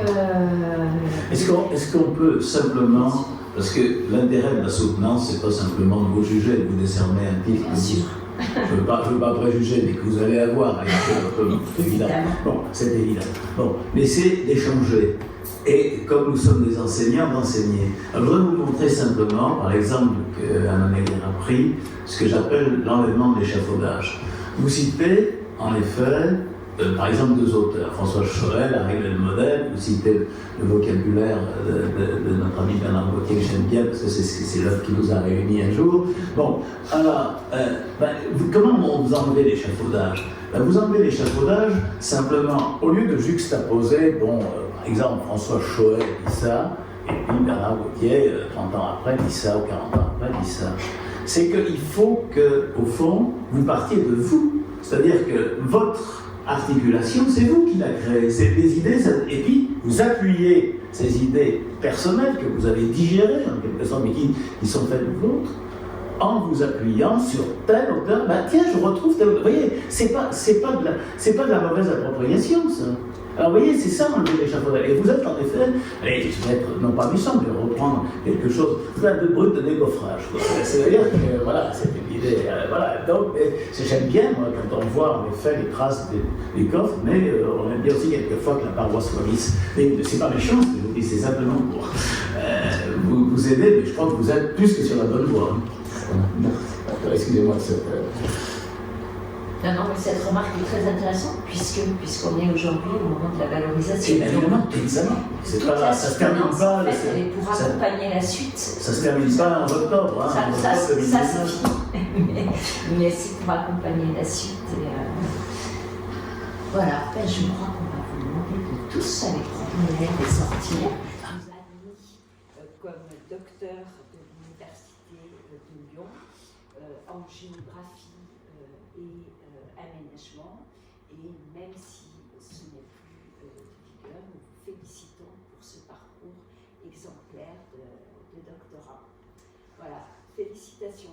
est-ce qu'on peut simplement, parce que l'intérêt de la soutenance, c'est pas simplement de vous juger, de vous décerner un titre. bien sûr. Je ne veux pas préjuger, mais que vous allez avoir avec évidemment. Bon, c'est évident. Bon, mais c'est d'échanger. Et comme nous sommes des enseignants, d'enseigner. Alors, je voudrais vous montrer simplement, par exemple, qu'un élève a pris, ce que j'appelle l'enlèvement de l'échafaudage. Vous citez, en effet, par exemple, 2 auteurs, François Choël, La règle et le modèle. Vous citez le vocabulaire de notre ami Bernard Gauthier, que j'aime bien, parce que c'est l'œuvre qui nous a réunis un jour. Bon, alors, comment vous enlevez l'échafaudage? Vous enlevez l'échafaudage simplement, au lieu de juxtaposer, par exemple, François Choël dit ça, et puis Bernard Gauthier, 30 ans après, dit ça, ou 40 ans après, dit ça. C'est qu'il faut que, au fond, vous partiez de vous. C'est-à-dire que votre articulation, c'est vous qui la créez. C'est des idées, et puis vous appuyez ces idées personnelles que vous avez digérées, en quelque sorte, mais qui sont faites de vôtres, en vous appuyant sur tel auteur. Tiens, je retrouve tel auteur. Vous voyez, c'est pas de la mauvaise appropriation, ça. Alors vous voyez, c'est ça enlever l'échafaudage. Et vous êtes en effet, je vais être non pas méchant, mais reprendre quelque chose, vous êtes de brut de décoffrage. C'est-à-dire que voilà, c'est une idée. Voilà. Donc j'aime bien, moi, quand on voit en effet les traces des coffres, mais on aime bien aussi quelquefois que la paroi soit lisse. Mais c'est pas méchant ce que je vous dis, c'est simplement pour vous aider, mais je crois que vous êtes plus que sur la bonne voie. Excusez-moi de cette. Non, mais cette remarque est très intéressante puisqu'on est aujourd'hui au moment de la valorisation. Évidemment. C'est pas, ça se termine pas. En fait, elle est pour accompagner la suite. Ça se termine pas en octobre. Hein, ça c'est fini. mais c'est pour accompagner la suite. Et, voilà. Je crois qu'on va vous demander de tous avec Romain de sortir. Nos amis comme docteur de l'Université de Lyon en géographie et aménagement, et même si ce n'est plus de vigueur, nous vous félicitons pour ce parcours exemplaire de doctorat. Voilà, félicitations.